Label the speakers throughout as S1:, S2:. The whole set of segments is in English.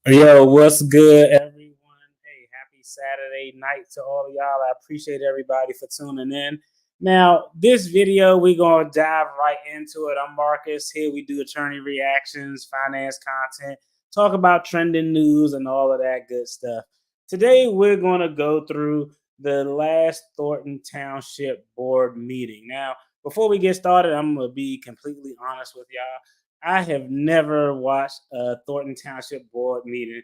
S1: Yo, what's good, everyone? Hey, happy Saturday night to all of y'all. I appreciate everybody for tuning in. Now, this video, we're going to dive right into it. I'm Marcus. Here we do attorney reactions, finance content, talk about trending news, and all of that good stuff. Today, we're going to go through the last Thornton Township Board Meeting. Now, before we get started, I'm going to be completely honest with y'all. I have never watched a Thornton Township Board meeting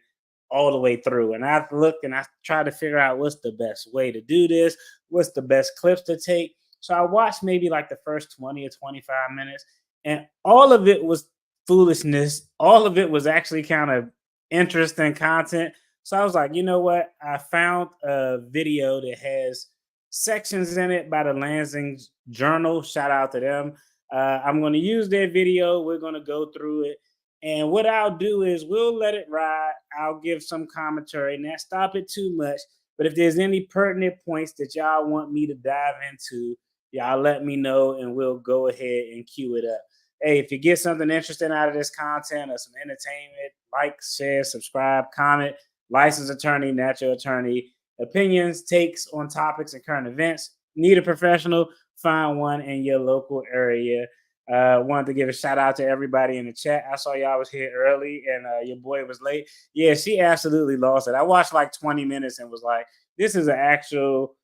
S1: all the way through. And I've looked and I tried to figure out what's the best way to do this, what's the best clips to take. So I watched maybe like the first 20 or 25 minutes, and all of it was foolishness. All of it was actually kind of interesting content. So I was like, you know what? I found a video that has sections in it by the Lansing Journal. Shout out to them. I'm going to use their video. We're going to go through it. And what I'll do is we'll let it ride. I'll give some commentary, not stop it too much. But if there's any pertinent points that y'all want me to dive into, y'all let me know and we'll go ahead and cue it up. Hey, if you get something interesting out of this content or some entertainment, like, share, subscribe, comment. Licensed attorney, natural attorney, opinions, takes on topics and current events. Need a professional? Find one in your local area. Wanted to give a shout out to everybody in the chat. I saw y'all was here early and your boy was late. Yeah, she absolutely lost it. I watched like 20 minutes and was like, this is an actual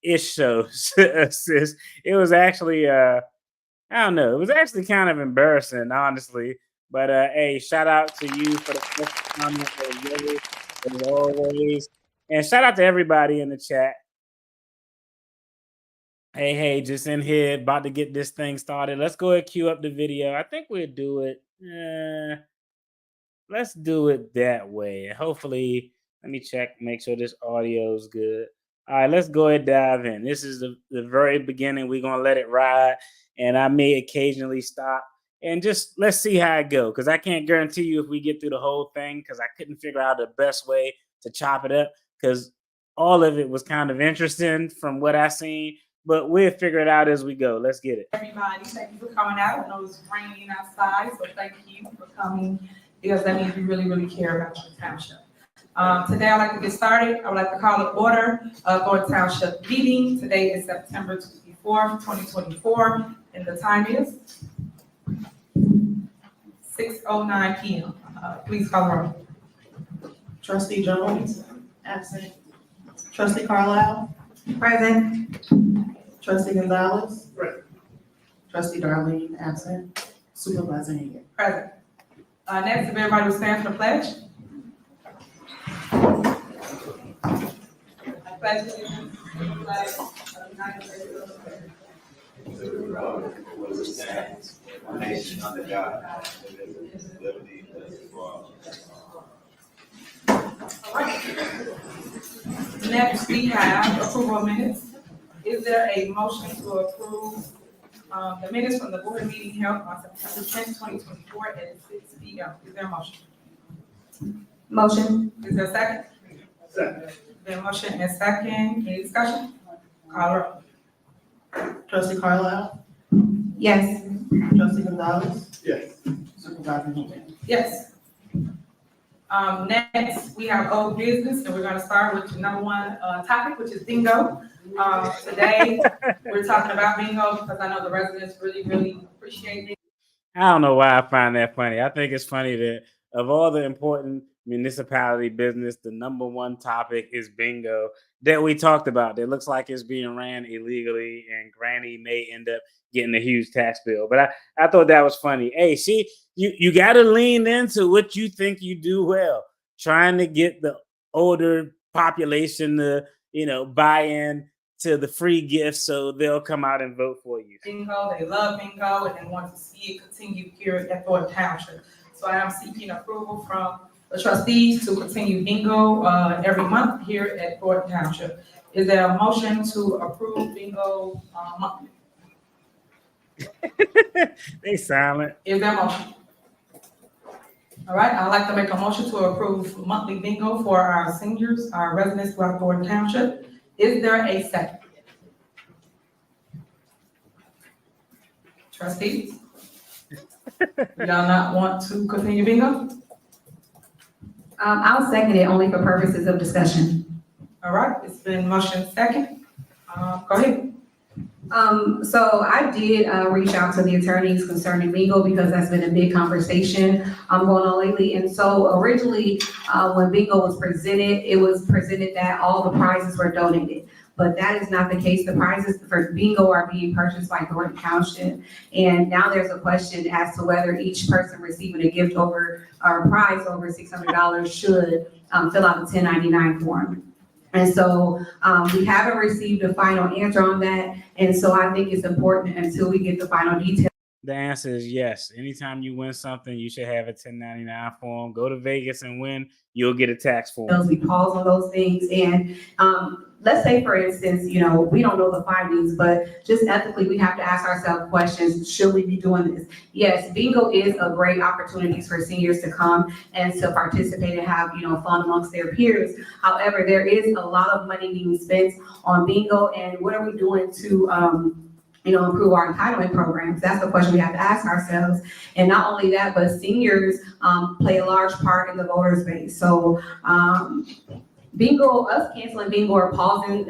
S1: ish show, sis. It was actually, I don't know. It was actually kind of embarrassing, honestly. But hey, shout out to you for the first comment as always. And shout out to everybody in the chat. Hey, just in here, about to get this thing started. Let's go ahead and cue up the video. I think we'll do it. Let's do it that way. Hopefully, let me check, make sure this audio is good. All right, let's go ahead and dive in. This is the very beginning. We're going to let it ride, and I may occasionally stop. And just let's see how it goes, because I can't guarantee you if we get through the whole thing, because I couldn't figure out the best way to chop it up, because all of it was kind of interesting from what I seen. But we'll figure it out as we go. Let's get it.
S2: Everybody, thank you for coming out. I know it's raining outside, so thank you for coming, because that means you really, really care about your township. Today, I'd like to get started. I would like to call to order Thornton Township meeting. Today is September 24th, 2024, and the time is 6:09 p.m. Please call the roll.
S3: Trustee Jones, absent. Trustee Carlisle,
S2: Present.
S3: Trustee Gonzalez, present. Trustee Darlene, absent. Supervisor Henyard,
S2: Present. Next, if everybody will stand for the pledge. I pledge allegiance to the flag of the United States of America.
S4: To the republic for which it stands, one nation under God, indivisible, with liberty and justice for all.
S2: All right. Next, we have approval of minutes. Is there a motion to approve the minutes from the board meeting held on September 10th, 2024 at 6 p.m.? Is there a motion?
S3: Motion.
S2: Is there a second?
S4: Second.
S2: There a motion and a second. Any discussion? Call her.
S3: Trustee Carlisle,
S2: Yes.
S3: Trustee Gonzalez,
S4: Yes.
S3: Supervisor Henyard.
S2: Yes. Next, we have old business, and we're gonna start with the number one topic, which is bingo. Today, we're talking about bingo because I know the residents really, really appreciate it.
S1: I don't know why I find that funny. I think it's funny that of all the important municipality business, the number one topic is bingo that we talked about. That looks like it's being ran illegally, and Granny may end up getting a huge tax bill. But I thought that was funny. Hey, see, you got to lean into what you think you do well, trying to get the older population to, buy in to the free gifts so they'll come out and vote for you.
S2: Bingo, they love bingo, and they want to see it continue here at Thornton Township. So I am seeking approval from the trustees to continue bingo every month here at Thornton Township. Is there a motion to approve bingo monthly?
S1: They silent.
S2: Is there a motion? All right, I'd like to make a motion to approve monthly bingo for our seniors, our residents throughout Thornton Township. Is there a second? Trustees? Y'all not want to continue bingo?
S5: I'll second it only for purposes of discussion.
S2: All right, it's been motion second. Go ahead.
S5: So I did reach out to the attorneys concerning bingo because that's been a big conversation going on lately. And so originally, when bingo was presented, it was presented that all the prizes were donated. But that is not the case. The prizes for bingo are being purchased by Thorton Township. And now there's a question as to whether each person receiving a gift over or a prize over $600 should fill out the 1099 form. And so we haven't received a final answer on that. And so I think it's important until we get the final details.
S1: The answer is yes. Anytime you win something, you should have a 1099 form. Go to Vegas and win, you'll get a tax form.
S5: We pause on those things. And let's say, for instance, you know, we don't know the findings, but just ethically, we have to ask ourselves questions. Should we be doing this? Yes, bingo is a great opportunity for seniors to come and to participate and have, you know, fun amongst their peers. However, there is a lot of money being spent on bingo. And what are we doing to, you know, improve our entitlement programs? That's the question we have to ask ourselves. And not only that, but seniors play a large part in the voters base. So bingo, us canceling bingo or pausing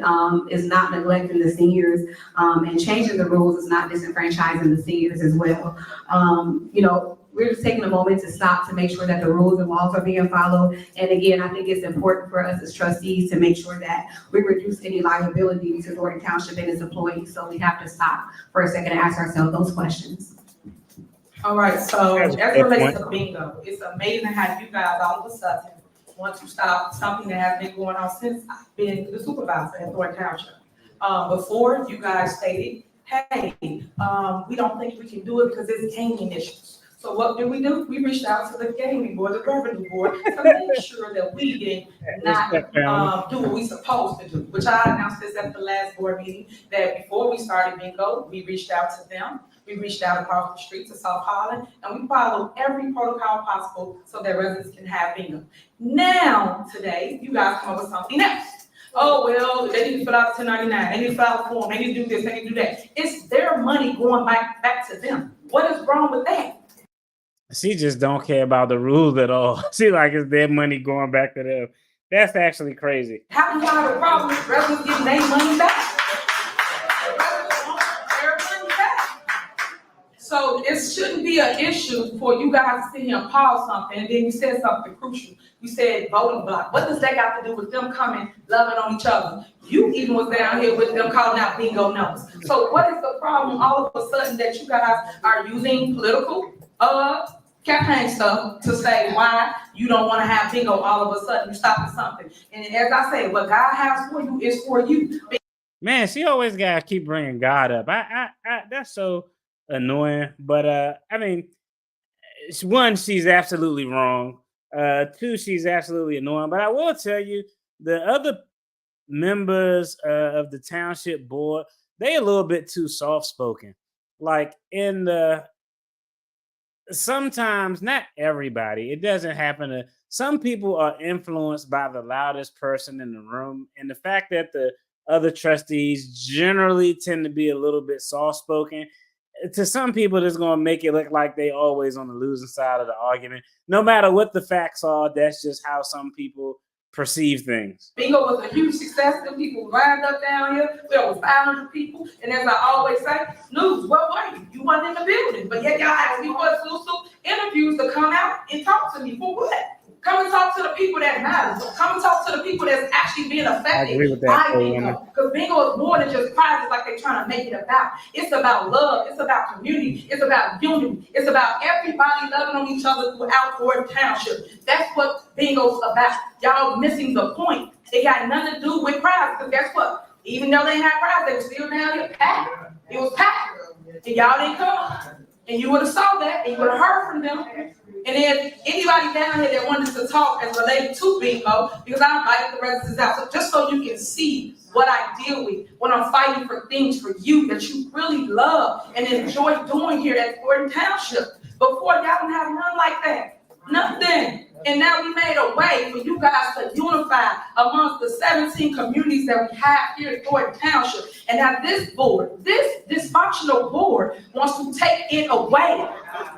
S5: is not neglecting the seniors, and changing the rules is not disenfranchising the seniors as well. You know, we're just taking a moment to stop to make sure that the rules and laws are being followed. And again, I think it's important for us as trustees to make sure that we reduce any liability to Thornton Township and its employees. So we have to stop for a second and ask ourselves those questions.
S2: All right, so as
S1: That's a
S2: it
S1: good
S2: relates
S1: point.
S2: to bingo, it's amazing how you guys all of a sudden want to stop something that has been going on since I've been the supervisor at Thornton Township. Before, you guys stated, hey, we don't think we can do it because it's gaming issues. So what did we do? We reached out to the gaming board, the revenue board, to make sure that we did not do what we supposed to do, which I announced this at the last board meeting, that before we started bingo, we reached out to them. We reached out across the street to South Holland, and we followed every protocol possible so that residents can have bingo. Now, today, you guys come up with something else. Oh, well, they need to fill out the 1099, they need to fill out the form, they need to do this, they need to do that. It's their money going back to them. What is wrong with that?
S1: She just don't care about the rules at all. She like it's their money going back to them. That's actually crazy.
S2: How can you have a problem with residents getting their money back? Residents want their money back. So it shouldn't be an issue for you guys to sit here and pause something, and then you said something crucial. You said voting block. What does that got to do with them coming, loving on each other? You even was down here with them calling out bingo numbers. So what is the problem all of a sudden that you guys are using political campaign stuff to say why you don't want to have bingo all of a sudden? You stop at something. And as I say, what God has for you is for you.
S1: Man, she always gotta keep bringing God up. I that's so annoying. But I mean, one, she's absolutely wrong. Two, she's absolutely annoying. But I will tell you, the other members of the township board, they a little bit too soft spoken. Like in the sometimes, not everybody, it doesn't happen to some people are influenced by the loudest person in the room, and the fact that the other trustees generally tend to be a little bit soft spoken, to some people it's going to make it look like they always on the losing side of the argument. No matter what the facts are, that's just how some people perceive things.
S2: Bingo was a huge success. The people lined up down here. There was 500 people. And as I always say, news, what were you? You weren't in the building. But yet y'all asked me for exclusive interviews to come out and talk to me. For what? Come and talk to the people that matter. Come and talk to the people that's actually being affected by bingo. Because bingo is more than just prizes like they're trying to make it about. It's about love. It's about community. It's about unity. It's about everybody loving on each other throughout Thornton Township. That's what bingo's about. Y'all missing the point. It got nothing to do with prizes. Because guess what? Even though they didn't have prizes, they were still down here packed. It was packed. And y'all didn't come. And you would have saw that and you would have heard from them. And then anybody down here that wanted to talk as related to bingo, because I invited the residents out, so just so you can see what I deal with when I'm fighting for things for you that you really love and enjoy doing here at Thornton Township. Before, y'all didn't have none like that. Nothing. And now we made a way for you guys to unify amongst the 17 communities that we have here at Thornton Township. And now this board, this dysfunctional board, wants to take it away.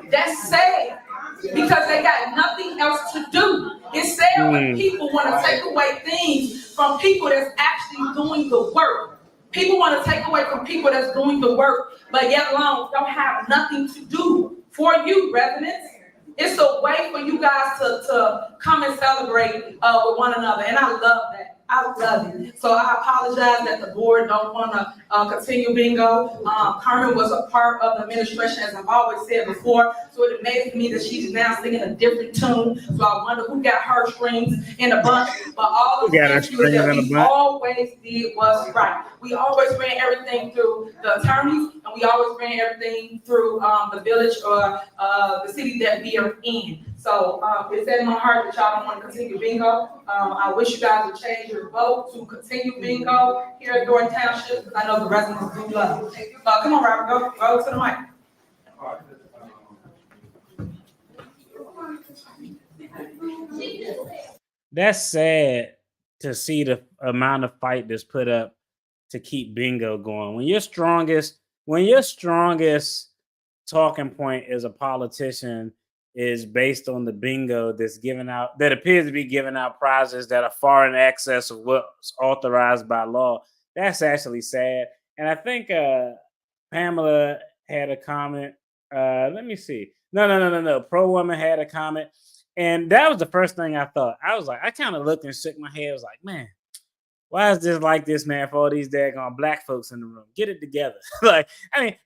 S2: That's sad. because they got nothing else to do. It's sad when people want to take away things from people that's actually doing the work. People want to take away from people that's doing the work, but yet alone don't have nothing to do for you, residents. It's a way for you guys to come and celebrate with one another, and I love that. I love it. So I apologize that the board don't want to continue bingo. Carmen was a part of the administration, as I've always said before, so it amazes me that she's now singing a different tune. So I wonder who got her strings in a bunch. But all the things that we always did was right. We always ran everything through the attorneys, and we always ran everything through the village or the city that we are in. So it's in my heart that y'all don't want to continue bingo. I wish you guys would change your vote to continue bingo here at Thorton Township, because I know the residents do love it. Come on, Robert, go to the mic.
S1: That's sad to see the amount of fight that's put up to keep bingo going. When your strongest talking point as a politician is based on the bingo that appears to be giving out prizes that are far in excess of what's authorized by law. That's actually sad. And I think Pamela had a comment. Let me see. No. Pro Woman had a comment. And that was the first thing I thought. I was like, I kind of looked and shook my head. I was like, man, why is this like this, man, for all these daggone black folks in the room? Get it together.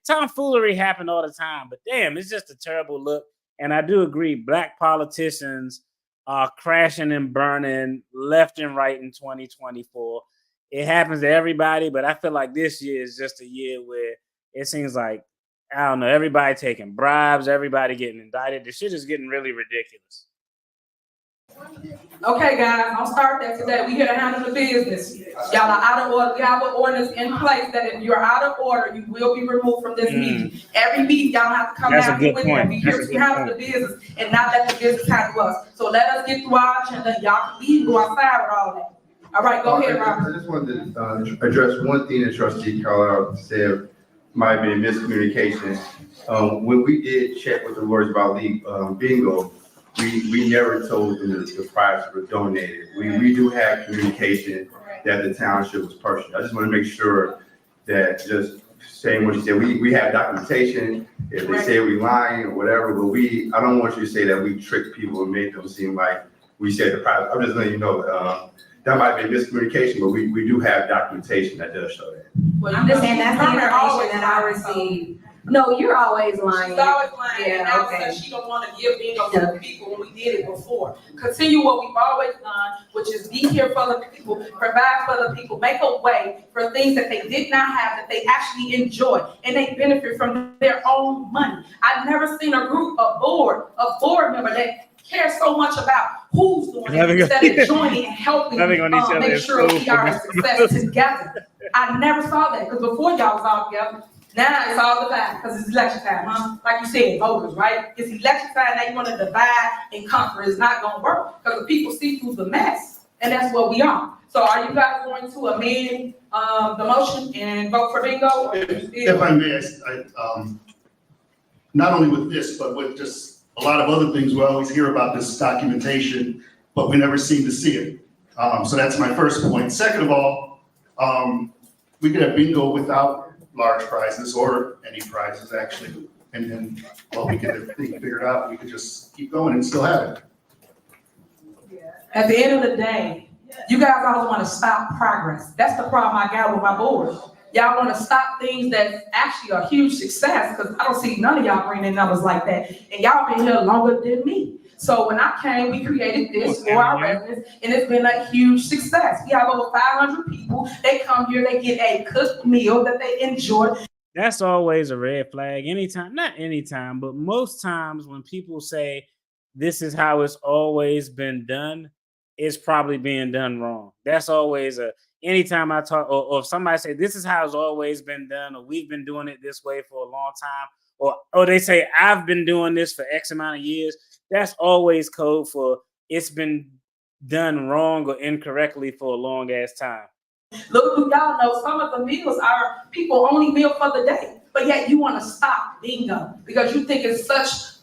S1: Tomfoolery happened all the time, but damn, it's just a terrible look. And I do agree, black politicians are crashing and burning left and right in 2024. It happens to everybody, but I feel like this year is just a year where it seems like, I don't know, everybody taking bribes, everybody getting indicted. The shit is getting really ridiculous.
S2: Okay, guys, I'll start that today. We here to handle the business. Y'all are out of order. We have an ordinance in place that if you're out of order, you will be removed from this meeting. Every meeting, y'all have to come out with them. We here to handle the business and not let the business handle us. So let us get through our agenda. Y'all can leave, go outside with all that. All right, go ahead, Robert.
S4: I just wanted to address one thing that Trustee Carlisle said might be a miscommunication. When we did check with the lawyers about bingo, we never told them that the prizes were donated. We do have communication that the township was purchased. I just want to make sure that, just saying what you said, we have documentation. If they say we lying or whatever, but I don't want you to say that we tricked people and made them seem like we said the prize. I'm just letting you know that might be a miscommunication, but we do have documentation that does show that.
S5: Well, I'm just saying that's the information that I received. No, you're always lying.
S2: She's always lying.
S5: Yeah,
S2: and now
S5: okay.
S2: she don't want to give bingo to the people when we did it before. Continue what we've always done, which is be here for the people, provide for the people, make a way for things that they did not have, that they actually enjoy, and they benefit from their own money. I've never seen a board member that cares so much about who's doing it instead of joining and helping make sure we are a success together. I never saw that, because before y'all was all together. Now it's all the time, because it's election time, huh? Like you said, voters, right? It's election time, now you want to divide and conquer. It's not going to work, because the people see through the mess, and that's what we are. So are you guys going to amend the motion and vote for bingo?
S6: If I may, not only with this, but with just a lot of other things, we always hear about this documentation, but we never seem to see it. So that's my first point. Second of all, we could have bingo without large prizes or any prizes actually. And then, well, we could have figured out, we could just keep going and still have it.
S2: At the end of the day, you guys always want to stop progress. That's the problem I got with my board. Y'all want to stop things that actually are huge success, because I don't see none of y'all bringing in numbers like that. And y'all been here longer than me. So when I came, we created this for our residents, and it's been a huge success. We have over 500 people. They come here, they get a cooked meal that they enjoy.
S1: That's always a red flag. Not anytime, but most times when people say this is how it's always been done, it's probably being done wrong. That's always anytime I talk, or if somebody say this is how it's always been done, or we've been doing it this way for a long time, or they say I've been doing this for X amount of years, that's always code for it's been done wrong or incorrectly for a long ass time.
S2: Look, y'all know some of the meals are people only meal for the day. but yet you want to stop bingo because you think it's such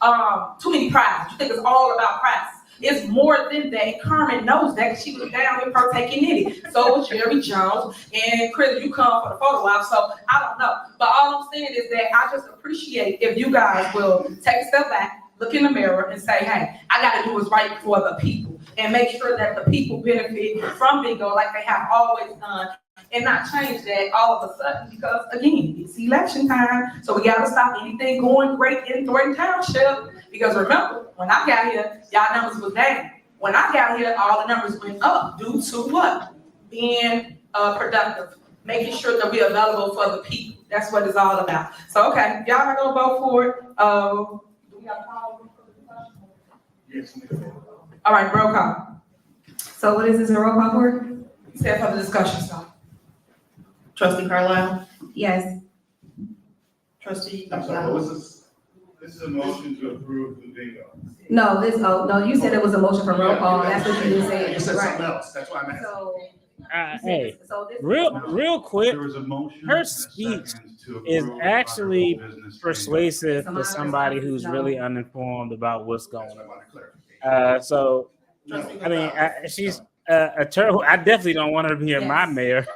S2: too many prizes. You think it's all about prizes. It's more than that. Carmen knows that 'cause she was down here partaking in it. So was Jerry Jones and Chris. You come for the photo op, so I don't know. But all I'm saying is that I just appreciate if you guys will take a step back, look in the mirror, and say, "Hey, I got to do what's right for the people, and make sure that the people benefit from bingo like they have always done." And not change that all of a sudden because, again, it's election time. So we got to stop anything going great in Thorton Township. Because remember, when I got here, y'all numbers was down. When I got here, all the numbers went up due to what? Being productive. Making sure that we're available for the people. That's what it's all about. So, okay, y'all are going to vote for it. Do we have a call for the discussion?
S6: Yes.
S2: All right, roll call.
S5: So what is this, a roll call for?
S2: You said for the discussion, so.
S3: Trustee Carlisle?
S5: Yes.
S3: Trustee
S6: I'm sorry, what
S3: Gonzalez?
S6: was this?
S7: This is a motion to approve the bingo.
S5: No, no, you said it was a motion for roll call, that's what you just
S6: You
S5: said,
S6: said
S5: right?
S6: something else, that's why I'm asking.
S5: So.
S1: Hey,
S5: So this is-
S1: real quick,
S7: There was a motion.
S1: her
S7: and a
S1: speech
S7: second to
S1: is
S7: approve
S1: actually
S7: honorable business
S1: persuasive for somebody who's really uninformed about what's going on. So,
S3: Trustee
S1: I mean,
S3: Gonzalez?
S1: she's a terrible. I definitely don't want her to be my mayor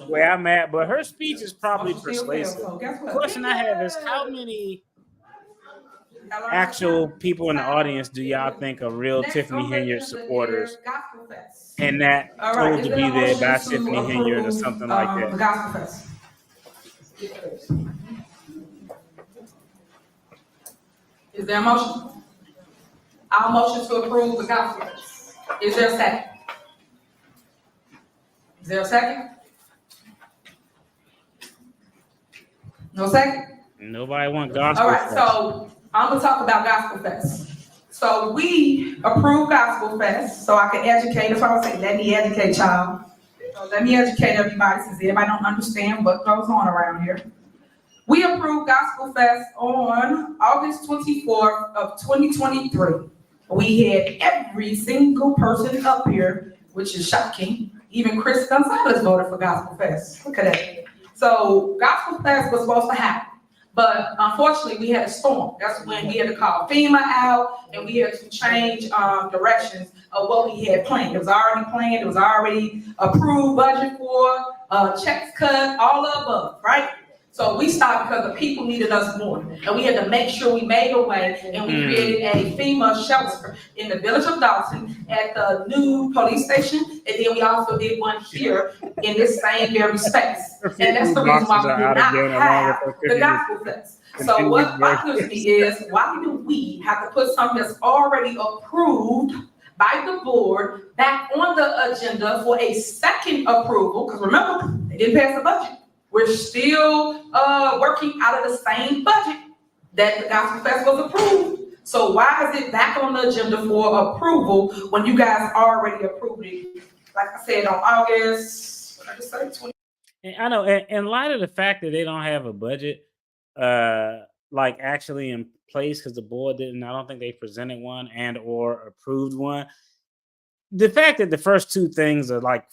S1: where I'm at, but her speech is probably
S2: Motion still fails,
S1: persuasive.
S2: so guess
S1: The
S2: what?
S1: question I have is how many actual people in the audience do y'all think are real
S2: Next
S1: Tiffany
S2: on the
S1: Henyard
S2: agenda
S1: supporters
S2: is Gospel Fest.
S1: and that
S2: All right,
S1: told
S2: is
S1: to
S2: there
S1: be
S2: a
S1: there
S2: motion
S1: by
S2: to
S1: Tiffany Henyard or
S2: approve,
S1: something like
S2: The
S1: that?
S2: Gospel Fest. Is there a motion? I'll motion to approve the Gospel Fest. Is there a second? Is there a second? No second?
S1: Nobody want gospel.
S2: All right,
S1: fest.
S2: so I'm gonna talk about Gospel Fest. So we approve Gospel Fest, so I can educate, that's why I say, let me educate y'all. So let me educate everybody, since everybody don't understand what goes on around here. We approved Gospel Fest on August 24th of 2023. We had every single person up here, which is shocking. Even Chris Gonzalez voted for Gospel Fest. Look at that. So Gospel Fest was supposed to happen. But unfortunately, we had a storm. That's when we had to call FEMA out and we had to change directions of what we had planned. It was already planned, it was already approved, budget for, checks cut, all the above, right? So we stopped because the people needed us more. And we had to make sure we made a way and we created a FEMA shelter in the village of Dalton at the new police station. And then we also did one here in this same very space. And that's the reason why we did not have the Gospel Fest. So what bothers me is, why do we have to put something that's already approved by the board back on the agenda for a second approval? Because remember, they didn't pass the budget. We're still working out of the same budget that the Gospel Fest was approved. So why is it back on the agenda for approval when you guys already approved it? Like I said, on August, what did I just say, 20?
S1: And I know, in light of the fact that they don't have a budget, like actually in place, because the board didn't, I don't think they presented one and or approved one. The fact that the first two things are like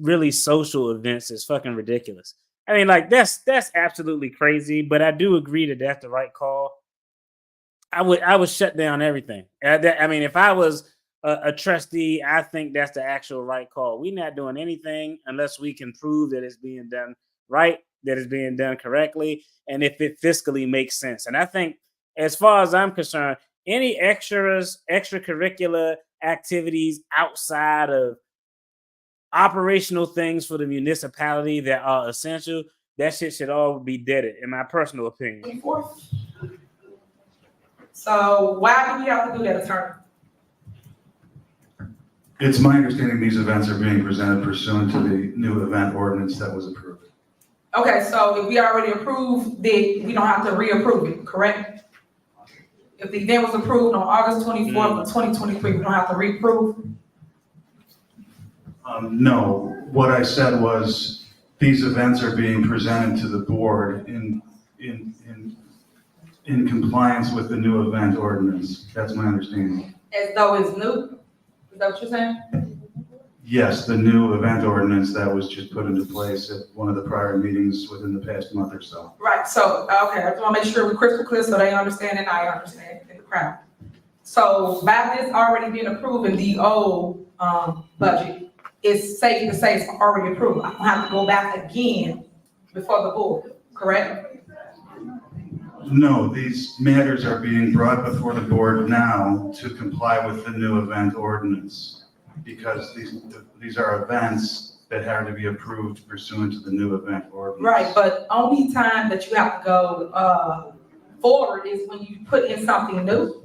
S1: really social events is fucking ridiculous. I mean, like that's absolutely crazy. But I do agree that that's the right call. I would shut down everything. I mean, if I was a trustee, I think that's the actual right call. We're not doing anything unless we can prove that it's being done right, that it's being done correctly, and if it fiscally makes sense. And I think, as far as I'm concerned, any extracurricular activities outside of operational things for the municipality that are essential, that shit should all be deaded, in my personal opinion.
S2: So why do we have to do that, attorney?
S7: It's my understanding these events are being presented pursuant to the new event ordinance that was approved.
S2: Okay, so if we already approved it, we don't have to reapprove it, correct? If the event was approved on August 24th of 2023, we don't have to reapprove?
S7: No, what I said was these events are being presented to the board in compliance with the new event ordinance. That's my understanding.
S2: As though it's new? Is that what you're saying?
S7: Yes, the new event ordinance that was just put into place at one of the prior meetings within the past month or so.
S2: Right, so, okay, I just wanna make sure we're crystal clear so they understand and I understand in the crowd. So by this already being approved in the old, budget, it's safe to say it's already approved. I don't have to go back again before the board, correct?
S7: No, these matters are being brought before the board now to comply with the new event ordinance. Because these are events that have to be approved pursuant to the new event ordinance.
S2: Right, but only time that you have to go, forward is when you put in something new.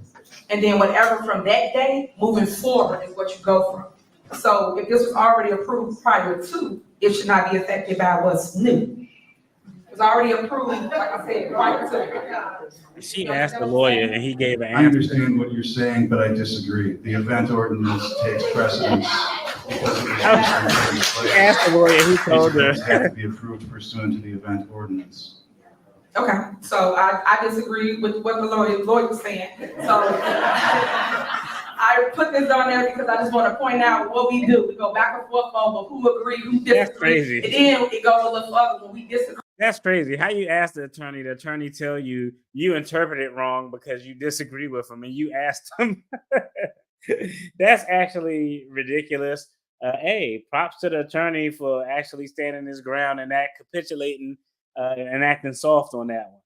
S2: And then whatever from that day, moving forward is what you go from. So if this was already approved prior to, it should not be affected by what's new. It's already approved, like I said, prior to.
S1: She asked the lawyer and he gave an
S7: I
S1: answer.
S7: understand what you're saying, but I disagree. The event ordinance takes precedence.
S1: She asked the lawyer, he told
S7: These events
S1: her.
S7: have to be approved pursuant to the event ordinance.
S2: Okay, so I disagree with what the lawyer was saying, so I put this on there because I just want to point out what we do. We go back and forth over who agreed, who disagreed.
S1: That's crazy.
S2: And then it goes a little further when we disagree.
S1: That's crazy. How you ask the attorney tell you interpret it wrong because you disagree with him and you asked him. That's actually ridiculous. Hey, props to the attorney for actually standing his ground and not capitulating and acting soft on that one.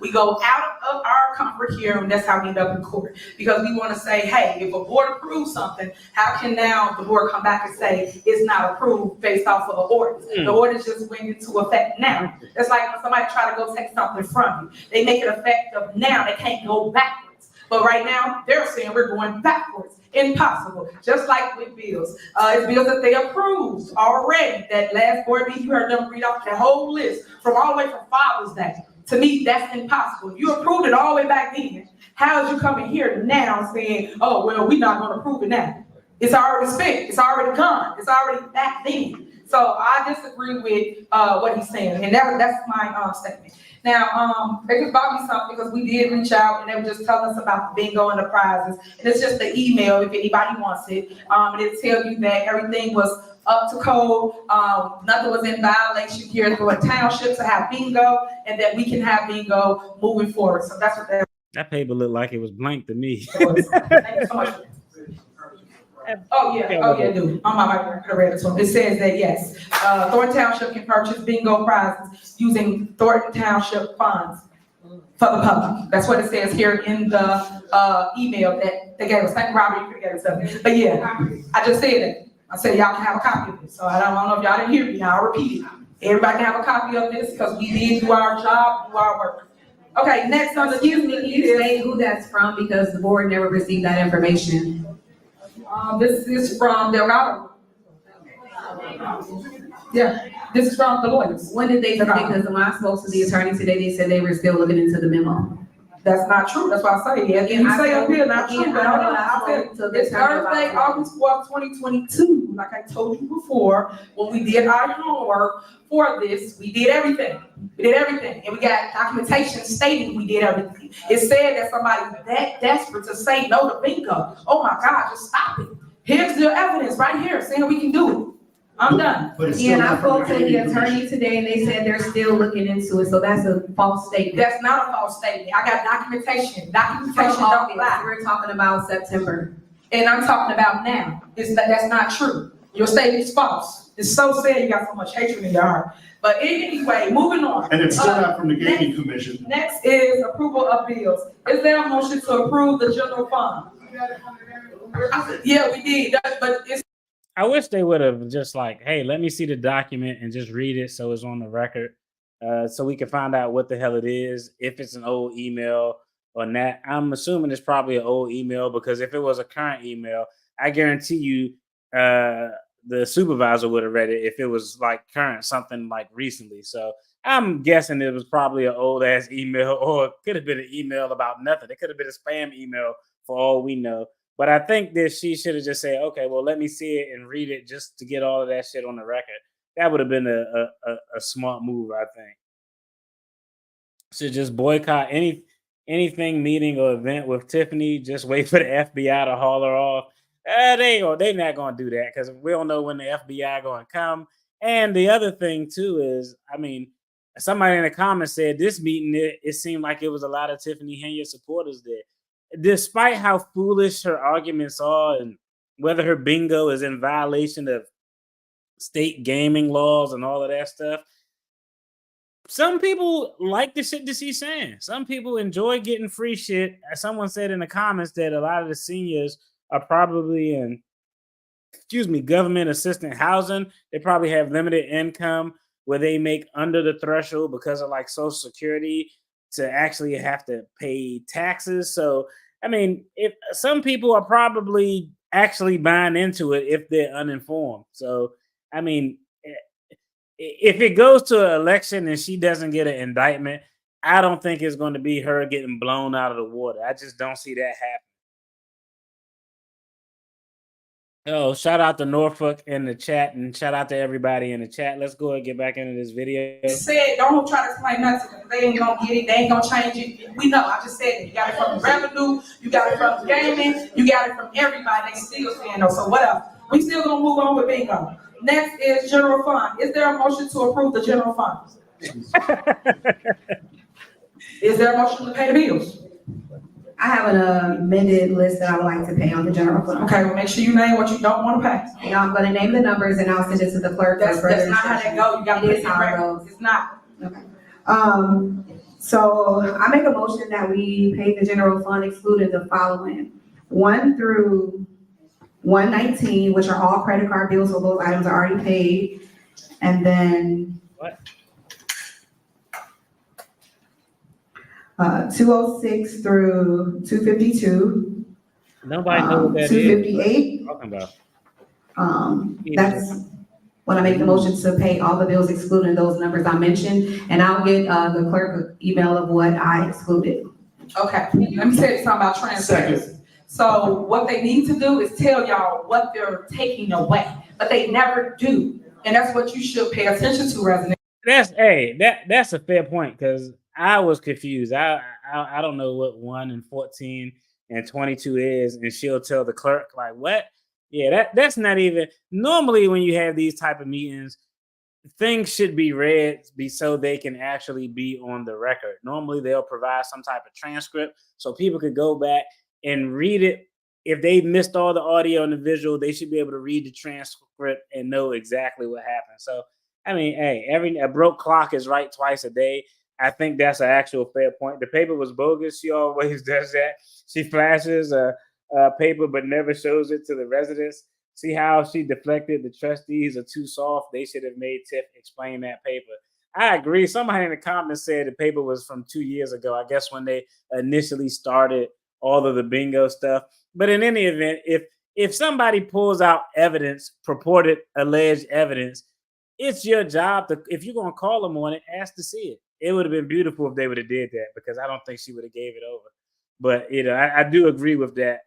S2: We go out of our comfort here, and that's how we end up in court. Because we want to say, hey, if a board approves something, how can now the board come back and say it's not approved based off of the ordinance? The ordinance just went into effect now. It's like when somebody try to go take something from you. They make it effective now, they can't go backwards. But right now, they're saying we're going backwards. Impossible. Just like with bills. It's bills that they approved already. That last board meeting, you heard them read off the whole list from all the way from Father's Day. To me, that's impossible. If you approved it all the way back then, how is you coming here now saying, oh, well, we're not gonna approve it now? It's already spent, it's already gone, it's already back then. So I disagree with what he's saying, and that's my statement. Now, they just bought me something because we did reach out and they were just telling us about the bingo and the prizes. And it's just the email if anybody wants it. And it'll tell you that everything was up to code, nothing was in violation here for a township to have bingo, and that we can have bingo moving forward. So that's what
S1: That paper looked like it was blank to me.
S2: was. Thank you so much. Oh, yeah, dude. On my mic, I read it to him. It says that, yes, Thornton Township can purchase bingo prizes using Thornton Township funds for the public. That's what it says here in the email that they gave us. Thank you, Robert, you could get it something. But yeah, I just said it. I said y'all can have a copy of it. So I don't know if y'all didn't hear me. I'll repeat it. Everybody can have a copy of this because we did do our job, do our work. Okay, next on the
S5: Excuse me, can you say who that's from, because the board never received that information?
S2: This is from Delgado. Yeah, this is from the lawyers.
S5: When did they, because when I spoke to the attorney today, they said they were still looking into the memo.
S2: That's not true. That's why I say, yeah, you say up here, not true, but I said, it's Thursday, August 4th, 2022. Like I told you before, when we did our homework for this, we did everything. We did everything. And we got documentation stating we did everything. It said that somebody that desperate to say no to bingo. Oh my God, just stop it. Here's the evidence right here saying we can do it. I'm done.
S6: But it's
S5: Yeah,
S6: still
S5: and I
S6: not from
S5: spoke to the
S6: gaming
S5: attorney
S6: commission.
S5: today and they said they're still looking into it, so that's a false statement.
S2: That's not a false statement. I got documentation. Documentation
S5: From
S2: don't
S5: August,
S2: lie.
S5: we're talking about September.
S2: And I'm talking about now. That's not true. Your statement is false. It's so sad you got so much hatred in your heart. But anyway, moving on.
S6: And it's still not from the gaming commission.
S2: Next is approval of bills. Is there a motion to approve the general fund? Yeah, we did, but it's.
S1: I wish they would have just like, hey, let me see the document and just read it so it's on the record, so we can find out what the hell it is, if it's an old email or not. I'm assuming it's probably an old email because if it was a current email, I guarantee you the supervisor would have read it if it was like current, something like recently. So I'm guessing it was probably an old ass email, or it could have been an email about nothing. It could have been a spam email for all we know. But I think that she should have just said, okay, well, let me see it and read it just to get all of that shit on the record. That would have been a smart move, I think. Should just boycott anything, meeting or event with Tiffany. Just wait for the FBI to haul her off. They're not gonna do that because we don't know when the FBI gonna come. And the other thing too is, I mean, somebody in the comments said this meeting, it seemed like it was a lot of Tiffany Henyard supporters there. Despite how foolish her arguments are and whether her bingo is in violation of state gaming laws and all of that stuff, some people like the shit that she's saying. Some people enjoy getting free shit. As someone said in the comments that a lot of the seniors are probably in, government assistant housing. They probably have limited income where they make under the threshold because of like Social Security to actually have to pay taxes. So, I mean, if some people are probably actually buying into it if they're uninformed. So, I mean, if it goes to an election and she doesn't get an indictment, I don't think it's going to be her getting blown out of the water. I just don't see that happen. Oh, shout out to Norfolk in the chat and shout out to everybody in the chat. Let's go and get back into this video.
S2: Said, don't try to explain nothing. They ain't gonna get it. They ain't gonna change it. We know. I just said it. You got it from revenue. You got it from gaming. You got it from everybody. They still saying no. So what else? We still gonna move on with bingo. Next is general fund. Is there a motion to approve the general fund? Is there a motion to pay the bills?
S5: I have an amended list that I would like to pay on the general fund.
S2: Okay, well, make sure you name what you don't want to pay.
S5: And I'm gonna name the numbers and I'll send it to the clerk.
S2: That's
S5: for further
S2: not how that goes. You got to
S5: It
S2: put
S5: is
S2: it in
S5: how it
S2: record.
S5: goes.
S2: It's not.
S5: Okay. So I make a motion that we pay the general fund excluding the following: 1 through 119, which are all credit card bills, so those items are already paid. And then
S1: What?
S5: 206 through 252.
S1: Nobody knows what that is.
S5: 258.
S1: Talking about.
S5: That's when I make the motion to pay all the bills excluding those numbers I mentioned, and I'll get the clerk an email of what I excluded.
S2: Okay, let me tell you something about transfers. So what they need to do is tell y'all what they're taking away, but they never do. And that's what you should pay attention to, residents.
S1: That's a fair point because I was confused. I don't know what 1 and 14 and 22 is, and she'll tell the clerk like what? Yeah, that's not even normally when you have these type of meetings, things should be read so they can actually be on the record. Normally they'll provide some type of transcript so people could go back and read it. If they missed all the audio and the visual, they should be able to read the transcript and know exactly what happened. So, I mean, hey, a broke clock is right twice a day. I think that's an actual fair point. The paper was bogus. She always does that. She flashes a paper but never shows it to the residents. See how she deflected? The trustees are too soft. They should have made Tiff explain that paper. I agree. Somebody in the comments said the paper was from 2 years ago. I guess when they initially started all of the bingo stuff. But in any event, if somebody pulls out evidence, purported alleged evidence, it's your job to, if you're gonna call them on it, ask to see it. It would have been beautiful if they would have did that because I don't think she would have gave it over. But I do agree with that.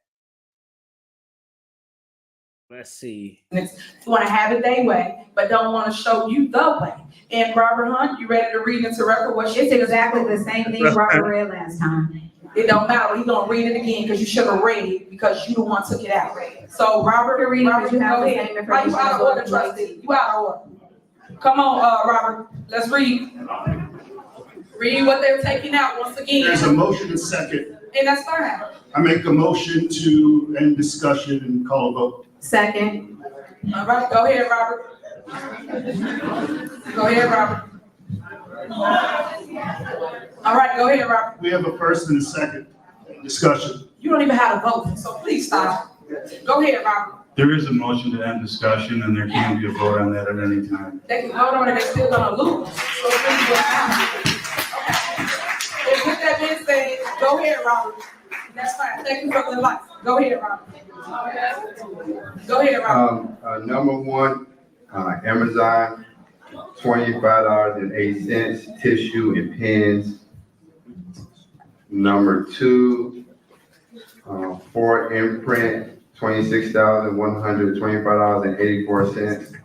S1: Let's see.
S2: You want to have it their way, but don't want to show you the way. And Robert Hunt, you ready to read into record what she
S5: It's exactly the same thing Robert read last time.
S2: It don't matter. He's gonna read it again because you should have read it because you the one took it out. So Robert,
S5: Read it,
S2: Robert,
S5: you have
S2: go
S5: the
S2: ahead.
S5: same
S2: Why you out of order,
S5: information.
S2: trustee? You out of order. Come on, Robert. Let's read. Read what they're taking out once again.
S6: There's a motion and second.
S2: And that's fine.
S6: I make a motion to end discussion and call a vote.
S5: Second.
S2: All right, go ahead, Robert. Go ahead, Robert. All right, go ahead, Robert.
S6: We have a first and a second discussion.
S2: You don't even have a vote, so please stop. Go ahead, Robert.
S7: There is a motion to end discussion, and there can be a vote on that at any time.
S2: They can vote on it, they're still gonna lose. So please vote now. Okay. And with that being said, go ahead, Robert. That's fine. Thank you for the advice. Go ahead, Robert. Go ahead, Robert.
S4: Number 1, Amazon, $25.08, tissue and pens. Number 2, Ford Imprint, $26,125.84,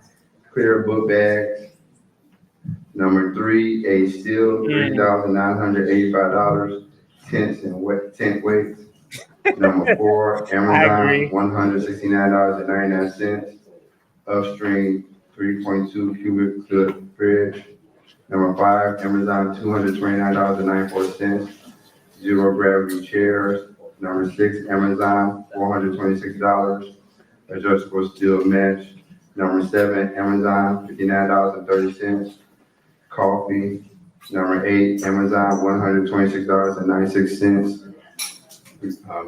S4: clear book bags. Number 3, A Steel, $3,985, tents and tent weights. Number 4,
S1: agree.
S4: Amazon, $169.99. Upstream, 3.2 cubic foot fridge. Number 5, Amazon, $229.94. Zero gravity chairs. Number 6, Amazon, $426. Adjustable steel mesh. Number 7, Amazon, $59.30. Coffee. Number 8, Amazon, $126.96.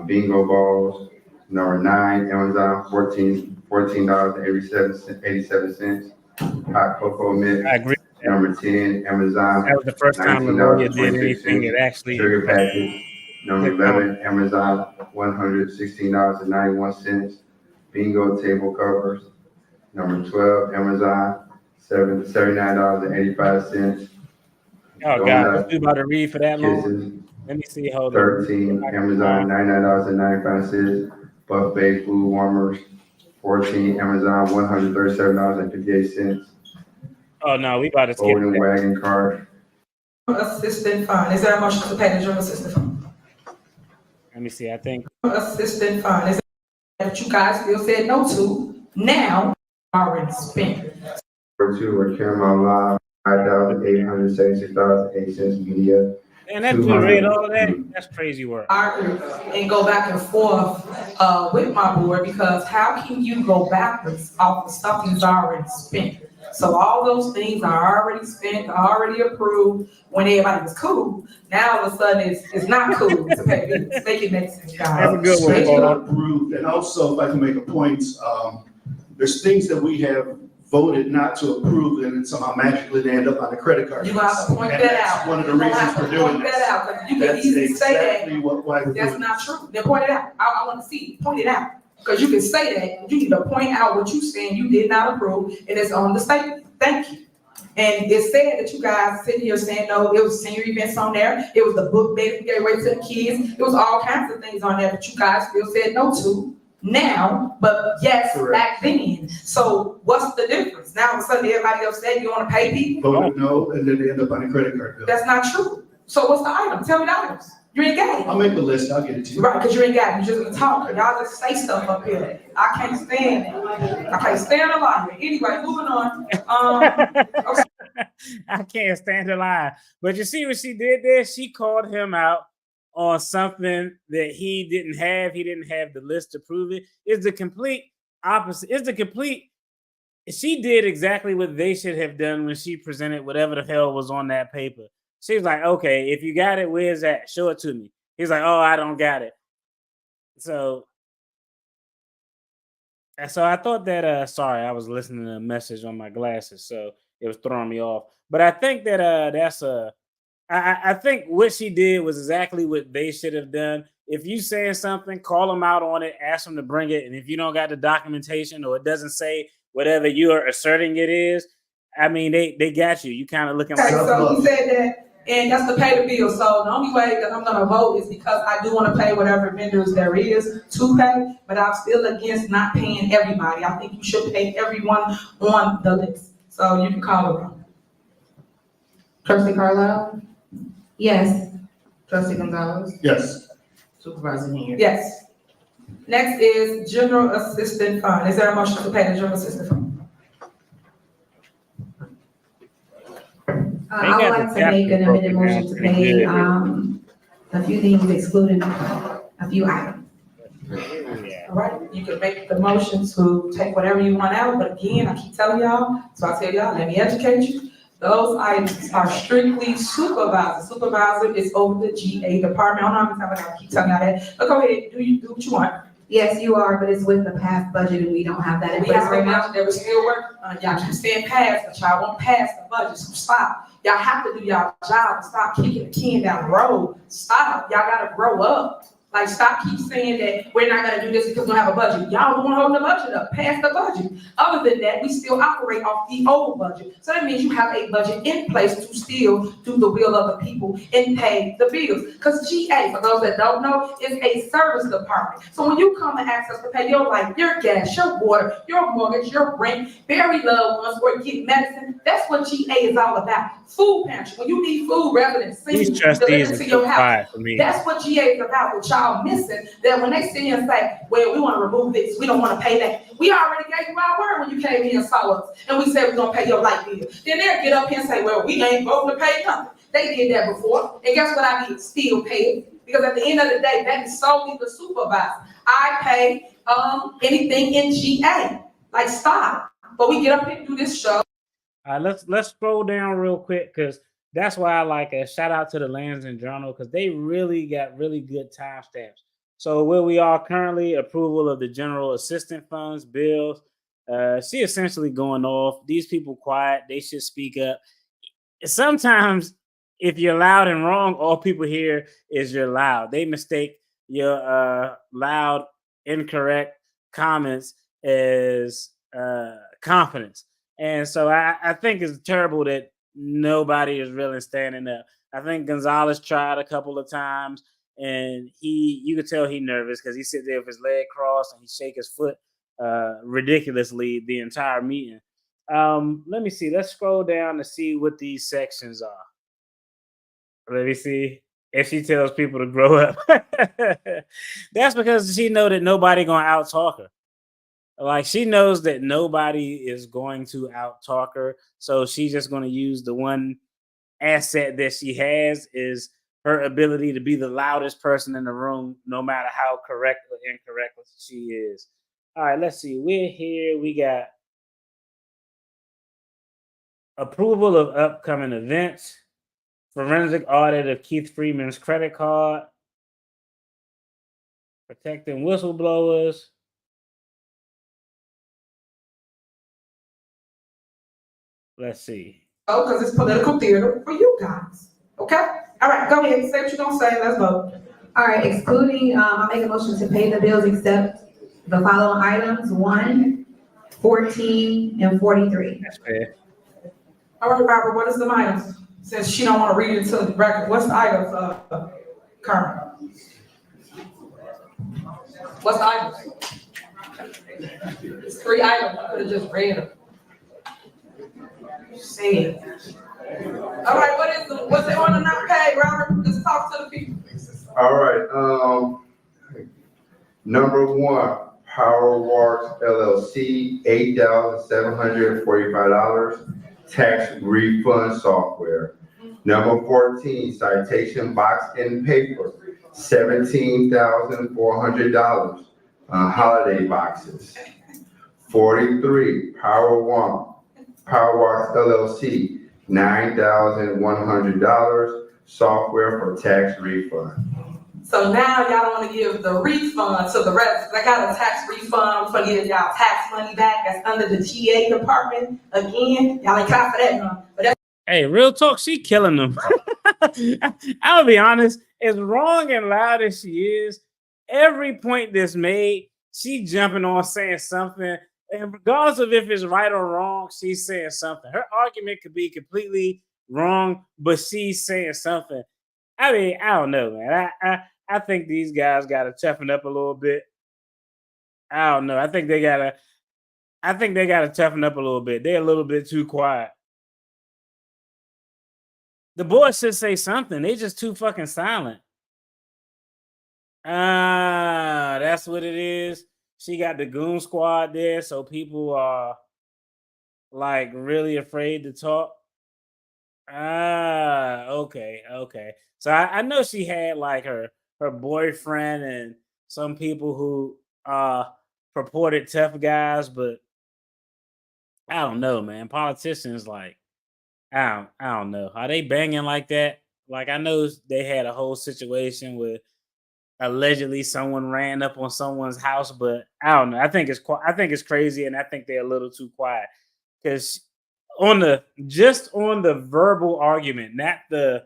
S4: Bingo balls. Number 9, Amazon, $14.87. Hot cocoa mix.
S1: I agree.
S4: Number 10, Amazon,
S1: That was the first time the lawyer did anything that actually.
S4: sugar packets. Number 11, Amazon, $116.91. Bingo table covers. Number 12, Amazon, $79.85.
S1: Oh God, what you about to read for that long?
S4: Kisses.
S1: Let me see. Hold on.
S4: 13, Amazon, $99.95. Buffet food warmers. 14, Amazon, $137.58.
S1: Oh no, we about to skip
S4: Folding
S1: that.
S4: wagon cart.
S2: Assistant fund, is there a motion to pay the general assistant fund?
S1: Let me see. I think
S2: Assistant fund, is there that you guys still said no to, now already spent?
S4: Number 2, Caramel Live, $5,876.08 media.
S1: and that dude read all of that. That's crazy work.
S2: Argue and go back and forth with my board, because how can you go backwards off of something that's already spent? So all those things are already spent, already approved when everybody was cool. Now all of a sudden it's not cool to pay bills. Make it make sense, guys.
S1: Have a good one,
S6: Things
S1: Paul.
S6: that are approved, and also, if I can make a point, there's things that we have voted not to approve, and then somehow magically they end up on the credit card.
S2: You have to point
S6: And
S2: that
S6: that's
S2: out.
S6: one of the
S2: You
S6: reasons
S2: have to
S6: for doing
S2: point
S6: this.
S2: that out, because you can
S6: That's
S2: easily say that.
S6: exactly why we're
S2: That's
S6: doing
S2: not true. Then point it out. I want to see it. Point it out. Because you can say that. You need to point out what you saying you did not approve, and it's on the statement. Thank you. And it's sad that you guys sitting here saying, no, it was senior events on there. It was the book bag we gave away to the kids. It was all kinds of things on there that you guys still said no to now, but yes,
S6: Correct.
S2: back then. So what's the difference? Now all of a sudden everybody upset you want to pay people?
S6: Voted no, and then they end up on the credit card bill.
S2: That's not true. So what's the item? Tell me the items. You ain't got it.
S6: I'll make the list, I'll get it to you.
S2: Right, because you ain't got it, you just gonna talk, y'all just say stuff up here. I can't stand it. I can't stand a liar. Anyway, moving on. Okay.
S1: I can't stand the lie. But you see what she did there? She called him out on something that he didn't have. He didn't have the list to prove it. It's the complete opposite. She did exactly what they should have done when she presented whatever the hell was on that paper. She was like, okay, if you got it, where's that? Show it to me. He's like, oh, I don't got it. So I thought that, sorry, I was listening to a message on my glasses, so it was throwing me off. But I think that I think what she did was exactly what they should have done. If you say something, call them out on it, ask them to bring it. And if you don't got the documentation or it doesn't say whatever you are asserting it is, I mean, they got you. You kind of looking
S2: Okay,
S1: like.
S2: so he said that, and that's to pay the bill. So the only way that I'm gonna vote is because I do want to pay whatever vendors there is to pay, but I'm still against not paying everybody. I think you should pay everyone on the list. So you can call it wrong. Trustee Carlisle?
S5: Yes.
S2: Trustee Gonzalez?
S6: Yes.
S3: Supervisor Henyard.
S2: Yes. Next is general assistant fund. Is there a motion to pay the general assistant fund?
S1: They
S5: I would
S1: got
S5: like
S1: the
S5: to make an
S1: chapter
S5: amended
S1: broken
S5: motion
S1: down
S5: to
S1: pretty
S5: pay,
S1: good.
S5: a few things excluding a few items.
S1: Yeah.
S2: All right, you can make the motion to take whatever you want out, but again, I keep telling y'all, so I tell y'all, let me educate you. Those items are strictly supervisor. Supervisor is over the GA department. I don't know how many times I keep telling y'all that, but go ahead, do what you want.
S5: Yes, you are, but it's with the past budget and we don't have that in
S2: We
S5: place
S2: have a
S5: right now.
S2: budget that we still work on. Y'all keep saying pass, but y'all won't pass the budget, so stop. Y'all have to do y'all job and stop kicking the can down the road. Stop, y'all gotta grow up. Like, stop keep saying that we're not gonna do this because we don't have a budget. Y'all don't hold the budget up, pass the budget. Other than that, we still operate off the old budget. So that means you have a budget in place to still do the will of the people and pay the bills. Because GA, for those that don't know, is a service department. So when you come and ask us to pay your light, your gas, your water, your mortgage, your rent, bury loved ones, or get medicine, that's what GA is all about. Food pantry, when you need food rather than
S1: These
S2: seed
S1: trustees
S2: delivered
S1: are
S2: to
S1: so
S2: your house.
S1: quiet for me.
S2: That's what GA is about, what y'all called missing, that when they sit here and say, well, we want to remove this, we don't want to pay that. We already gave you our word when you came here and saw us, and we said we're going to pay your light bill. Then they'll get up here and say, well, we ain't going to pay nothing. They did that before, and guess what I did? Still pay it. Because at the end of the day, that is solely the supervisor. I pay anything in GA. Like, stop. But we get up here and do this show.
S1: All right, let's scroll down real quick, because that's why I like a shout out to the Lansing Journal, because they really got really good timestamps. So where we are currently, approval of the general assistant funds bills. She essentially going off. These people quiet. They should speak up. Sometimes if you're loud and wrong, all people hear is you're loud. They mistake your loud, incorrect comments as confidence. And so I think it's terrible that nobody is really standing up. I think Gonzalez tried a couple of times, and you could tell he nervous because he sit there with his leg crossed and he shake his foot ridiculously the entire meeting. Let me see. Let's scroll down to see what these sections are. Let me see if she tells people to grow up. That's because she know that nobody gonna out-talk her. Like, she knows that nobody is going to out-talk her, so she's just going to use the one asset that she has is her ability to be the loudest person in the room, no matter how correct or incorrect she is. All right, let's see. We're here. We got approval of upcoming events, forensic audit of Keith Freeman's credit card, protecting whistleblowers. Let's see.
S2: Oh, because it's political theater for you guys. Okay? All right, go ahead. Say what you're going to say. Let's vote.
S5: All right, excluding, I make a motion to pay the bills except the following items, 1, 14, and 43.
S1: That's fair.
S2: All right, Robert, what is the items? Since she don't want to read it into the record, what's the items, Carmen? What's the items? It's 3 items. I could have just read them. Say it. All right, what's they want to not pay, Robert? Let's talk to the people.
S4: All right, number 1, PowerWalks LLC, $8,745, tax refund software. Number 14, citation box and paper, $17,400, holiday boxes. 43, PowerWalks LLC, $9,100, software for tax refund.
S2: So now y'all don't want to give the refund to the residents. I got a tax refund for getting y'all tax money back. That's under the GA department. Again, y'all ain't caught for that one. But that's
S1: Hey, real talk, she killing them. I'll be honest, as wrong and loud as she is, every point that's made, she jumping on saying something. And regardless of if it's right or wrong, she's saying something. Her argument could be completely wrong, but she's saying something. I mean, I don't know, man. I think these guys got to toughen up a little bit. I don't know. I think they got to toughen up a little bit. They're a little bit too quiet. The boys should say something. They just too fucking silent. That's what it is. She got the goon squad there, so people are like really afraid to talk. Okay. So I know she had like her boyfriend and some people who purported tough guys, but I don't know, man. Politicians, like, I don't know. Are they banging like that? Like, I know they had a whole situation with allegedly someone ran up on someone's house, but I don't know. I think it's crazy, and I think they're a little too quiet because on the verbal argument, not the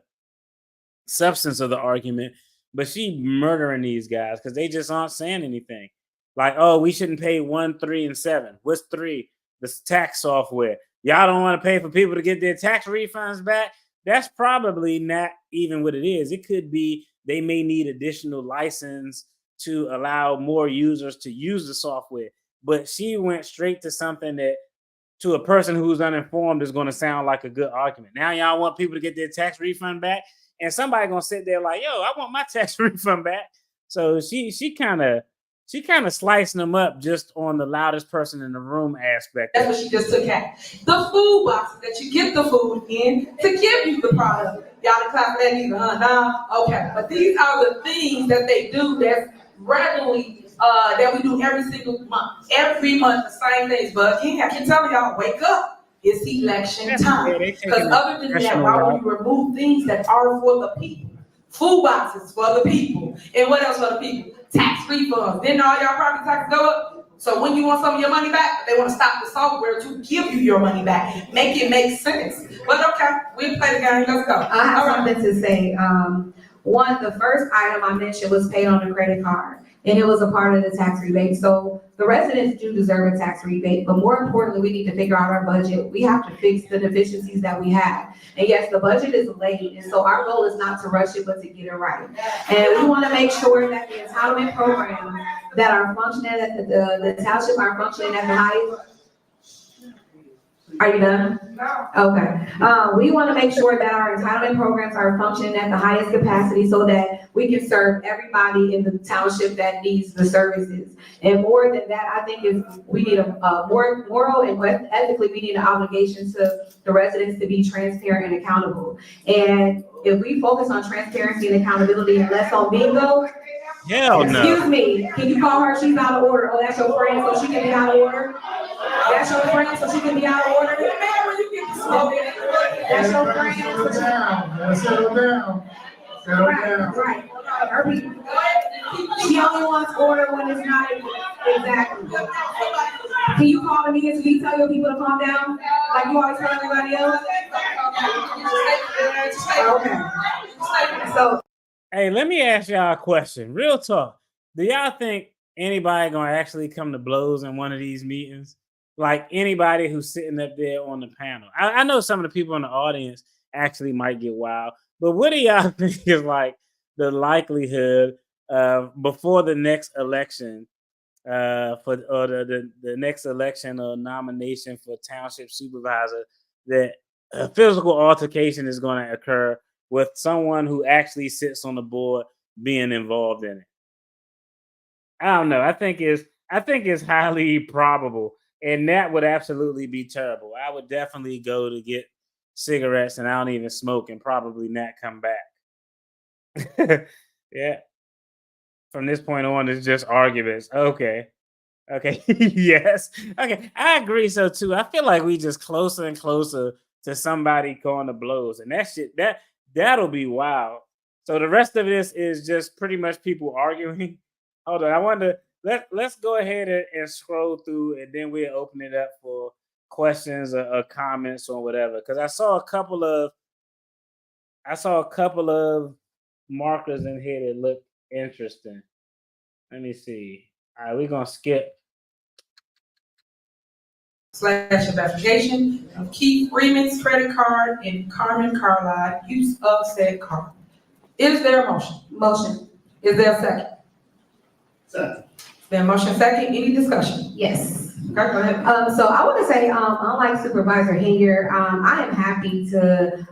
S1: substance of the argument, but she murdering these guys because they just aren't saying anything. Like, oh, we shouldn't pay 1, 3, and 7. What's 3? This tax software. Y'all don't want to pay for people to get their tax refunds back. That's probably not even what it is. It could be they may need additional license to allow more users to use the software. But she went straight to something that to a person who's uninformed is going to sound like a good argument. Now y'all want people to get their tax refund back, and somebody going to sit there like, yo, I want my tax refund back. So she kind of slicing them up just on the loudest person in the room aspect.
S2: That's what she just took out. The food boxes that you get the food in to give you the product. Y'all didn't clap for that either, huh? No? Okay. But these are the things that they do that's regularly, that we do every single month. Every month, the same things. But again, I keep telling y'all, wake up. It's election time. Because other than that, why would you remove things that are for the people? Food boxes for the people. And what else for the people? Tax refunds. Didn't all y'all property taxes go up? So when you want some of your money back, they want to stop the software to give you your money back. Make it make sense. But okay, we'll play the game. Let's go.
S5: I have something to say. One, the first item I mentioned was paid on a credit card, and it was a part of the tax rebate. So the residents do deserve a tax rebate, but more importantly, we need to figure out our budget. We have to fix the deficiencies that we have. And yes, the budget is late, and so our goal is not to rush it, but to get it right. And we want to make sure that the entitlement programs that are functioning at the township are functioning at the highest. Are you done?
S2: No.
S5: Okay. We want to make sure that our entitlement programs are functioning at the highest capacity so that we can serve everybody in the township that needs the services. And more than that, I think we need a more moral and ethically, we need an obligation to the residents to be transparent and accountable. And if we focus on transparency and accountability and less on bingo,
S1: Hell no.
S5: excuse me, can you call her? She's out of order. Oh, that's your friend, so she can be out of order? That's your friend, so she can be out of order? That's your friend.
S8: Settle down, settle down, settle down.
S5: Right. She only wants order when it's not exactly. Can you call the meeting so you tell your people to calm down? Like you always tell everybody else? Okay. So.
S1: Hey, let me ask y'all a question. Real talk. Do y'all think anybody gonna actually come to blows in one of these meetings? Like anybody who's sitting up there on the panel? I know some of the people in the audience actually might get wild, but what do y'all think is like the likelihood before the next election the next election or nomination for township supervisor that a physical altercation is going to occur with someone who actually sits on the board being involved in it? I don't know. I think it's highly probable, and that would absolutely be terrible. I would definitely go to get cigarettes, and I don't even smoke, and probably not come back. Yeah. From this point on, it's just arguments. Okay. Yes. Okay. I agree. So too. I feel like we just closer and closer to somebody going to blows, and that shit that'll be wild. So the rest of this is just pretty much people arguing. Hold on. I wonder. Let's go ahead and scroll through, and then we'll open it up for questions or comments or whatever. Because I saw a couple of markers in here that look interesting. Let me see. All right, we're gonna skip.
S2: / investigation of Keith Freeman's credit card and Carmen Carlisle use of said card. Is there a motion?
S5: Motion.
S2: Is there a second?
S6: Second.
S2: Then motion second, any discussion?
S5: Yes.
S2: Okay, go ahead.
S5: So I want to say, unlike Supervisor Henyard, I am happy to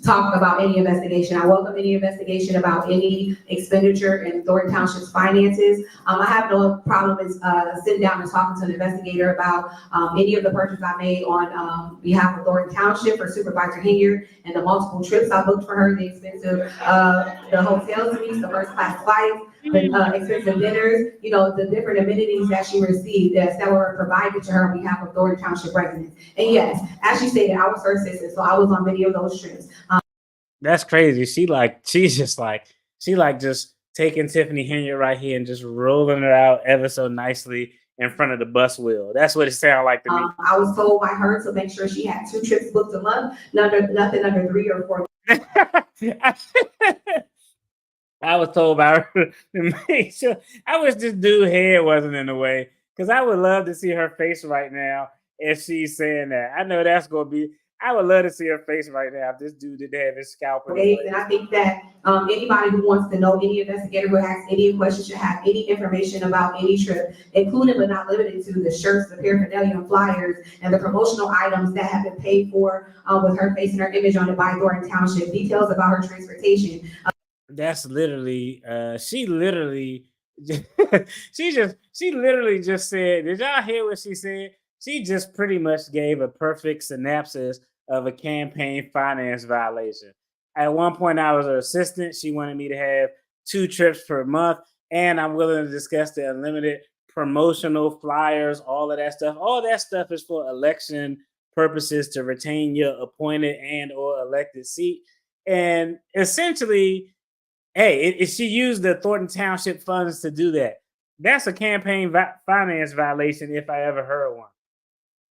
S5: talk about any investigation. I welcome any investigation about any expenditure in Thorton Township's finances. I have no problem with sitting down and talking to an investigator about any of the purchases I made on behalf of Thornton Township for Supervisor Henyard and the multiple trips I booked for her, the expensive the hotel suites, the first class flights, the expensive dinners, the different amenities that she received that were provided to her on behalf of Thornton Township residents. And yes, as she stated, I was her sister, so I was on video of those trips.
S1: That's crazy. She's just taking Tiffany Henyard right here and just rolling her out ever so nicely in front of the bus wheel. That's what it sounded like to me.
S5: I was told by her to make sure she had 2 trips booked a month, nothing under 3 or 4.
S1: I was told by her to make sure. I wish this dude's head wasn't in the way, because I would love to see her face right now if she's saying that. I know that's going to be, I would love to see her face right now if this dude didn't have his scalp.
S5: And I think that anybody who wants to know, any investigator who has any questions should have any information about any trip, including but not limited to the shirts, the paraphernalia and flyers, and the promotional items that have been paid for with her face and her image on it by Thornton Township, details about her transportation.
S1: That's literally, she literally, she literally just said, did y'all hear what she said? She just pretty much gave a perfect synopsis of a campaign finance violation. At one point, I was her assistant. She wanted me to have 2 trips per month, and I'm willing to discuss the unlimited promotional flyers, all of that stuff. All that stuff is for election purposes to retain your appointed and or elected seat. And essentially, hey, if she used the Thornton Township funds to do that, that's a campaign finance violation if I ever heard one.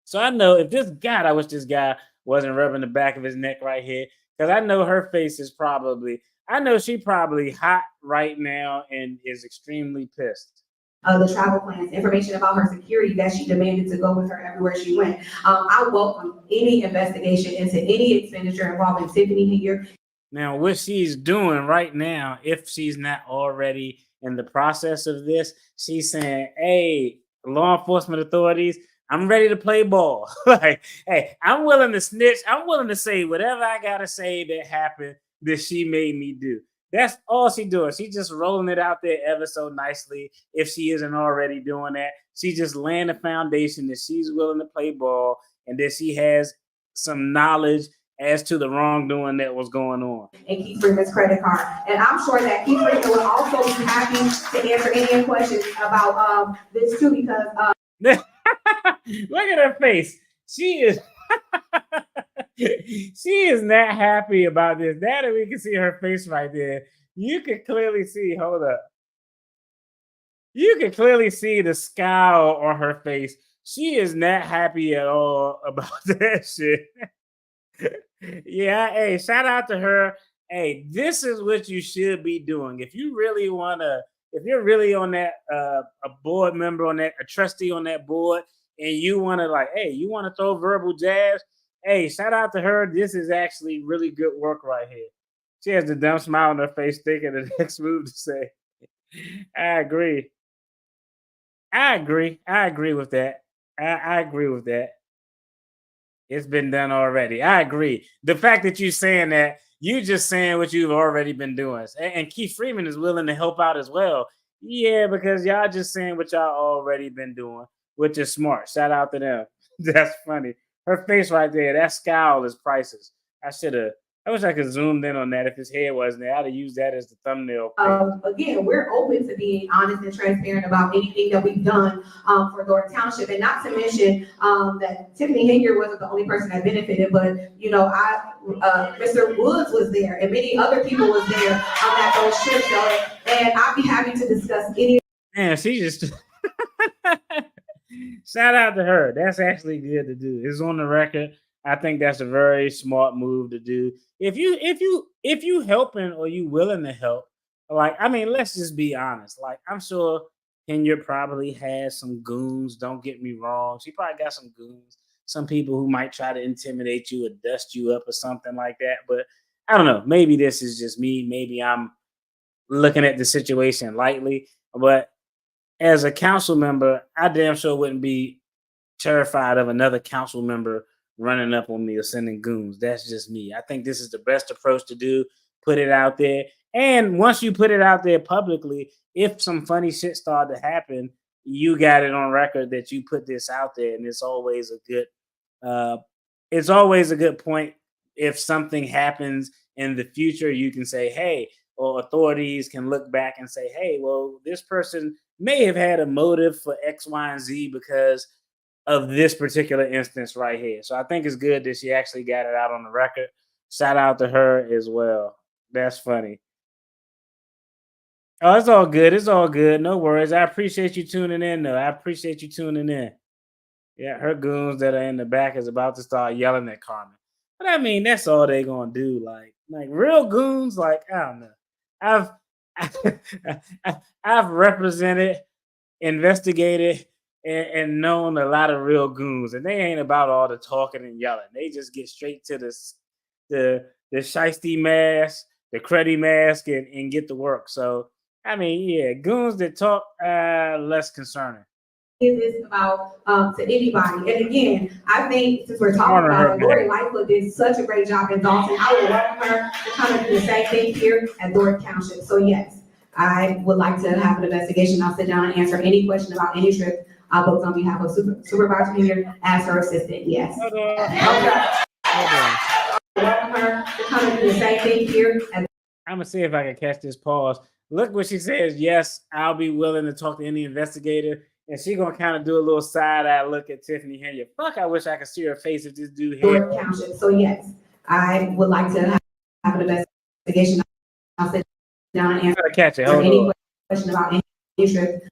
S1: So I know if this guy, I wish this guy wasn't rubbing the back of his neck right here, because I know her face is probably, I know she probably hot right now and is extremely pissed.
S5: The travel plans, information about her security that she demanded to go with her everywhere she went. I welcome any investigation into any expenditure involving Tiffany Henyard.
S1: Now, what she's doing right now, if she's not already in the process of this, she's saying, hey, law enforcement authorities, I'm ready to play ball. Like, hey, I'm willing to snitch. I'm willing to say whatever I got to say that happened that she made me do. That's all she doing. She's just rolling it out there ever so nicely. If she isn't already doing that, she's just laying the foundation that she's willing to play ball and that she has some knowledge as to the wrongdoing that was going on.
S5: And Keith Freeman's credit card. And I'm sure that Keith Freeman will also be happy to answer any questions about this too, because
S1: look at her face. She is she is not happy about this. Now that we can see her face right there, you can clearly see, hold up. You can clearly see the scowl on her face. She is not happy at all about that shit. Yeah, hey, shout out to her. Hey, this is what you should be doing. If you really if you're really on that a board member on that, a trustee on that board, and you want to like, hey, you want to throw verbal jabs, hey, shout out to her. This is actually really good work right here. She has the dumb smile on her face, thinking the next move to say. I agree. I agree with that. I agree with that. It's been done already. I agree. The fact that you're saying that, you just saying what you've already been doing. And Keith Freeman is willing to help out as well. Yeah, because y'all just saying what y'all already been doing, which is smart. Shout out to them. That's funny. Her face right there, that scowl is priceless. I wish I could zoom in on that if his head wasn't there. I'd have used that as the thumbnail.
S5: Again, we're open to being honest and transparent about anything that we've done for Thornton Township, and not to mention that Tiffany Henyard wasn't the only person that benefited, but Mr. Woods was there, and many other people was there at those trips, and I'd be happy to discuss any.
S1: Man, she just shout out to her. That's actually good to do. It's on the record. I think that's a very smart move to do. If you helping or you willing to help, like, I mean, let's just be honest. Like, I'm sure Henyard probably has some goons. Don't get me wrong. She probably got some goons. Some people who might try to intimidate you or dust you up or something like that. But I don't know. Maybe this is just me. Maybe I'm looking at the situation lightly. But as a council member, I damn sure wouldn't be terrified of another council member running up on me or sending goons. That's just me. I think this is the best approach to do. Put it out there. And once you put it out there publicly, if some funny shit started to happen, you got it on record that you put this out there. And it's always a good point. If something happens in the future, you can say, hey, or authorities can look back and say, hey, well, this person may have had a motive for X, Y, and Z because of this particular instance right here. So I think it's good that she actually got it out on the record. Shout out to her as well. That's funny. Oh, it's all good. It's all good. No worries. I appreciate you tuning in, though. I appreciate you tuning in. Yeah, her goons that are in the back is about to start yelling at Carmen. But I mean, that's all they gonna do. Like real goons, like, I don't know. I've represented, investigated, and known a lot of real goons, and they ain't about all the talking and yelling. They just get straight to the shiesty mask, the cruddy mask, and get to work. So I mean, yeah, goons that talk, less concerning.
S5: this about to anybody. And again, I think since we're talking about it, Lori Lightfoot did such a great job in Dalton. I would welcome her to come and do the same thing here at Thorton Township. So yes, I would like to have an investigation. I'll sit down and answer any question about any trip. I'll vote on behalf of Supervisor Henyard as her assistant. Yes. Welcome her to come and do the same thing here at
S1: I'm gonna see if I can catch this pause. Look what she says. Yes, I'll be willing to talk to any investigator. And she gonna kind of do a little side eye look at Tiffany Henyard. Fuck, I wish I could see her face if this dude here.
S5: Thornton Township. So yes, I would like to have an investigation. I'll sit down and answer
S1: Catch it. Hold
S5: any
S1: on.
S5: question about any trip.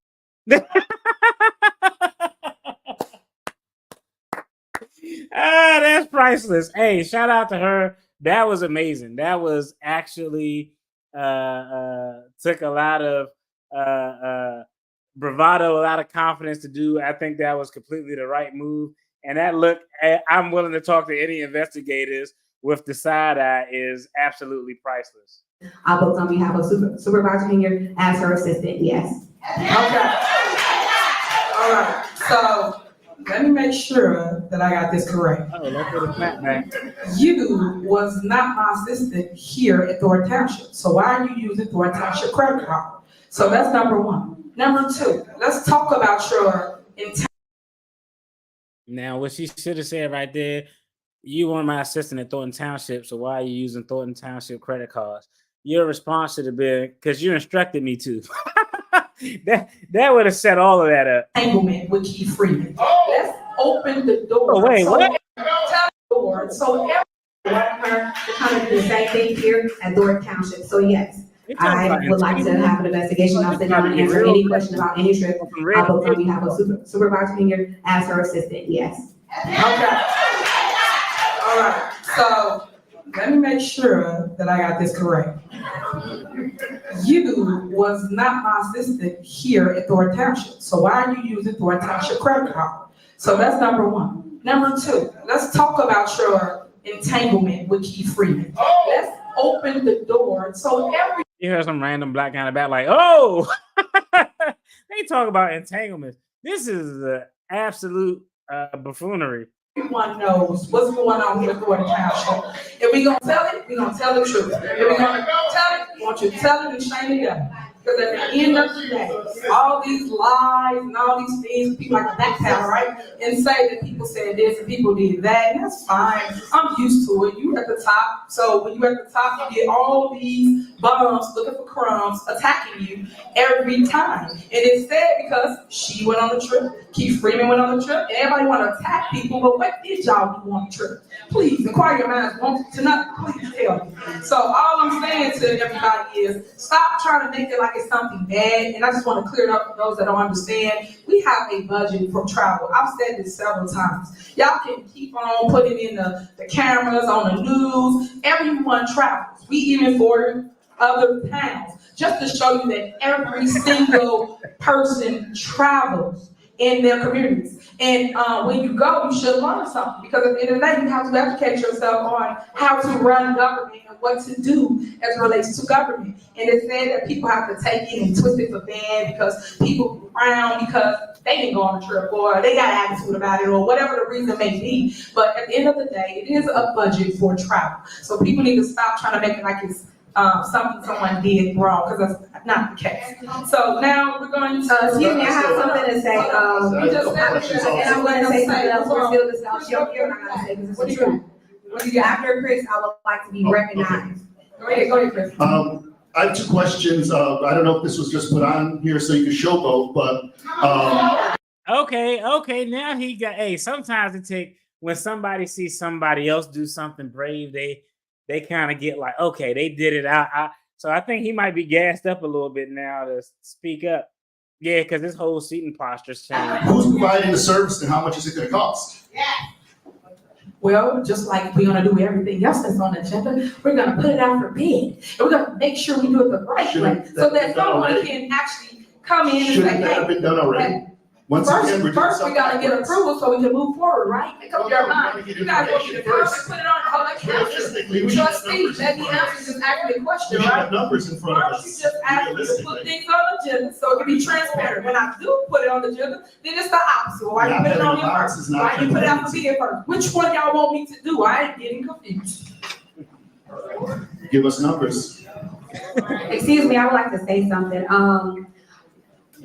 S1: That's priceless. Hey, shout out to her. That was amazing. That was actually took a lot of bravado, a lot of confidence to do. I think that was completely the right move. And that look, I'm willing to talk to any investigators with the side eye is absolutely priceless.
S5: I'll vote on behalf of Supervisor Henyard as her assistant. Yes.
S2: Okay. All right, so let me make sure that I got this correct.
S1: Oh, let's get a clap back.
S2: You was not my assistant here at Thornton Township, so why are you using Thornton Township credit card? So that's number one. Number two, let's talk about your intent.
S1: Now, what she should have said right there, you weren't my assistant at Thornton Township, so why are you using Thornton Township credit cards? Your response should have been, because you instructed me to. that would have set all of that up.
S2: Entanglement with Keith Freeman. Let's open the door.
S1: Oh, wait, what?
S2: Tell the door, so everyone
S5: Welcome her to come and do the same thing here at Thornton Township. So yes, I would like to have an investigation. I'll sit down and answer any question about any trip. I'll vote on behalf of Supervisor Henyard as her assistant. Yes.
S2: Okay. All right, so let me make sure that I got this correct. You was not my assistant here at Thornton Township, so why are you using Thornton Township credit card? So that's number one. Number two, let's talk about your entanglement with Keith Freeman. Let's open the door so every.
S1: You heard some random black guy in the back like, oh, they talk about entanglements. This is absolute buffoonery.
S2: Everyone knows what's going on here at Thornton Township. If we gonna tell it, we gonna tell the truth. If we gonna tell it, we want you to tell it and shame it up. Because at the end of the day, all these lies and all these things, people like to backpedal, right? And say that people said this and people did that, and that's fine. I'm used to it. You at the top. So when you at the top, you get all these bums looking for crumbs, attacking you every time. And it's sad because she went on the trip, Keith Freeman went on the trip, and everybody want to attack people, but what did y'all do on the trip? Please, inquire your minds, want to not, please tell me. So all I'm saying to everybody is, stop trying to make it like it's something bad, and I just want to clear it up for those that don't understand. We have a budget for travel. I've said this several times. Y'all can keep on putting in the cameras on the news. Everyone travels. We even for other towns, just to show you that every single person travels in their communities. And when you go, you should learn something, because at the end of the day, you have to educate yourself on how to run government and what to do as it relates to government. And it's said that people have to take it and twist it for bad because people frown because they didn't go on a trip or they got attitude about it or whatever the reason may be. But at the end of the day, it is a budget for travel. So people need to stop trying to make it like it's something someone did wrong, because that's not the case. So now we're going to.
S5: Excuse me, I have something to say.
S2: You just said
S5: And I'm going to say something else. We're still discussing. You're not going to say because it's the truth. After Chris, I would like to be recognized.
S2: Go ahead, Chris.
S6: I have two questions. I don't know if this was just put on here so you can showboat, but
S1: Okay. Now he got. Hey, sometimes it take when somebody sees somebody else do something brave, they kind of get like, okay, they did it. So I think he might be gassed up a little bit now to speak up. Yeah, because his whole seating posture's changed.
S6: who's providing the service and how much is it going to cost?
S2: Well, just like we're gonna do everything else that's on the agenda, we're gonna put it out for bid. And we're gonna make sure we do it the right way, so that someone can actually come in and say,
S6: Shouldn't that have
S2: hey.
S6: been done already? Once again, we're doing
S2: First, we gotta get
S6: backwards.
S2: approval so we can move forward, right? Make up your mind.
S6: get
S2: You guys want me to
S6: information
S2: come
S6: first.
S2: and put it on, hold on,
S6: Realistically, we should have
S2: trustee,
S6: numbers
S2: let
S6: in
S2: me
S6: front of
S2: answer,
S6: us.
S2: just ask me a
S6: We
S2: question,
S6: should have
S2: right?
S6: numbers in front of
S2: First, you
S6: us.
S2: just ask me to put
S6: Realistically.
S2: things on the agenda, so it can be transparent. When I do put it on the agenda, then it's the opposite. Why you
S6: Not
S2: put it on
S6: having
S2: here
S6: a box
S2: first?
S6: is not
S2: Why you put it out for
S6: transparency.
S2: me first? Which one y'all want me to do? I ain't getting confused.
S6: Give us numbers.
S5: Excuse me, I would like to say something.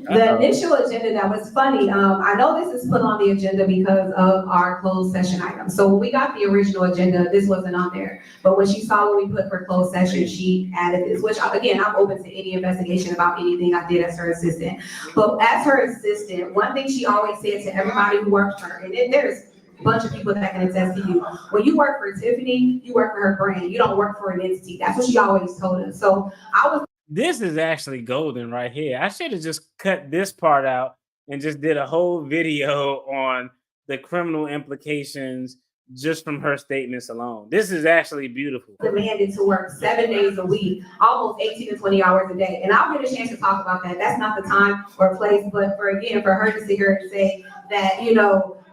S5: The initial agenda, that was funny. I know this is put on the agenda because of our closed session item. So when we got the original agenda, this wasn't on there. But when she saw what we put for closed session, she added this, which again, I'm open to any investigation about anything I did as her assistant. But as her assistant, one thing she always said to everybody who worked for her, and then there's a bunch of people that can attest to you. When you work for Tiffany, you work for her brand. You don't work for an entity. That's what she always told us. So I was
S1: This is actually golden right here. I should have just cut this part out and just did a whole video on the criminal implications just from her statements alone. This is actually beautiful.
S5: demanded to work 7 days a week, almost 18 to 20 hours a day. And I'll get a chance to talk about that. That's not the time or place, but for her to sit here and say that,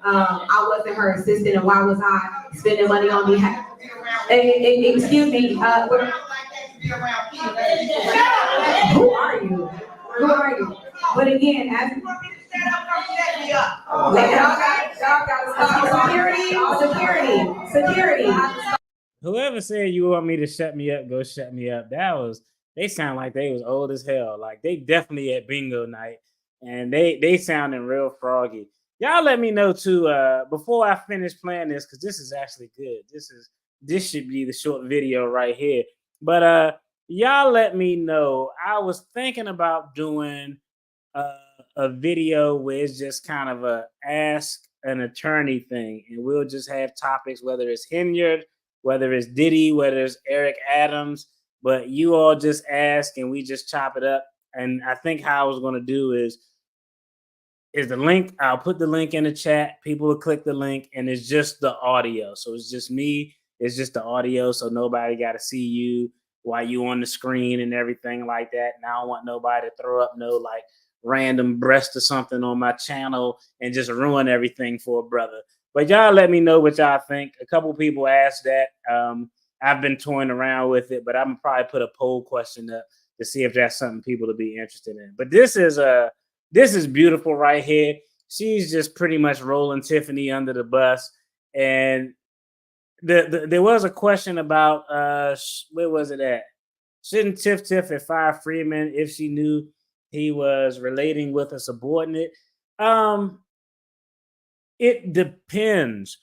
S5: I wasn't her assistant and why was I spending money on behalf? Excuse me, who are you? Who are you? But again, as security.
S1: Whoever said you want me to shut me up, go shut me up. They sound like they was old as hell. Like they definitely at bingo night and they sounding real froggy. Y'all let me know too, before I finish playing this, because this is actually good. This should be the short video right here. But y'all let me know. I was thinking about doing a video where it's just kind of a ask an attorney thing, and we'll just have topics, whether it's Henyard, whether it's Diddy, whether it's Eric Adams, but you all just ask and we just chop it up. And I think how I was going to do is the link. I'll put the link in the chat. People will click the link, and it's just the audio. So it's just me. It's just the audio, so nobody got to see you while you on the screen and everything like that. And I don't want nobody to throw up no like random breast or something on my channel and just ruin everything for a brother. But y'all let me know what y'all think. A couple people asked that. I've been toying around with it, but I'm gonna probably put a poll question up to see if that's something people to be interested in. But this is beautiful right here. She's just pretty much rolling Tiffany under the bus. And there was a question about where was it at? Shouldn't Tiff have fired Freeman if she knew he was relating with a subordinate? It depends.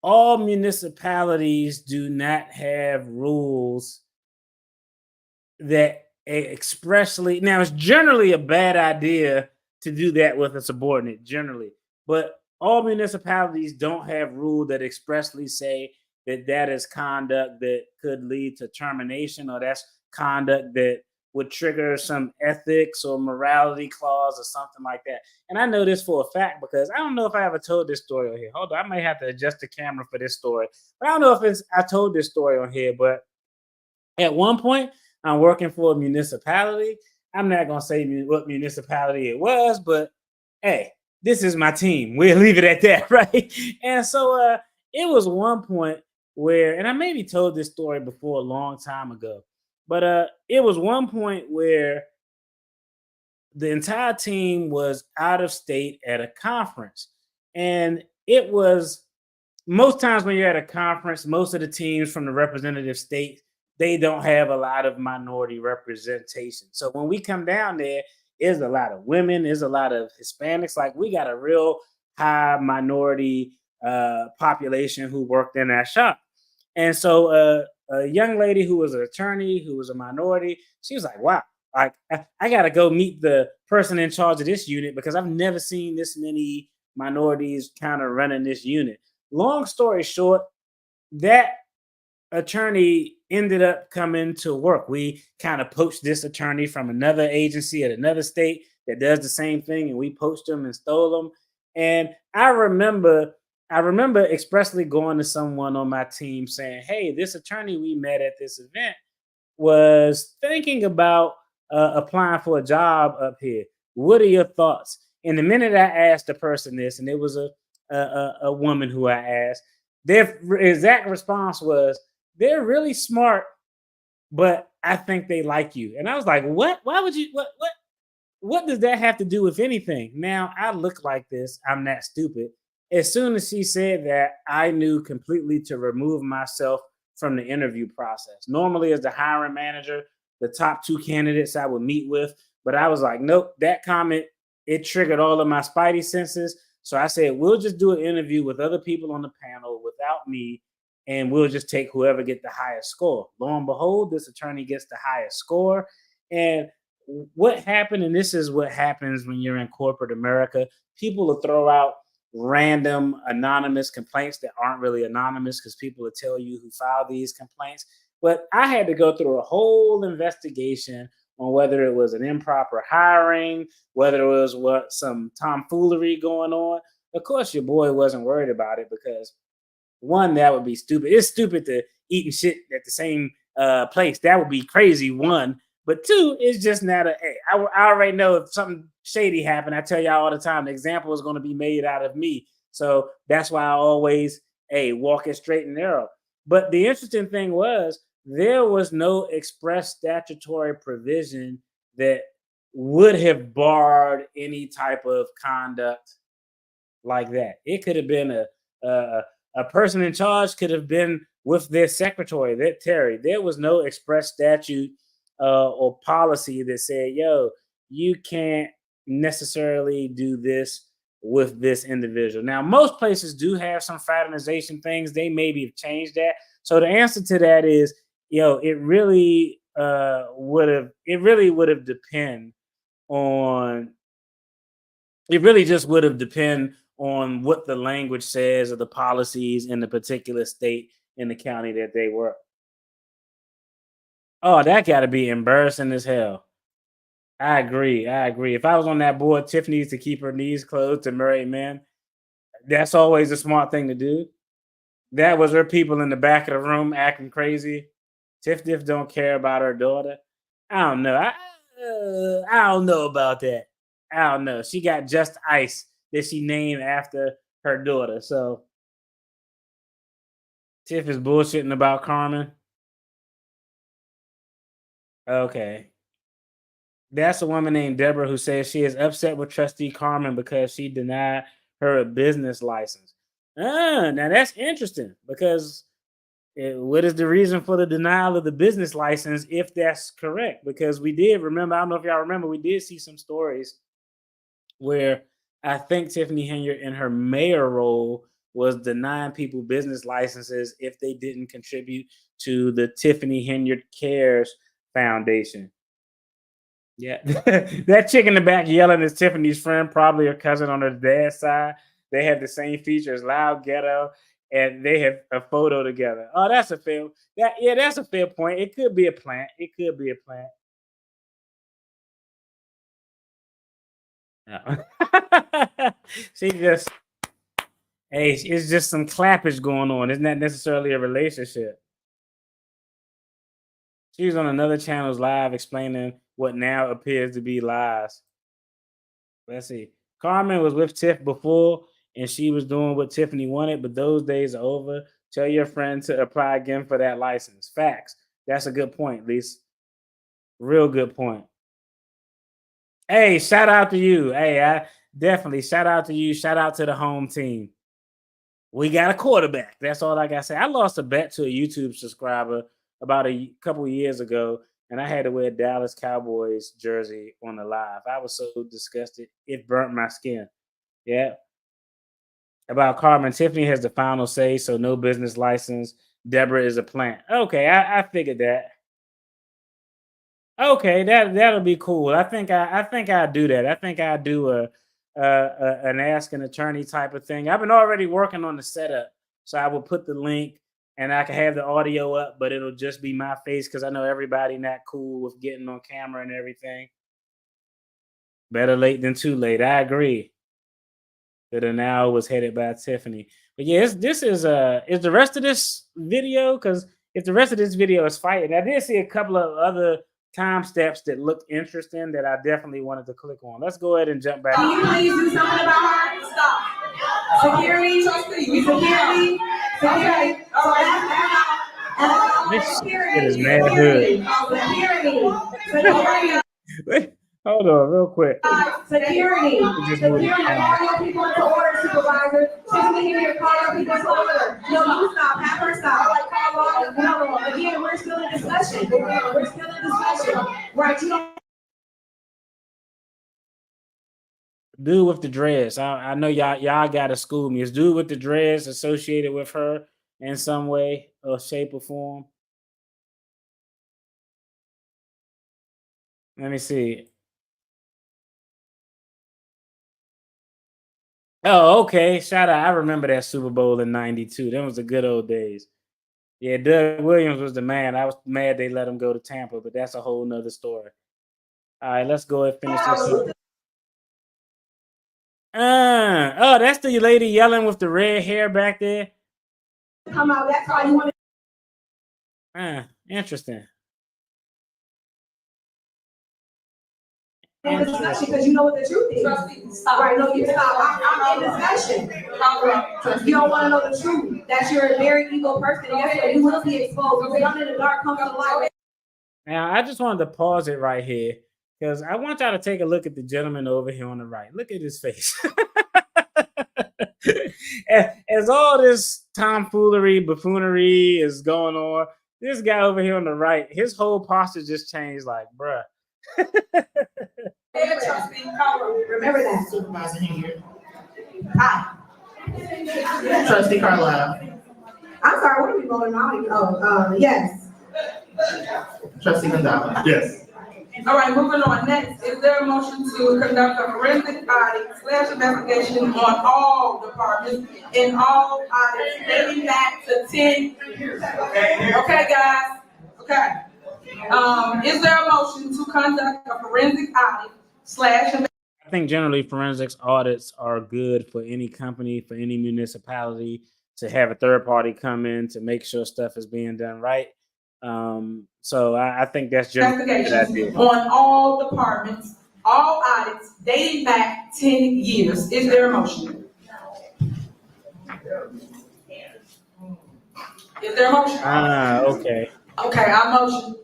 S1: All municipalities do not have rules that expressly. Now, it's generally a bad idea to do that with a subordinate, generally, but all municipalities don't have rules that expressly say that is conduct that could lead to termination, or that's conduct that would trigger some ethics or morality clause or something like that. And I know this for a fact because I don't know if I ever told this story on here. Hold on, I may have to adjust the camera for this story. But I don't know if I told this story on here, but at one point, I'm working for a municipality. I'm not going to say what municipality it was, but hey, this is my team. We'll leave it at that, right? And so it was one point where, and I maybe told this story before a long time ago, but it was one point where the entire team was out of state at a conference. And it was, most times when you're at a conference, most of the teams from the representative state, they don't have a lot of minority representation. So when we come down there, there's a lot of women, there's a lot of Hispanics. Like we got a real high minority population who worked in that shop. And so a young lady who was an attorney, who was a minority, she was like, wow, like I got to go meet the person in charge of this unit because I've never seen this many minorities kind of running this unit. Long story short, that attorney ended up coming to work. We kind of poached this attorney from another agency at another state that does the same thing, and we poached him and stole him. And I remember expressly going to someone on my team saying, hey, this attorney we met at this event was thinking about applying for a job up here. What are your thoughts? And the minute I asked the person this, and it was a woman who I asked, their exact response was, "They're really smart, but I think they like you." And I was like, "What? Why would you? What does that have to do with anything?" Now, I look like this. I'm that stupid. As soon as she said that, I knew completely to remove myself from the interview process. Normally, as the hiring manager, the top 2 candidates I would meet with, but I was like, nope, that comment, it triggered all of my spidey senses. So I said, we'll just do an interview with other people on the panel without me, and we'll just take whoever get the highest score. Lo and behold, this attorney gets the highest score. And what happened, and this is what happens when you're in corporate America, people will throw out random anonymous complaints that aren't really anonymous because people will tell you who filed these complaints. But I had to go through a whole investigation on whether it was an improper hiring, whether it was some tomfoolery going on. Of course, your boy wasn't worried about it because, one, that would be stupid. It's stupid to eat and shit at the same place. That would be crazy, one. But 2, it's just not I already know if something shady happened. I tell y'all all the time, the example is going to be made out of me. So that's why I always, walk it straight and narrow. But the interesting thing was, there was no express statutory provision that would have barred any type of conduct like that. It could have been a person in charge could have been with their secretary, that Terry. There was no express statute or policy that said, yo, you can't necessarily do this with this individual. Now, most places do have some fraternization things. They maybe have changed that. So the answer to that is, it really would have depend on, it really just would have depend on what the language says or the policies in the particular state in the county that they were. Oh, that got to be embarrassing as hell. I agree. If I was on that board, Tiffany needs to keep her knees closed to married men. That's always a smart thing to do. That was her people in the back of the room acting crazy. Tiff don't care about her daughter. I don't know. I don't know about that. I don't know. She got Just Ice that she named after her daughter. So Tiff is bullshitting about Carmen. Okay. That's a woman named Deborah who says she is upset with Trustee Carmen because she denied her a business license. Now that's interesting because what is the reason for the denial of the business license if that's correct? Because we did remember, I don't know if y'all remember, we did see some stories where I think Tiffany Henyard in her mayor role was denying people business licenses if they didn't contribute to the Tiffany Henyard Cares Foundation. Yeah, that chick in the back yelling is Tiffany's friend, probably her cousin on her dad's side. They have the same features, loud, ghetto, and they have a photo together. Oh, that's a fair. That's a fair point. It could be a plant. No. She just, it's just some clappage going on. It's not necessarily a relationship. She was on another channel's live explaining what now appears to be lies. Let's see. Carmen was with Tiff before, and she was doing what Tiffany wanted, but those days are over. Tell your friend to apply again for that license. Facts. That's a good point, Lisa. Real good point. Hey, shout out to you. Hey, I definitely shout out to you. Shout out to the home team. We got a quarterback. That's all I got to say. I lost a bet to a YouTube subscriber about a couple of years ago, and I had to wear a Dallas Cowboys jersey on the live. I was so disgusted. It burnt my skin. Yeah. About Carmen, Tiffany has the final say, so no business license. Deborah is a plant. Okay, I figured that. Okay, that'll be cool. I think I do that. I think I do an ask an attorney type of thing. I've been already working on the setup, so I will put the link and I can have the audio up, but it'll just be my face because I know everybody not cool with getting on camera and everything. Better late than too late. I agree. The denial was headed by Tiffany. But yeah, this is the rest of this video, because if the rest of this video is fighting, I did see a couple of other time steps that looked interesting that I definitely wanted to click on. Let's go ahead and jump back.
S5: Can you please do something about her? Stop. Security, security, security. All right.
S1: This shit is mad good.
S5: Security.
S1: Wait, hold on, real quick.
S5: Security.
S1: Just move
S5: Security.
S1: the camera.
S5: Call your people into order, supervisor. She's here. Call your people into order. No, you stop. Have her stop. No, again, we're still in discussion. We're still in discussion. Right? You don't.
S1: Dude with the dreads. I know y'all gotta school me. Is dude with the dreads associated with her in some way or shape or form? Let me see. Oh, okay. Shout out. I remember that Super Bowl in '92. Them was the good old days. Yeah, Doug Williams was the man. I was mad they let him go to Tampa, but that's a whole nother story. All right, let's go and finish this up. Oh, that's the lady yelling with the red hair back there.
S5: Come out. That's why you want
S1: Interesting.
S5: to discussion because you know what the truth is. Right? No, you stop. I'm in discussion. You don't want to know the truth. That you're a very ego person, and guess what? You will be exposed. Okay, I'm in the dark. Come to the light.
S1: Now, I just wanted to pause it right here because I want y'all to take a look at the gentleman over here on the right. Look at his face. As all this tomfoolery, buffoonery is going on, this guy over here on the right, his whole posture just changed. Like, bruh.
S5: Remember that.
S3: Supervisor Henyard. Hi. Trustee Carlisle.
S5: I'm sorry. What are we voting on? Oh, yes.
S3: Trustee Gonzalez.
S6: Yes.
S2: All right, moving on. Next, is there a motion to conduct a forensic audit / investigation on all departments in all audits dating back to 10 years? Okay, guys. Okay. Is there a motion to conduct a forensic audit /
S1: I think generally forensics audits are good for any company, for any municipality to have a third party come in to make sure stuff is being done right. So I think that's generally a good
S2: investigations
S1: idea.
S2: on all departments, all audits dating back 10 years? Is there a motion? Is there a motion?
S1: Okay.
S2: Okay, I motion.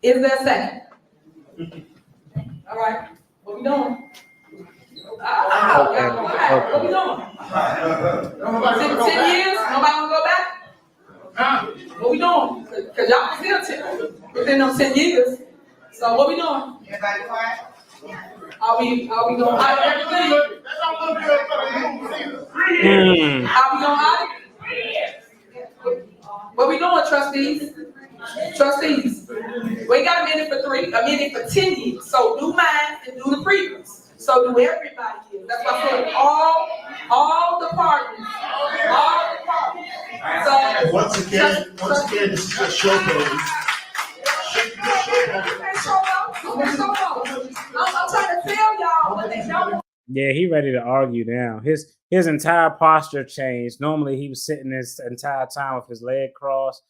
S2: Is there a second? All right, what we doing? What we doing? 10 years? Nobody wanna go back? What we doing? Cause y'all still 10, within them 10 years. So what we doing?
S3: Everybody quiet?
S2: Are we doing audit everything? Are we doing audit? What we doing, trustees? Trustees, we got a minute for 10 years. So do mine and do the previous. So do everybody here. That's why I said all departments. So
S6: Once again, this is a showcase.
S2: I'm trying to tell y'all what they don't.
S1: Yeah, he ready to argue now. His entire posture changed. Normally he was sitting this entire time with his leg crossed,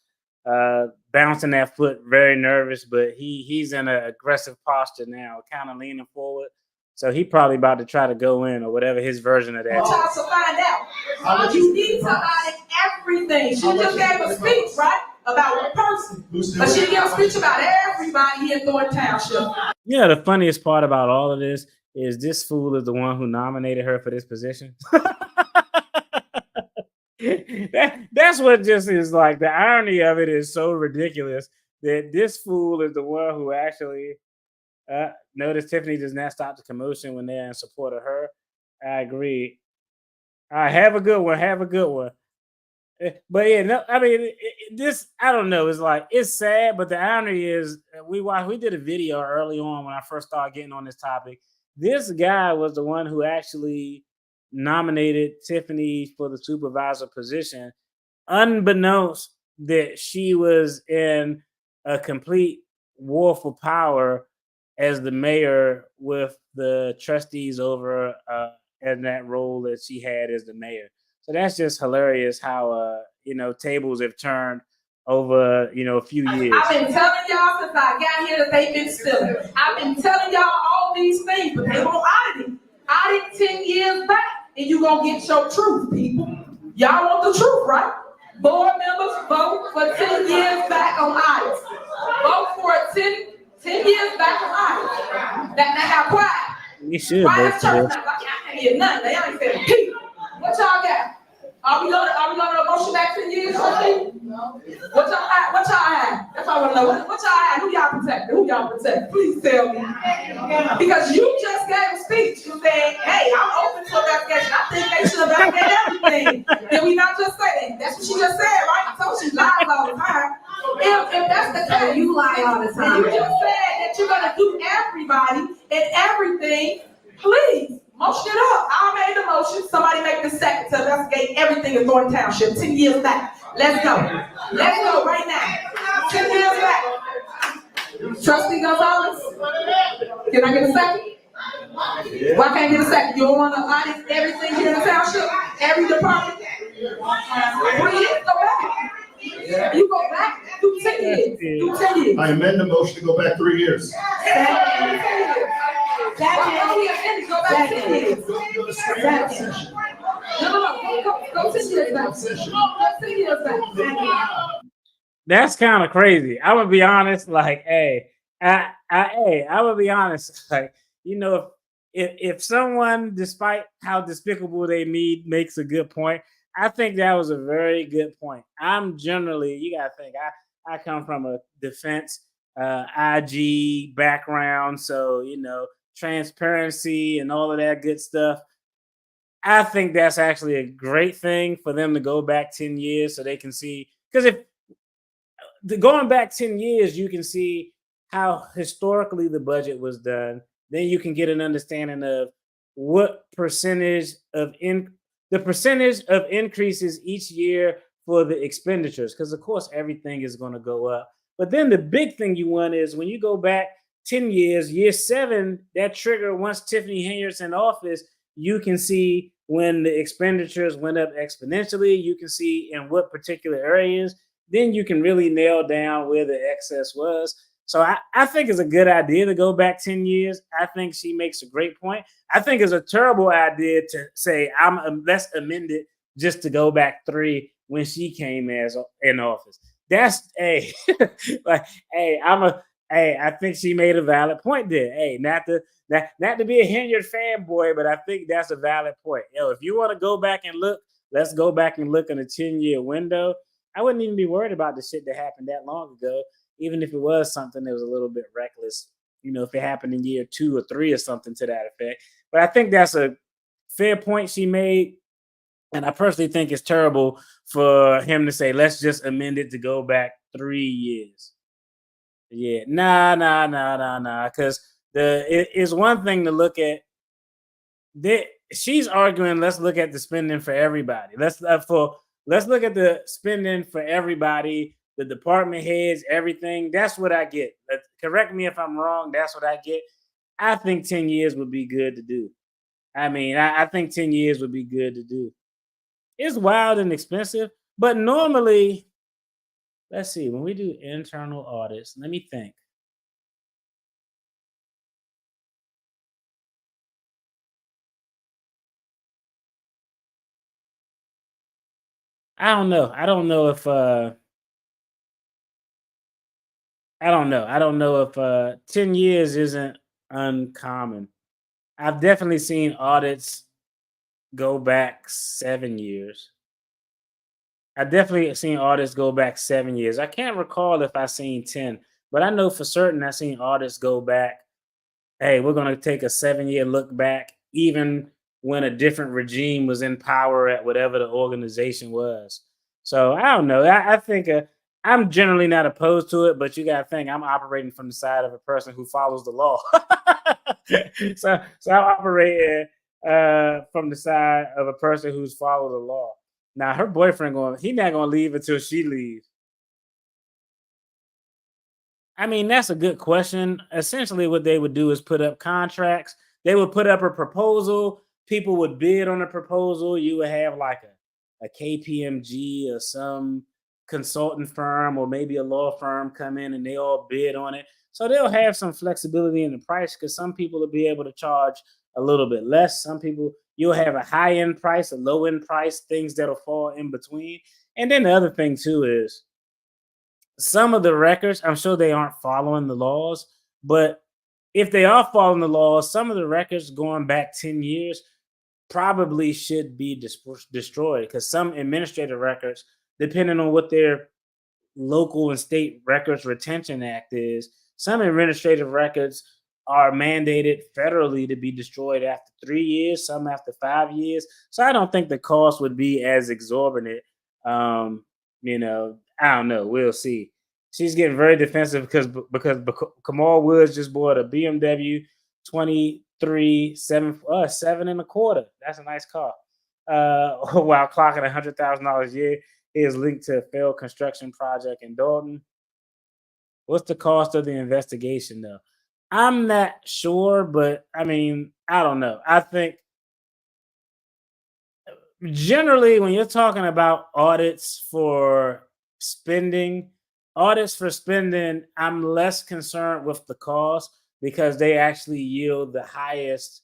S1: bouncing that foot, very nervous, but he's in an aggressive posture now, kind of leaning forward. So he probably about to try to go in or whatever his version of that.
S2: Y'all to find out. You need to audit everything. She just gave a speech, right? About one person. But she gave a speech about everybody in Thorton Township.
S1: Yeah, the funniest part about all of this is this fool is the one who nominated her for this position. That's what just is like, the irony of it is so ridiculous that this fool is the one who actually notice Tiffany does not stop the commotion when they're in support of her. I agree. All right, have a good one. Have a good one. But yeah, no, I mean, this, I don't know. It's like, it's sad, but the irony is we did a video early on when I first started getting on this topic. This guy was the one who actually nominated Tiffany for the supervisor position, unbeknownst that she was in a complete war for power as the mayor with the trustees over in that role that she had as the mayor. So that's just hilarious how tables have turned over, a few years.
S2: I've been telling y'all since I got here that they've been stealing. I've been telling y'all all these things, but they won't audit it. Audit 10 years back, and you gonna get your truth, people. Y'all want the truth, right? Board members, vote for 10 years back on audits. Vote for it 10 years back on audits. That got quiet.
S1: We should
S2: Why
S1: vote
S2: is
S1: for
S2: church
S1: this.
S2: not like I can't hear nothing? They ain't saying peep. What y'all got? Are we gonna motion back 10 years? What y'all have? That's all I want to know. What y'all have? Who y'all protect? Who y'all protect? Please tell me. Because you just gave a speech. You said, hey, I'm open to investigation. I think they should investigate everything. Did we not just say that? That's what she just said, right? I told she lies all the time. If that's the case,
S5: You lie all the time.
S2: you just said that you're gonna do everybody and everything. Please, motion it up. I made the motion. Somebody make the second to investigate everything in Thorton Township 10 years back. Let's go. Let's go right now. 10 years back. Trustee Gonzalez, can I get a second? Why can't I get a second? You don't want to audit everything here in the township? Every department? 3 years, go back. You go back, do 10 years. Do 10 years.
S6: I amend the motion to go back 3 years.
S2: Go back 10 years. Go 10 years back. Go 10 years back.
S1: That's kind of crazy. I'm gonna be honest. Like, hey, I would be honest. Like, if someone, despite how despicable they makes a good point, I think that was a very good point. I'm generally, you gotta think, I come from a defense, IG background, so transparency and all of that good stuff. I think that's actually a great thing for them to go back 10 years so they can see, because if going back 10 years, you can see how historically the budget was done. Then you can get an understanding of what percentage of the percentage of increases each year for the expenditures, because of course everything is going to go up. But then the big thing you want is when you go back 10 years, year 7, that trigger, once Tiffany Henyard's in office, you can see when the expenditures went up exponentially. You can see in what particular areas. Then you can really nail down where the excess was. So I think it's a good idea to go back 10 years. I think she makes a great point. I think it's a terrible idea to say, let's amend it just to go back 3 when she came in office. That's I think she made a valid point there. Hey, not to be a Henyard fanboy, but I think that's a valid point. If you want to go back and look, let's go back and look in a 10-year window. I wouldn't even be worried about the shit that happened that long ago, even if it was something that was a little bit reckless, if it happened in year 2 or 3 or something to that effect. But I think that's a fair point she made. And I personally think it's terrible for him to say, let's just amend it to go back 3 years. Yeah, nah. Because it's one thing to look at. She's arguing, let's look at the spending for everybody. Let's look at the spending for everybody, the department heads, everything. That's what I get. Correct me if I'm wrong. That's what I get. I think 10 years would be good to do. I think 10 years would be good to do. It's wild and expensive, but normally, let's see, when we do internal audits, let me think. I don't know. I don't know if 10 years isn't uncommon. I've definitely seen audits go back 7 years. I've definitely seen audits go back 7 years. I can't recall if I seen 10, but I know for certain I seen audits go back. Hey, we're going to take a 7-year look back, even when a different regime was in power at whatever the organization was. So I don't know. I think I'm generally not opposed to it, but you got to think I'm operating from the side of a person who follows the law. so I'm operating from the side of a person who's followed the law. Now her boyfriend he's not going to leave until she leaves. That's a good question. Essentially what they would do is put up contracts. They would put up a proposal. People would bid on a proposal. You would have like a KPMG or some consultant firm or maybe a law firm come in and they all bid on it. So they'll have some flexibility in the price because some people will be able to charge a little bit less. Some people, you'll have a high end price, a low end price, things that'll fall in between. And then the other thing too is some of the records, I'm sure they aren't following the laws, but if they are following the laws, some of the records going back 10 years probably should be destroyed because some administrative records, depending on what their local and state records retention act is, some administrative records are mandated federally to be destroyed after 3 years, some after 5 years. So I don't think the cost would be as exorbitant. You know, I don't know. We'll see. She's getting very defensive because Kamal Woods just bought a BMW 23 7 7.25. That's a nice car. While clocking $100,000 a year, he is linked to a failed construction project in Dalton. What's the cost of the investigation, though? I'm not sure, but I mean, I don't know. I think generally when you're talking about audits for spending, I'm less concerned with the cost because they actually yield the highest.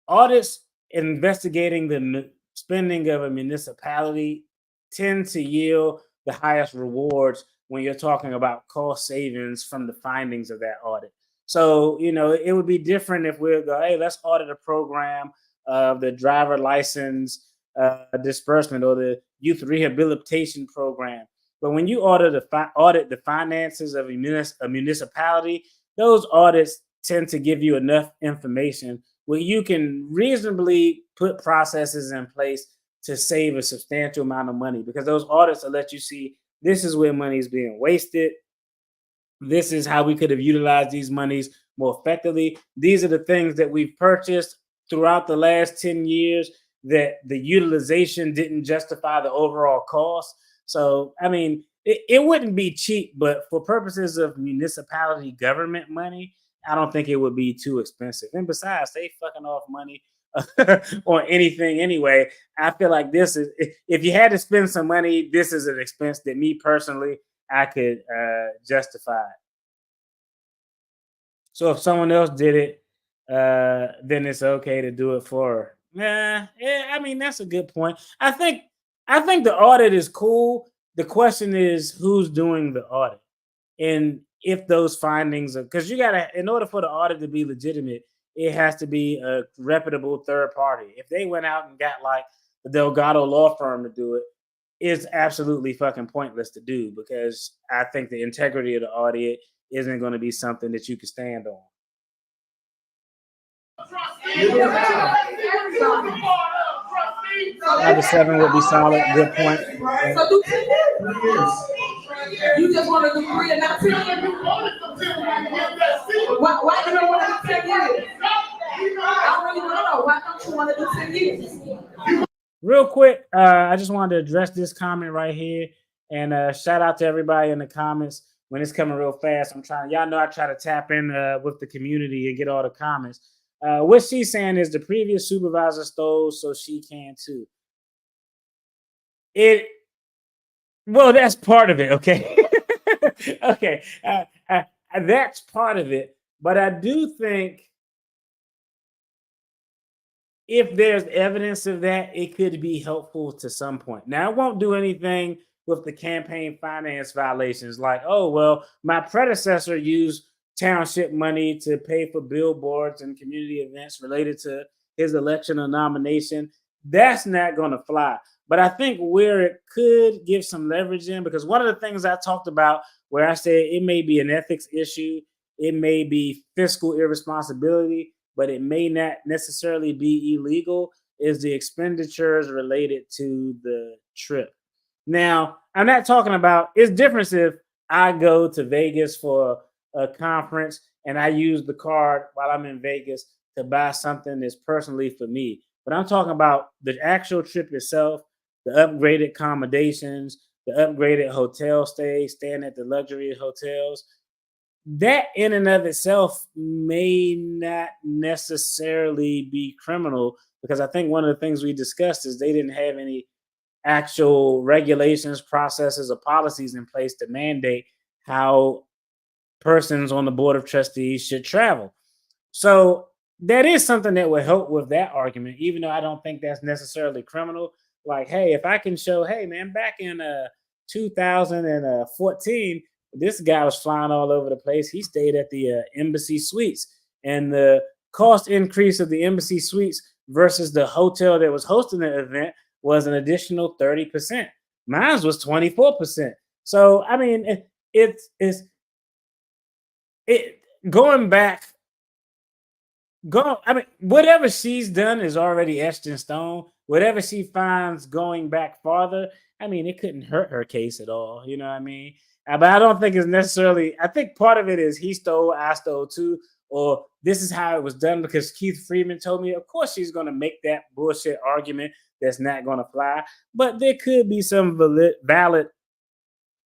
S1: Audits investigating the spending of a municipality tend to yield the highest rewards when you're talking about cost savings from the findings of that audit. So, you know, it would be different if we go, hey, let's audit a program of the driver license disbursement or the youth rehabilitation program. But when you audit the finances of a municipality, those audits tend to give you enough information where you can reasonably put processes in place to save a substantial amount of money, because those audits will let you see this is where money is being wasted. This is how we could have utilized these monies more effectively. These are the things that we've purchased throughout the last 10 years that the utilization didn't justify the overall cost. So, I mean, it wouldn't be cheap, but for purposes of municipality government money, I don't think it would be too expensive. And besides, they fucking off money on anything anyway. I feel like this is, if you had to spend some money, this is an expense that me personally, I could justify. So if someone else did it, then it's okay to do it for her. Yeah, I mean, that's a good point. I think the audit is cool. The question is who's doing the audit, and if those findings are, because you gotta, in order for the audit to be legitimate, it has to be a reputable third party. If they went out and got like the Delgado law firm to do it, it's absolutely fucking pointless to do, because I think the integrity of the audit isn't going to be something that you can stand on. Number 7 would be solid. Good point.
S2: So do 10 years. You just want to do 3 and not 10 years? Why do you want to do 10 years? I really want to know. Why don't you want to do 10 years?
S1: Real quick, I just wanted to address this comment right here, and shout out to everybody in the comments. When it's coming real fast, y'all know I try to tap in with the community and get all the comments. What she's saying is the previous supervisor stole, so she can too. Well, that's part of it, okay? Okay, that's part of it. But I do think if there's evidence of that, it could be helpful to some point. Now, it won't do anything with the campaign finance violations, like, oh, well, my predecessor used township money to pay for billboards and community events related to his election or nomination. That's not going to fly. But I think where it could give some leverage in, because one of the things I talked about where I said it may be an ethics issue, it may be fiscal irresponsibility, but it may not necessarily be illegal, is the expenditures related to the trip. Now, I'm not talking about, it's different if I go to Vegas for a conference and I use the card while I'm in Vegas to buy something that's personally for me. But I'm talking about the actual trip itself, the upgraded accommodations, the upgraded hotel stays, staying at the luxury hotels. That in and of itself may not necessarily be criminal, because I think one of the things we discussed is they didn't have any actual regulations, processes, or policies in place to mandate how persons on the board of trustees should travel. So that is something that would help with that argument, even though I don't think that's necessarily criminal. Like, hey, if I can show, hey, man, back in 2014, this guy was flying all over the place. He stayed at the embassy suites, and the cost increase of the embassy suites versus the hotel that was hosting the event was an additional 30%. Mine was 24%. So, I mean, it's going back. I mean, whatever she's done is already etched in stone. Whatever she finds going back farther, I mean, it couldn't hurt her case at all. You know what I mean? But I don't think it's necessarily, I think part of it is he stole, I stole too, or this is how it was done because Keith Freeman told me. Of course, she's going to make that bullshit argument that's not going to fly. But there could be some valid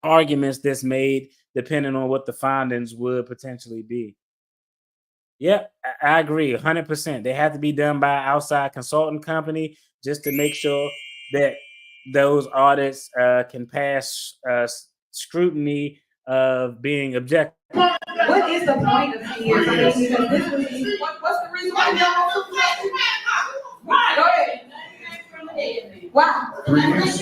S1: arguments that's made depending on what the findings would potentially be. Yep, I agree 100%. They have to be done by an outside consulting company just to make sure that those audits can pass scrutiny of being objective.
S2: What is the point of years? I mean, because this was, what's the reason why y'all? Go ahead. Why?
S8: 3 years.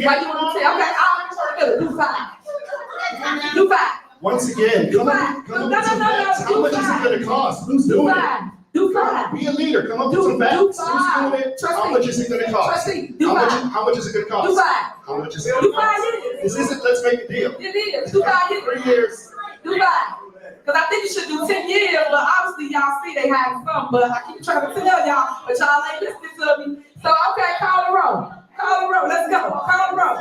S2: Why you want to say, okay, I'll do 5. Do 5.
S6: Once again, come up with some facts. How much is it gonna cost? Who's doing it?
S2: Do 5.
S6: Be a leader, come up with some facts. Who's doing it? How much is it gonna cost? How much is it gonna cost?
S2: Do 5.
S6: How much is it
S2: Do
S6: gonna
S2: 5
S6: cost?
S2: years.
S6: This isn't, let's make a deal.
S2: It is. Do 5 years.
S6: 3 years.
S2: Do 5. Because I think you should do 10 years, but obviously y'all see they have some, but I keep trying to tell y'all, but y'all ain't listening to me. So, okay, call the roll. Call the roll. Let's go. Call the roll.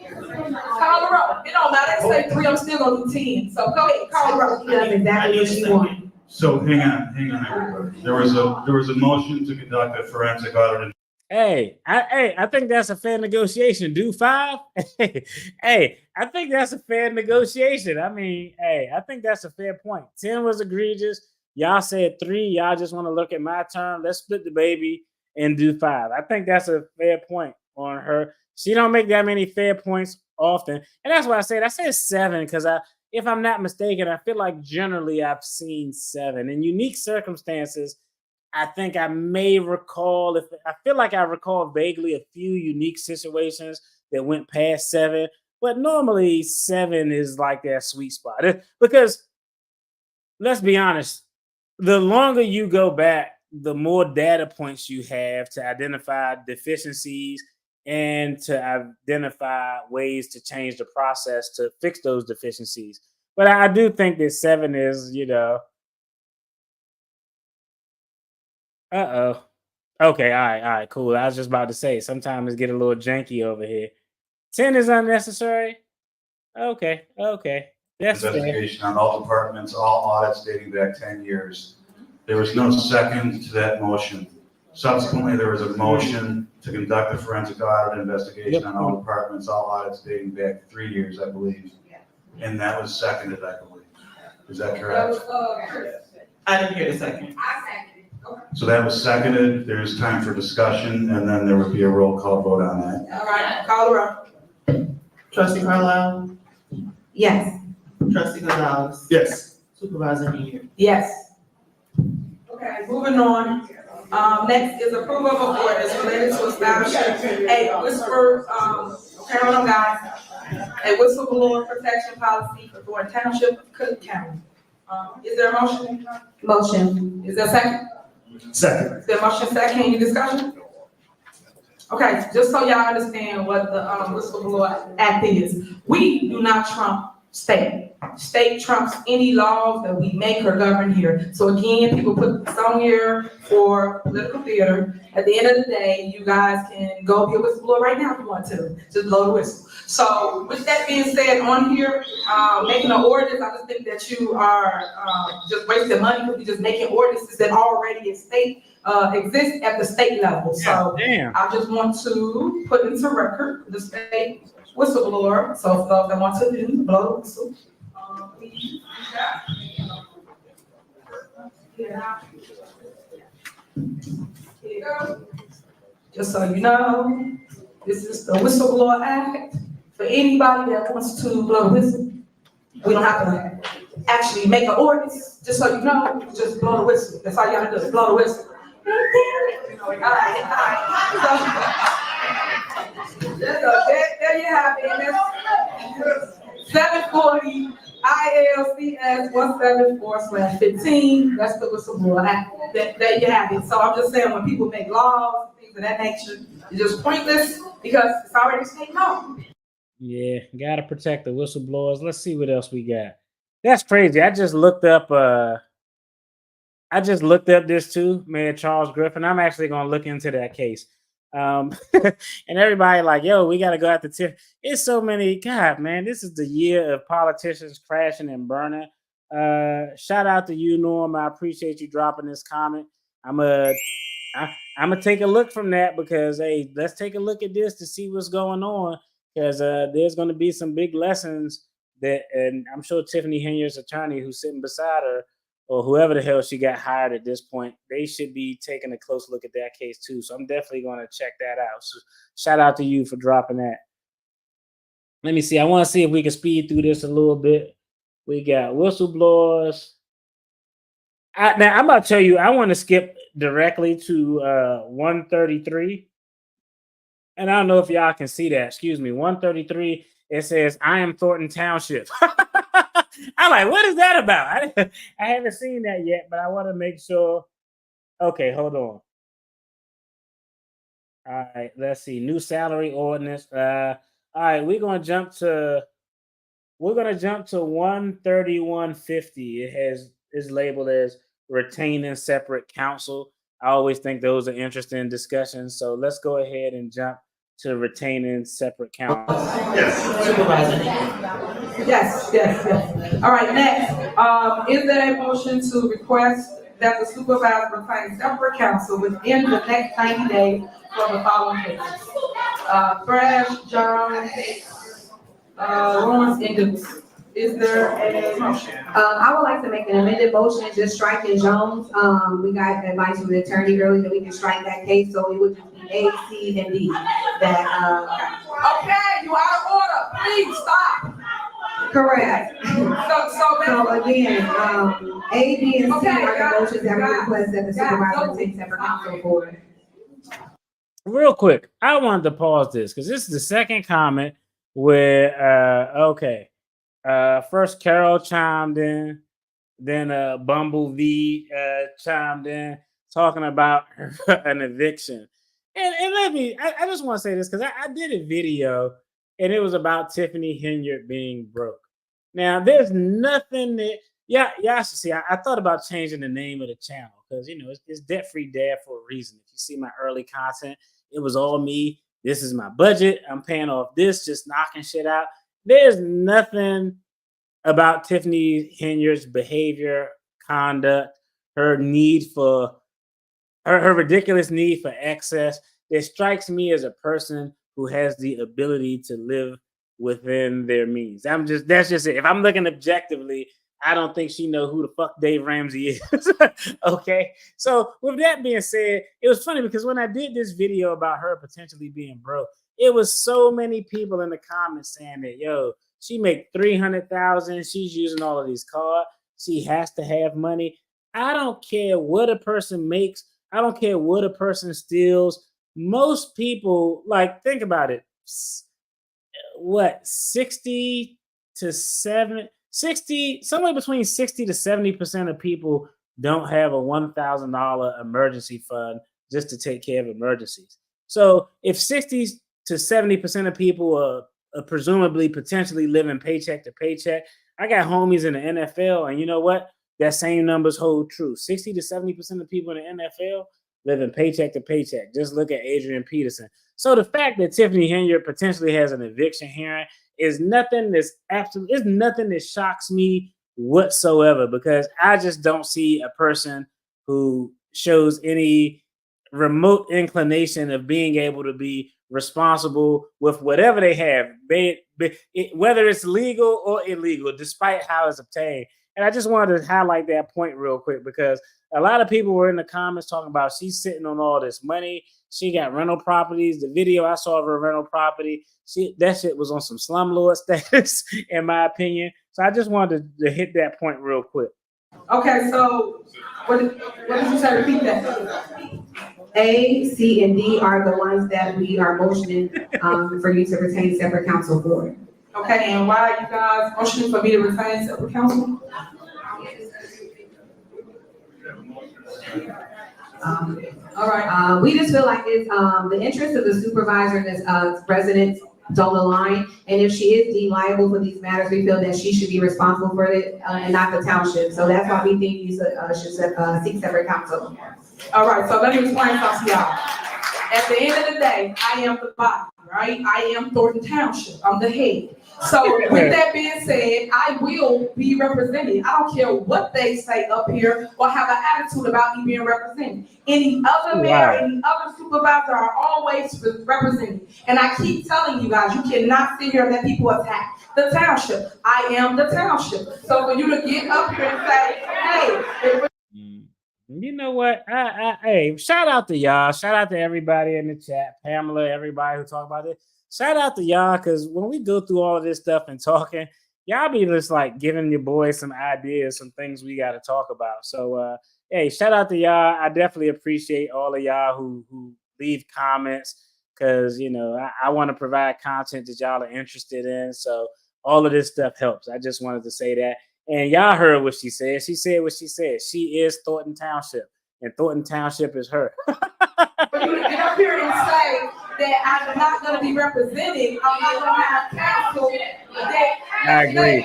S2: Call the roll. It don't matter. They say 3, I'm still gonna do 10. So go ahead, call the roll.
S5: That's exactly what she wanted.
S7: So hang on, everybody. There was a motion to conduct a forensic audit.
S1: Hey, I think that's a fair negotiation. Do 5. Hey, I think that's a fair negotiation. I mean, hey, I think that's a fair point. 10 was egregious. Y'all said 3. Y'all just want to look at my term. Let's split the baby and do 5. I think that's a fair point on her. She don't make that many fair points often. And that's why I said 7 because if I'm not mistaken, I feel like generally I've seen 7. In unique circumstances, I think I may recall, I feel like I recall vaguely a few unique situations that went past 7, but normally 7 is like that sweet spot. Because let's be honest, the longer you go back, the more data points you have to identify deficiencies and to identify ways to change the process to fix those deficiencies. But I do think that 7 is, Okay, all right, cool. I was just about to say, sometimes it get a little janky over here. 10 is unnecessary? Okay. That's fair.
S7: Investigation on all departments, all audits dating back 10 years. There was no second to that motion. Subsequently, there was a motion to conduct a forensic audit investigation on all departments, all audits dating back 3 years, I believe. And that was seconded, I believe. Is that correct?
S3: I didn't hear the second.
S7: So that was seconded. There's time for discussion, and then there would be a roll call vote on that.
S2: All right, call the roll.
S3: Trustee Carlisle?
S5: Yes.
S3: Trustee Gonzalez?
S6: Yes.
S3: Supervisor Henyard?
S2: Yes. Okay, moving on. Next is approval of orders related to establishing a whisper, okay, hold on, guys. A whistleblower protection policy for Thorton Township, Cook County. Is there a motion?
S5: Motion.
S2: Is there a second?
S6: Second.
S2: Is there a motion second? Any discussion? Okay, just so y'all understand what the whistleblower act is. We do not trump state. State trumps any laws that we make or govern here. So again, people put this on here for political theater. At the end of the day, you guys can go be a whistleblower right now if you want to. Just blow the whistle. So with that being said, on here, making an ordinance, I just think that you are just wasting money because you're just making ordinances that already exist at the state level. So I just want to put into record the state whistleblower. So for those that want to do blow the whistle, please. Here you go. Just so you know. This is the Whistleblower Act. For anybody that wants to blow the whistle, we don't have to actually make an ordinance, just so you know, just blow the whistle. That's all you gotta do, is blow the whistle. All right. There you have it. That's 740 ILCS 174/15. That's the Whistleblower Act. There you have it. So I'm just saying, when people make laws, things of that nature, it's just pointless because it's already state law.
S1: Yeah, gotta protect the whistleblowers. Let's see what else we got. That's crazy. I just looked up this too, Mayor Charles Griffin. I'm actually gonna look into that case. And everybody like, yo, we gotta go after Tiff. It's so many. God, man, this is the year of politicians crashing and burning. Shout out to you, Norm. I appreciate you dropping this comment. I'm gonna take a look from that because, hey, let's take a look at this to see what's going on, because there's going to be some big lessons that, and I'm sure Tiffany Henyard's attorney, who's sitting beside her, or whoever the hell she got hired at this point, they should be taking a close look at that case too. So I'm definitely going to check that out. So shout out to you for dropping that. Let me see. I want to see if we can speed through this a little bit. We got whistleblowers. Now I'm about to tell you, I want to skip directly to 133. And I don't know if y'all can see that. Excuse me. 133, it says, I am Thornton Township. I'm like, what is that about? I haven't seen that yet, but I want to make sure. Okay, hold on. All right, let's see. New salary ordinance. All right, we're gonna jump to 131.50. Is labeled as retaining separate counsel. I always think those are interesting discussions. So let's go ahead and jump to retaining separate counsel.
S3: Yes, Supervisor.
S2: Yes. All right, next. Is there a motion to request that the supervisor retain separate counsel within the next 90 days for the following cases? Fresh, Jones, Lawrence, and Dukes. Is there a motion?
S5: I would like to make an amended motion, just striking Jones. We got advice from the attorney earlier that we can strike that case, so it would just be A, C, and D. That,
S2: Okay, you out of order. Please stop.
S5: correct.
S2: So
S5: again, A, B, and C
S2: Okay,
S5: are the
S2: got it,
S5: motions that we
S2: got it,
S5: request that the
S2: got it.
S5: supervisor take separate counsel for.
S1: Real quick, I wanted to pause this because this is the second comment where first Carol chimed in, then Bumblebee chimed in talking about an eviction. And let me, I just want to say this because I did a video and it was about Tiffany Henyard being broke. Now, there's nothing that, y'all should see. I thought about changing the name of the channel because, you know, it's Debt-Free Dad for a reason. If you see my early content, it was all me. This is my budget. I'm paying off this, just knocking shit out. There's nothing about Tiffany Henyard's behavior, conduct, her need for, her ridiculous need for excess that strikes me as a person who has the ability to live within their means. That's just it. If I'm looking objectively, I don't think she know who the fuck Dave Ramsey is. Okay. So with that being said, it was funny because when I did this video about her potentially being broke, it was so many people in the comments saying that, yo, she make $300,000. She's using all of these cards. She has to have money. I don't care what a person makes. I don't care what a person steals. Most people, like, think about it. What, 60, somewhere between 60 to 70% of people don't have a $1,000 emergency fund just to take care of emergencies. So if 60 to 70% of people are presumably potentially living paycheck to paycheck, I got homies in the NFL, and you know what? That same numbers hold true. 60 to 70% of people in the NFL living paycheck to paycheck. Just look at Adrian Peterson. So the fact that Tiffany Henyard potentially has an eviction hearing is nothing that shocks me whatsoever, because I just don't see a person who shows any remote inclination of being able to be responsible with whatever they have, whether it's legal or illegal, despite how it's obtained. And I just wanted to highlight that point real quick because a lot of people were in the comments talking about she's sitting on all this money. She got rental properties. The video I saw of her rental property, that shit was on some slumlord status, in my opinion. So I just wanted to hit that point real quick.
S2: Okay, so what did you say? Repeat that.
S5: A, C, and D are the ones that we are motioning, for you to retain separate counsel for.
S2: Okay, and why are you guys motioning for me to retain separate counsel? All right.
S5: We just feel like it's, the interest of the supervisor and his, residents don't align. And if she is deemed liable for these matters, we feel that she should be responsible for it, and not the township. So that's why we think you should seek separate counsel.
S2: All right, so let me explain something to y'all. At the end of the day, I am the body, right? I am Thorton Township, I'm the head. So with that being said, I will be represented. I don't care what they say up here or have an attitude about me being represented. Any other mayor, any other supervisor are always represented. And I keep telling you guys, you cannot sit here and let people attack the township. I am the township. So for you to get up here and say, hey,
S1: you know what? Hey, shout out to y'all. Shout out to everybody in the chat. Pamela, everybody who talk about it. Shout out to y'all, because when we go through all of this stuff and talking, y'all be just like giving your boys some ideas, some things we got to talk about. So, hey, shout out to y'all. I definitely appreciate all of y'all who leave comments, because, you know, I want to provide content that y'all are interested in. So all of this stuff helps. I just wanted to say that. And y'all heard what she said. She said what she said. She is Thornton Township, and Thornton Township is her.
S2: for you to get up here and say that I'm not going to be represented, I'm not going to have counsel.
S1: I agree.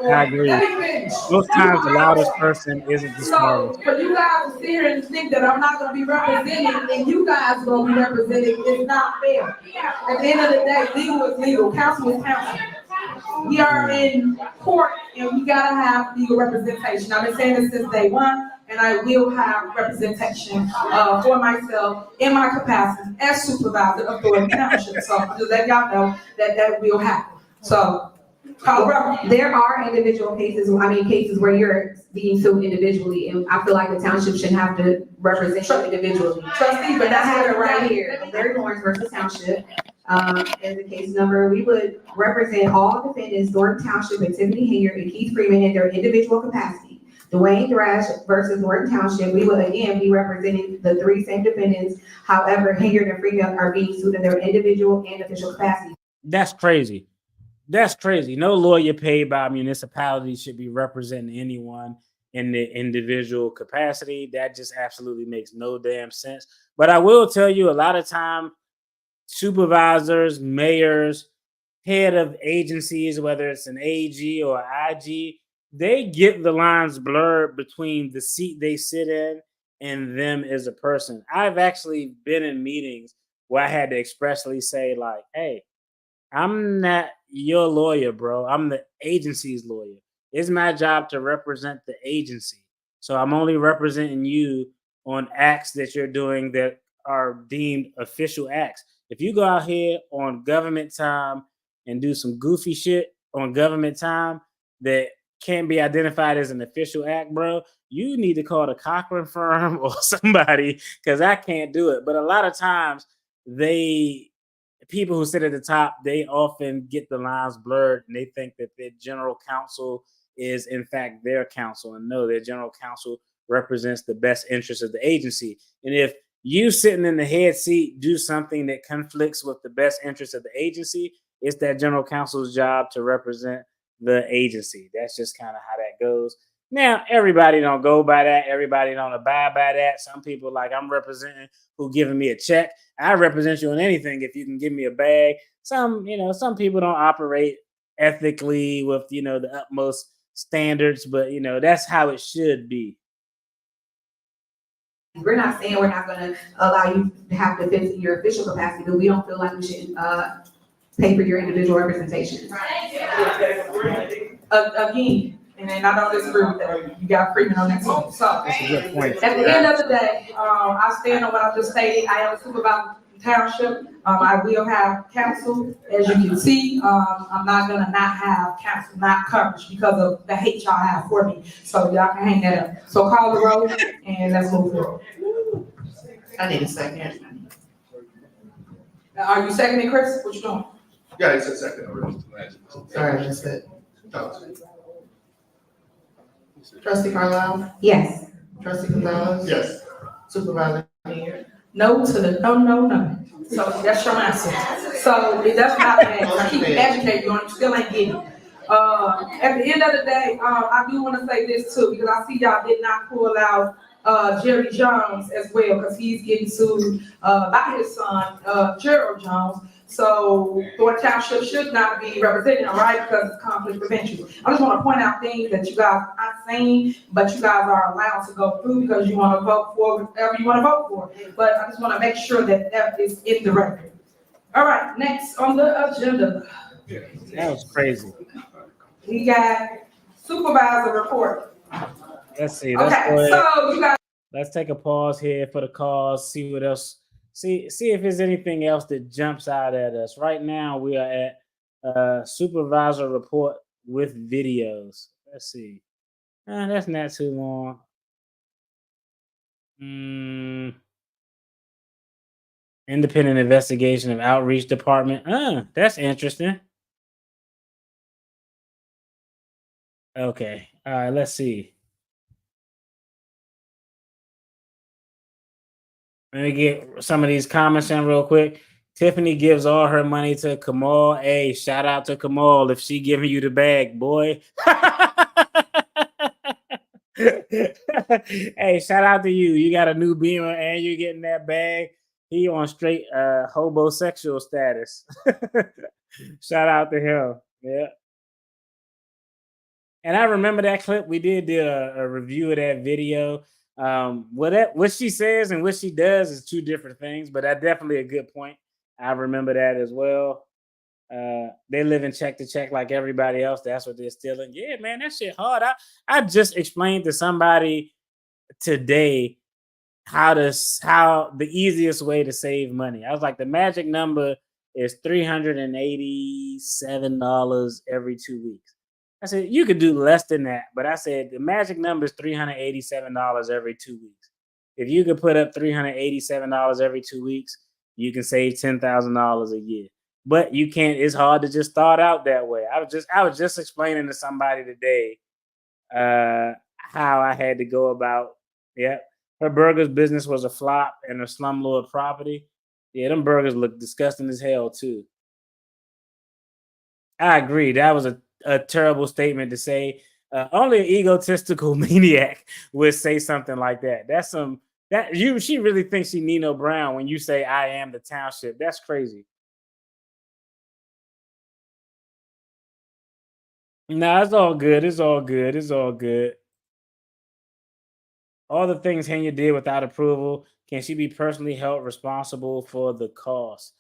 S1: I agree.
S2: Let me finish.
S1: Most times the loudest person isn't the smartest.
S2: So for you guys to sit here and think that I'm not going to be represented and you guys going to be represented is not fair. At the end of the day, legal is legal, counsel is counsel. We are in court and we gotta have legal representation. I've been saying this since day one, and I will have representation for myself in my capacity as supervisor of Thornton Township. So just let y'all know that will happen. So
S5: there are individual cases, cases where you're being sued individually, and I feel like the township should have to represent you individually.
S2: Trustee, but
S5: I have it right here, Larry Lawrence versus Township. As a case number, we would represent all defendants, Thornton Township and Tiffany Henyard and Keith Freeman in their individual capacity. Dwayne Thrash versus Thornton Township, we would again be representing the three same defendants. However, Henyard and Freeman are being sued in their individual and official capacity.
S1: That's crazy. That's crazy. No lawyer paid by a municipality should be representing anyone in the individual capacity. That just absolutely makes no damn sense. But I will tell you, a lot of time, supervisors, mayors, head of agencies, whether it's an AG or IG, they get the lines blurred between the seat they sit in and them as a person. I've actually been in meetings where I had to expressly say, like, hey, I'm not your lawyer, bro. I'm the agency's lawyer. It's my job to represent the agency. So I'm only representing you on acts that you're doing that are deemed official acts. If you go out here on government time and do some goofy shit on government time that can't be identified as an official act, bro, you need to call the Cochran firm or somebody, because I can't do it. But a lot of times, people who sit at the top, they often get the lines blurred, and they think that their general counsel is in fact their counsel. And no, their general counsel represents the best interest of the agency. And if you sitting in the head seat do something that conflicts with the best interest of the agency, it's that general counsel's job to represent the agency. That's just kind of how that goes. Now, everybody don't go by that. Everybody don't abide by that. Some people, like I'm representing, who giving me a check. I represent you on anything if you can give me a bag. Some people don't operate ethically with, the utmost standards, but, that's how it should be.
S5: We're not saying we're not going to allow you to have to fit your official capacity, but we don't feel like we should pay for your individual representation.
S2: Again, and then I don't disagree with that. You got Freeman on that team. So
S1: That's a good point.
S2: at the end of the day, I stand on what I just stated. I am a supervisor of the township. I will have counsel, as you can see. I'm not gonna not have counsel, not coverage, because of the hate y'all have for me. So y'all can hang that up. So call the roll and let's move forward.
S3: I need a second.
S2: Are you seconding, Chris? What you doing?
S6: Yeah, it's a second already.
S3: Sorry, I missed it. Trustee Carlisle,
S5: Yes.
S3: trustee Gonzalez.
S6: Yes.
S3: Supervisor Henyard.
S2: No to the no. So that's your answer. So it does not matter. I keep educating you on it, you still ain't getting it. At the end of the day, I do want to say this too, because I see y'all did not pull out Jerry Jones as well, because he's getting sued by his son, Gerald Jones. So Thorton Township should not be represented, all right, because it's conflict of interest. I just want to point out things that you guys are not saying, but you guys are allowed to go through because you want to vote for whatever you want to vote for. But I just want to make sure that that is in the record. All right, next on the agenda,
S1: That was crazy.
S2: we got supervisor report.
S1: Let's see. Let's
S2: Okay,
S1: go ahead.
S2: so you guys.
S1: Let's take a pause here for the cause. See what else. See if there's anything else that jumps out at us. Right now, we are at supervisor report with videos. Let's see. That's not too long. Independent investigation of outreach department. That's interesting. Okay. All right. Let's see. Let me get some of these comments in real quick. Tiffany gives all her money to Kamal. Hey, shout out to Kamal if she giving you the bag, boy. Hey, shout out to you. You got a new Beamer and you're getting that bag. He on straight homosexual status. Shout out to him. Yeah. And I remember that clip. We did a review of that video. What she says and what she does is two different things, but that's definitely a good point. I remember that as well. They live in check to check like everybody else. That's what they're stealing. Yeah, man, that shit hard. I just explained to somebody today how the easiest way to save money. I was like, the magic number is $387 every 2 weeks. I said, you could do less than that, but I said the magic number is $387 every 2 weeks. If you could put up $387 every 2 weeks, you can save $10,000 a year. But you can't. It's hard to just start out that way. I was just explaining to somebody today how I had to go about. Yeah, her burgers business was a flop, and her slumlord property. Yeah, them burgers look disgusting as hell too. I agree. That was a terrible statement to say. Only an egotistical maniac would say something like that. She really thinks she Nino Brown when you say I am the township. That's crazy. No, it's all good. It's all good. It's all good. All the things Henyard did without approval, can she be personally held responsible for the cost?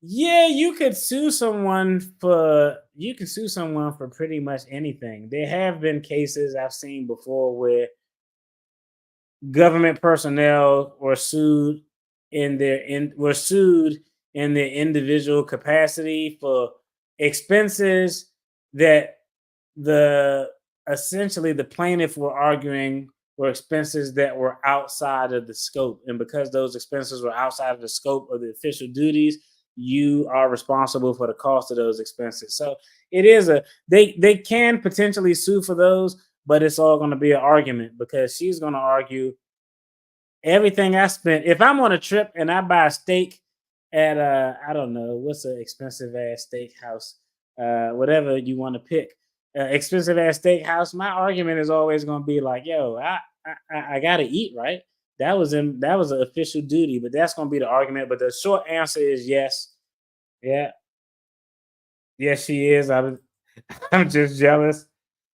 S1: Yeah, you could sue someone for pretty much anything. There have been cases I've seen before where government personnel were sued in their individual capacity for expenses that essentially the plaintiff were arguing were expenses that were outside of the scope. And because those expenses were outside of the scope of the official duties, you are responsible for the cost of those expenses. So it is they can potentially sue for those, but it's all going to be an argument because she's going to argue everything I spent. If I'm on a trip and I buy a steak at I don't know, what's an expensive ass steakhouse, whatever you want to pick, expensive ass steakhouse, my argument is always going to be like, yo, I got to eat, right? That was an official duty, but that's going to be the argument. But the short answer is yes. Yeah. Yes, she is. I'm just jealous.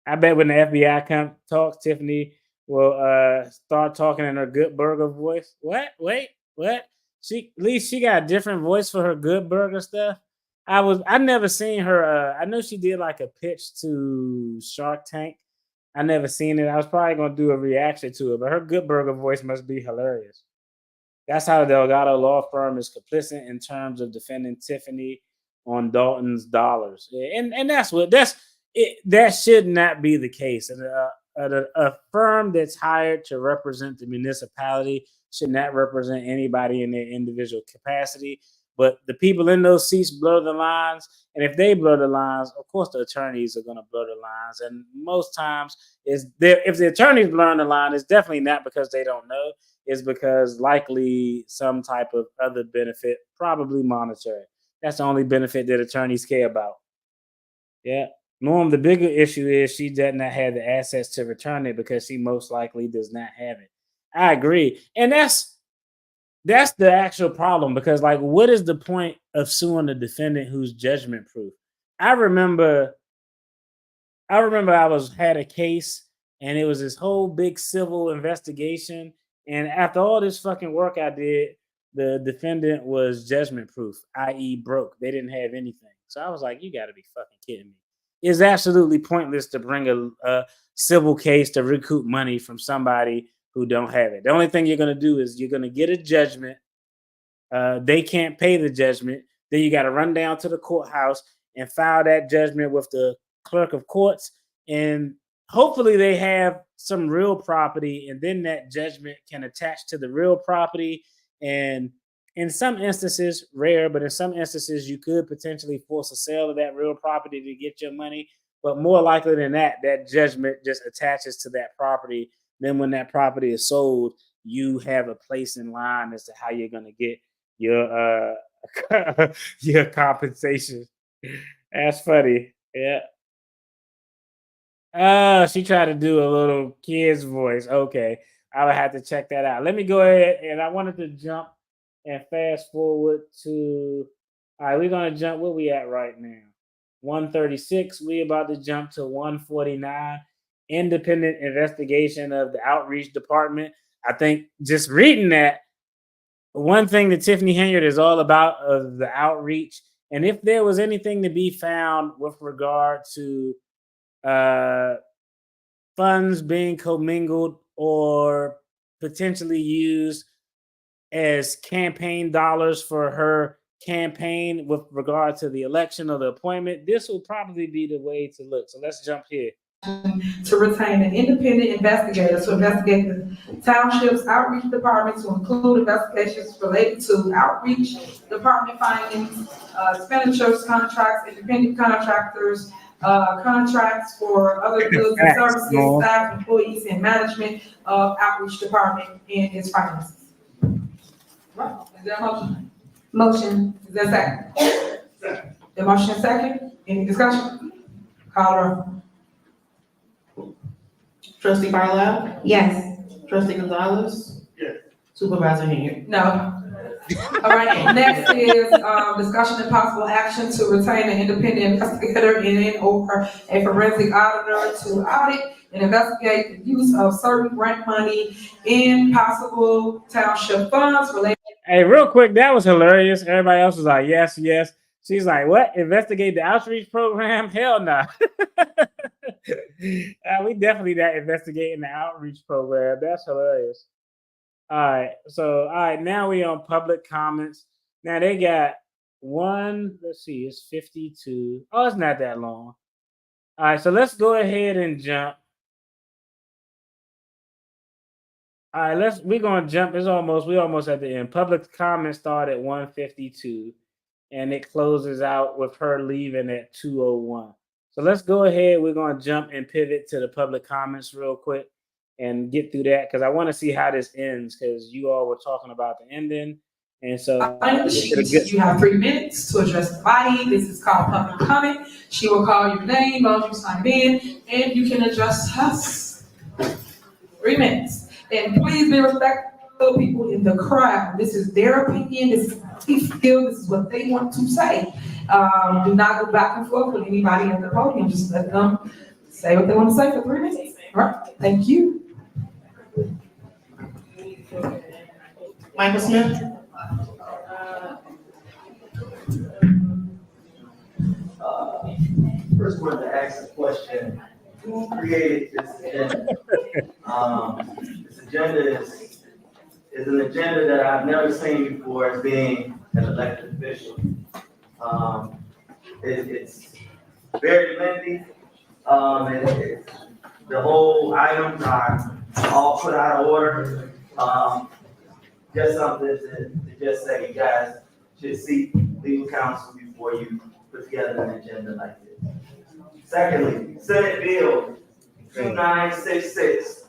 S1: I bet when the FBI talks, Tiffany will start talking in her Good Burger voice. What? Wait, what? At least she got a different voice for her Good Burger stuff. I never seen her. I know she did like a pitch to Shark Tank. I never seen it. I was probably gonna do a reaction to it, but her Good Burger voice must be hilarious. That's how the Delgado law firm is complicit in terms of defending Tiffany on Dalton's dollars, and that should not be the case. And a firm that's hired to represent the municipality should not represent anybody in their individual capacity. But the people in those seats blur the lines. And if they blur the lines, of course the attorneys are going to blur the lines. And most times, if the attorneys blur the line, it's definitely not because they don't know. It's because likely some type of other benefit, probably monetary. That's the only benefit that attorneys care about. Yeah. Norm, the bigger issue is she does not have the assets to return it because she most likely does not have it. I agree. And that's the actual problem, because like, what is the point of suing a defendant who's judgment proof? I remember I had a case, and it was this whole big civil investigation. And after all this fucking work I did, the defendant was judgment proof, i.e. broke. They didn't have anything. So I was like, you got to be fucking kidding me. It's absolutely pointless to bring a civil case to recoup money from somebody who don't have it. The only thing you're going to do is you're going to get a judgment. They can't pay the judgment. Then you got to run down to the courthouse and file that judgment with the clerk of courts. And hopefully they have some real property, and then that judgment can attach to the real property. And in some instances, rare, but in some instances, you could potentially force a sale of that real property to get your money. But more likely than that, that judgment just attaches to that property. Then when that property is sold, you have a place in line as to how you're going to get your your compensation. That's funny. Yeah. She tried to do a little kid's voice. Okay. I would have to check that out. Let me go ahead, and I wanted to jump and fast forward to, all right, we're going to jump, where we at right now? 136. We about to jump to 149. Independent investigation of the outreach department. I think just reading that, one thing that Tiffany Henyard is all about is the outreach. And if there was anything to be found with regard to funds being commingled or potentially used as campaign dollars for her campaign with regard to the election or the appointment, this will probably be the way to look. So let's jump here.
S2: To retain an independent investigator to investigate the township's outreach department, to include investigations related to outreach department findings, expenditures, contracts, independent contractors, contracts for other goods and services, staff, employees, and management of outreach department and its finances. Right, is there a motion?
S5: Motion.
S2: Is there a second? Second. The motion is second. Any discussion? Call her.
S3: Trustee Carlisle?
S5: Yes.
S3: Trustee Gonzalez?
S6: Yes.
S3: Supervisor Henyard?
S2: No. All right, next is discussion and possible action to retain an independent investigator and or a forensic auditor to audit and investigate the use of certain grant money in possible township funds related.
S1: Hey, real quick, that was hilarious. Everybody else was like, yes, yes. She's like, what? Investigate the outreach program? Hell no. We definitely not investigating the outreach program. That's hilarious. All right, now we on public comments. Now they got one, let's see, it's 52. Oh, it's not that long. All right, so let's go ahead and jump. All right, we're gonna jump. We almost at the end. Public comments start at 152, and it closes out with her leaving at 2:01. So let's go ahead. We're gonna jump and pivot to the public comments real quick and get through that, because I want to see how this ends, because you all were talking about the ending. And so
S2: you have 3 minutes to address the body. This is called public comment. She will call your name, while you sign in, and you can address us. 3 minutes. And please be respectful of people in the crowd. This is their opinion. This is what they feel. This is what they want to say. Do not go back and forth with anybody at the podium. Just let them say what they want to say for 3 minutes. All right. Thank you.
S3: Michael Smith?
S9: First wanted to ask a question. Who created this agenda? This agenda is an agenda that I've never seen before as being an elected official. It's very lengthy. The whole items are all put out of order. Just something to just say, you guys should seek legal counsel before you put together an agenda like this. Secondly, Senate Bill 2966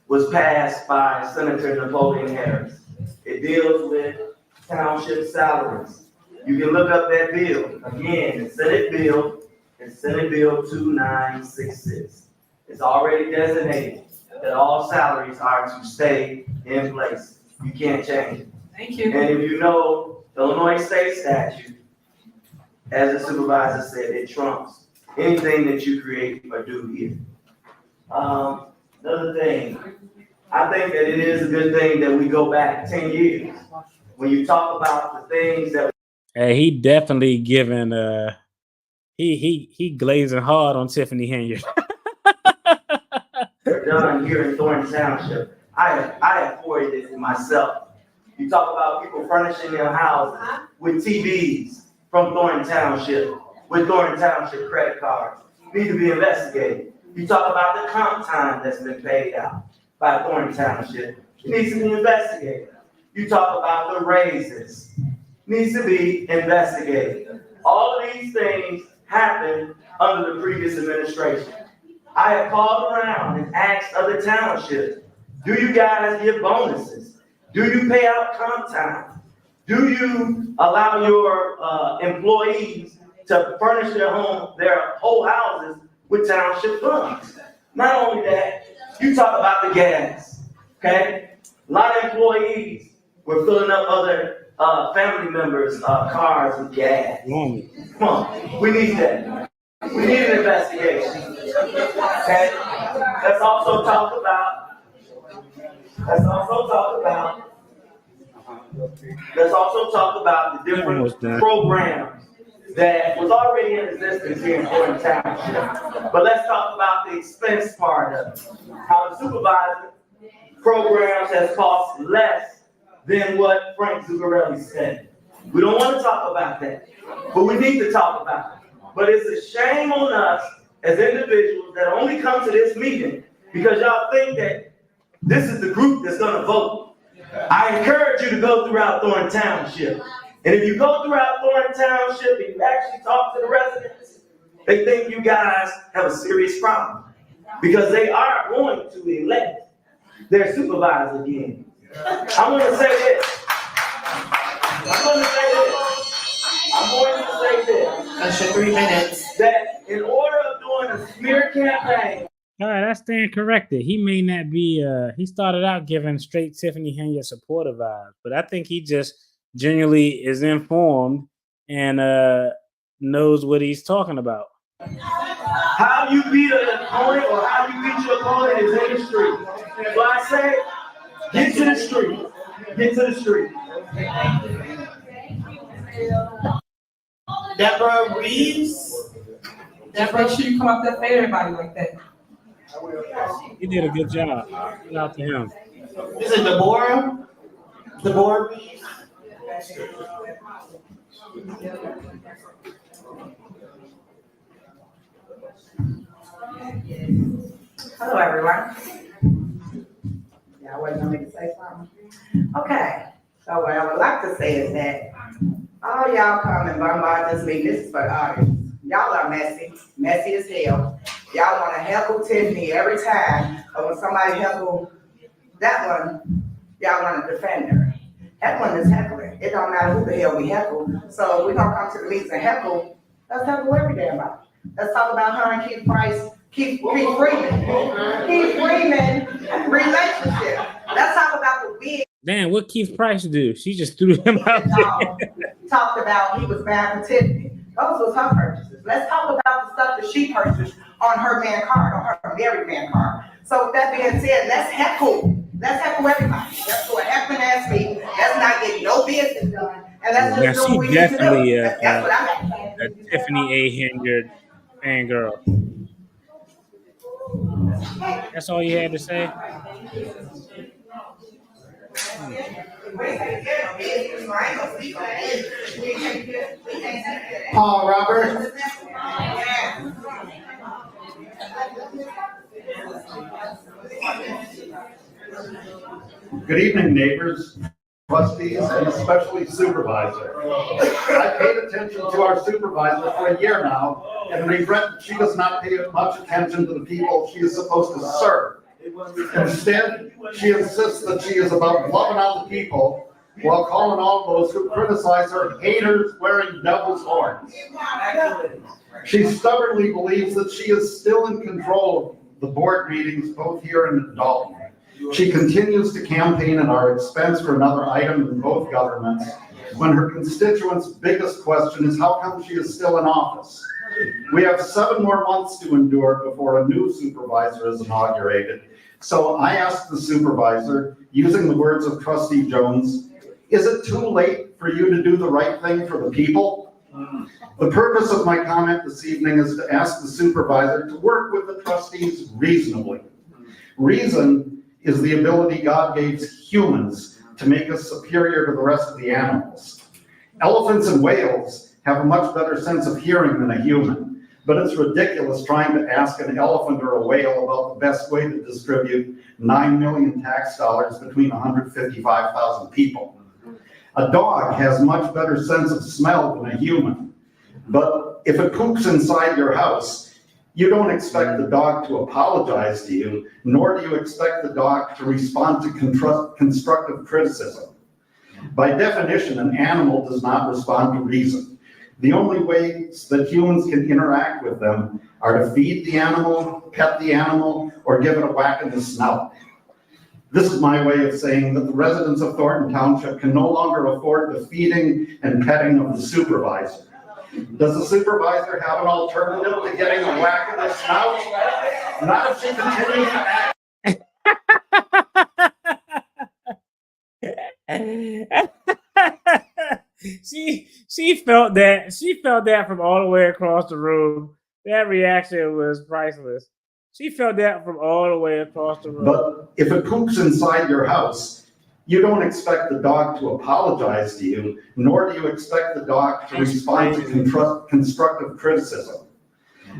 S9: was passed by Senator Napoleon Harris. It deals with township salaries. You can look up that bill. Again, it's Senate Bill 2966. It's already designated that all salaries are to stay in place. You can't change it.
S2: Thank you.
S9: And if you know Illinois state statute, as the supervisor said, it trumps anything that you create or do here. Another thing, I think that it is a good thing that we go back 10 years. When you talk about the things that
S1: Hey, he definitely giving he glazing hard on Tiffany Henyard.
S9: were done here in Thorton Township, I have forwarded it myself. You talk about people furnishing their houses with TVs from Thornton Township, with Thornton Township credit cards, need to be investigated. You talk about the comp time that's been paid out by Thornton Township, it needs to be investigated. You talk about the raises, needs to be investigated. All of these things happened under the previous administration. I have called around and asked other townships, do you guys give bonuses? Do you pay out comp time? Do you allow your employees to furnish their whole houses with township funds? Not only that, you talk about the gas, okay? A lot of employees were filling up other family members' cars with gas. Come on, we need that. We need an investigation. Okay? Let's also talk about the different programs that was already in existence here in Thornton Township. But let's talk about the expense part of it. How the supervisor programs has cost less than what Frank Zuccarelli said. We don't want to talk about that, but we need to talk about it. But it's a shame on us as individuals that only come to this meeting because y'all think that this is the group that's going to vote. I encourage you to go throughout Thornton Township. And if you go throughout Thornton Township and you actually talk to the residents, they think you guys have a serious problem because they are going to elect their supervisor again. I'm going to say this.
S3: That's your 3 minutes.
S9: That in order of doing a smear campaign.
S1: All right, I stand corrected. He may not be, he started out giving straight Tiffany Henyard supportive vibes, but I think he just genuinely is informed and knows what he's talking about.
S9: How you beat an opponent or how you beat your opponent is in the street. So I say, get to the street. Get to the street.
S3: Deborah Reeves.
S2: Make sure you come up there for everybody like that.
S1: He did a good job. Shout out to him.
S3: Is it Deborah? Deborah Reeves?
S10: Hello, everyone. Y'all waiting on me to say something? Okay, so what I would like to say is that all y'all come and bombard this meeting. This is for the audience. Y'all are messy as hell. Y'all want to heckle Tiffany every time, but when somebody heckle that one, y'all want to defend her. That one is heckling. It don't matter who the hell we heckle. So if we're gonna come to the meetings and heckle, let's heckle every damn body. Let's talk about her and Keith Price, Keith Freeman relationship. Let's talk about the big.
S1: Damn, what Keith Price do? She just threw him out there.
S10: Talked about he was bad for Tiffany. Those was her purchases. Let's talk about the stuff that she purchased on her man card, on her married man card. So with that being said, let's heckle everybody. Let's go a heckling ass meeting. Let's not get no business done. And let's just do what we need to do. That's what I got.
S1: A Tiffany A. Henyard fangirl. That's all you had to say?
S3: Paul Roberts.
S11: Good evening, neighbors. trustees and especially supervisor. I paid attention to our supervisor for a year now and regret that she does not pay much attention to the people she is supposed to serve. Instead, she insists that she is about loving on the people while calling all those who criticize her haters wearing devil's horns. She stubbornly believes that she is still in control of the board meetings both here and in Dalton. She continues to campaign at our expense for another item in both governments when her constituents' biggest question is how come she is still in office. We have 7 more months to endure before a new supervisor is inaugurated. So I asked the supervisor, using the words of Trustee Jones, is it too late for you to do the right thing for the people? The purpose of my comment this evening is to ask the supervisor to work with the trustees reasonably. Reason is the ability God gave humans to make us superior to the rest of the animals. Elephants and whales have a much better sense of hearing than a human, but it's ridiculous trying to ask an elephant or a whale about the best way to distribute 9 million tax dollars between 155,000 people. A dog has much better sense of smell than a human, but if it poops inside your house, you don't expect the dog to apologize to you, nor do you expect the dog to respond to constructive criticism. By definition, an animal does not respond to reason. The only ways that humans can interact with them are to feed the animal, pet the animal, or give it a whack in the snout. This is my way of saying that the residents of Thornton Township can no longer afford the feeding and petting of the supervisor. Does the supervisor have an alternative to getting a whack in the snout? Not if she continues to act.
S1: She felt that from all the way across the room. That reaction was priceless. She felt that from all the way across the room.
S11: But if it poops inside your house, you don't expect the dog to apologize to you, nor do you expect the dog to respond to constructive criticism.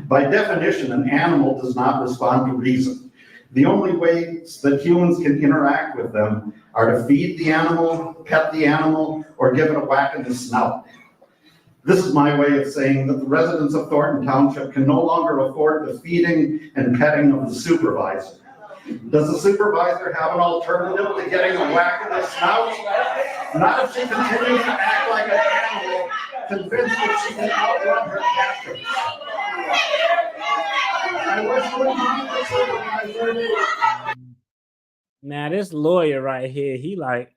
S11: By definition, an animal does not respond to reason. The only ways that humans can interact with them are to feed the animal, pet the animal, or give it a whack in the snout. This is my way of saying that the residents of Thornton Township can no longer afford the feeding and petting of the supervisor. Does the supervisor have an alternative to getting a whack in the snout? Not if she continues to act like an animal, convinced that she can outrun her captors. I wish you would mind the supervisor.
S1: Now this lawyer right here, he like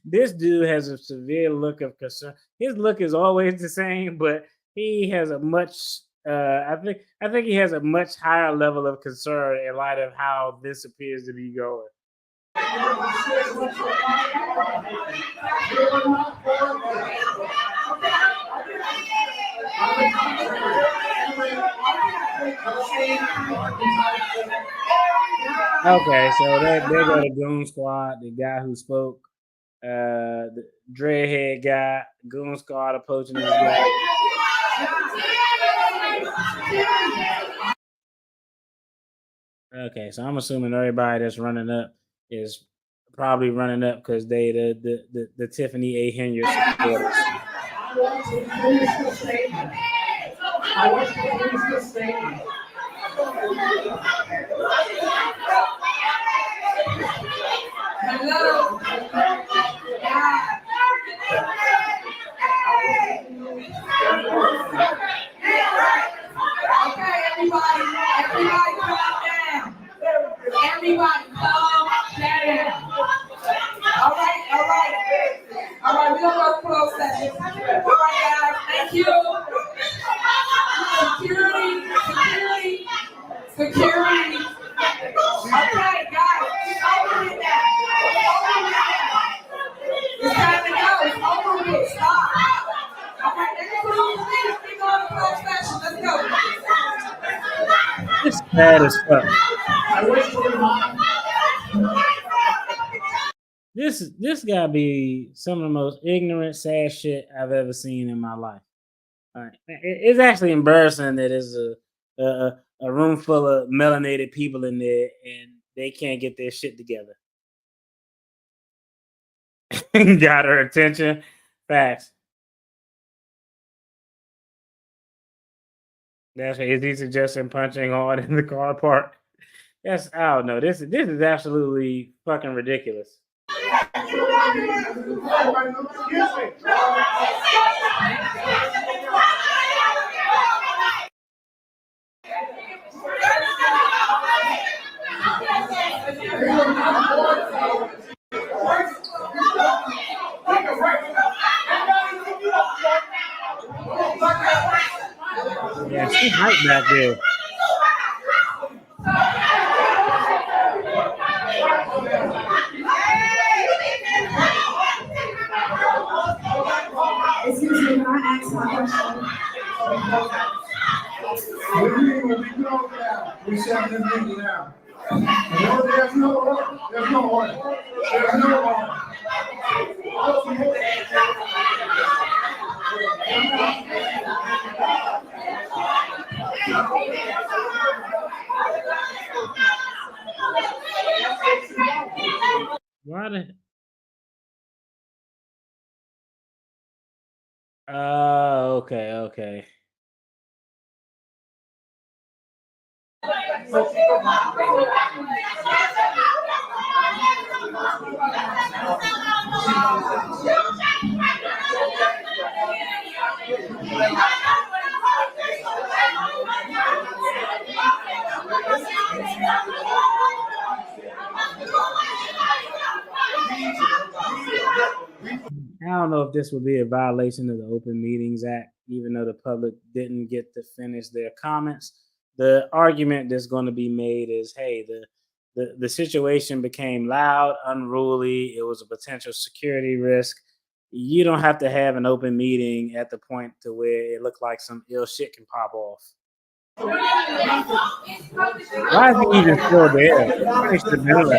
S1: this dude has a severe look of concern. His look is always the same, but he has a much I think he has a much higher level of concern in light of how this appears to be going. Okay, so they go to Goon Squad, the guy who spoke, the dreadhead guy, Goon Squad approaching this guy. Okay, so I'm assuming everybody that's running up is probably running up because they the Tiffany A. Henyard supporters.
S8: I want to finish the statement. I want to finish the statement.
S2: Hello. Okay, everybody calm down. Everybody calm down. All right, we're gonna go close session. All right, guys, thank you. Security. Okay, guys, it's over with now. It's time to go. It's over with. Stop. All right, let's go to close session. Let's go.
S1: This bad as fuck.
S8: I wish to remind.
S1: This gotta be some of the most ignorant, sad shit I've ever seen in my life. All right. It's actually embarrassing that there's a room full of melanated people in there and they can't get their shit together. Got her attention. Facts. That's right. Is he suggesting punching hard in the car park? That's I don't know. This is absolutely fucking ridiculous. Yeah, she hyped back there.
S5: Excuse me, can I ask my question?
S8: We shut this meeting down. No, there's no order. There's no order. There's no order.
S1: Why the? Okay. I don't know if this would be a violation of the Open Meetings Act, even though the public didn't get to finish their comments. The argument that's going to be made is, hey, the situation became loud, unruly. It was a potential security risk. You don't have to have an open meeting at the point to where it looked like some ill shit can pop off. Why is he even still there? Finish the bill.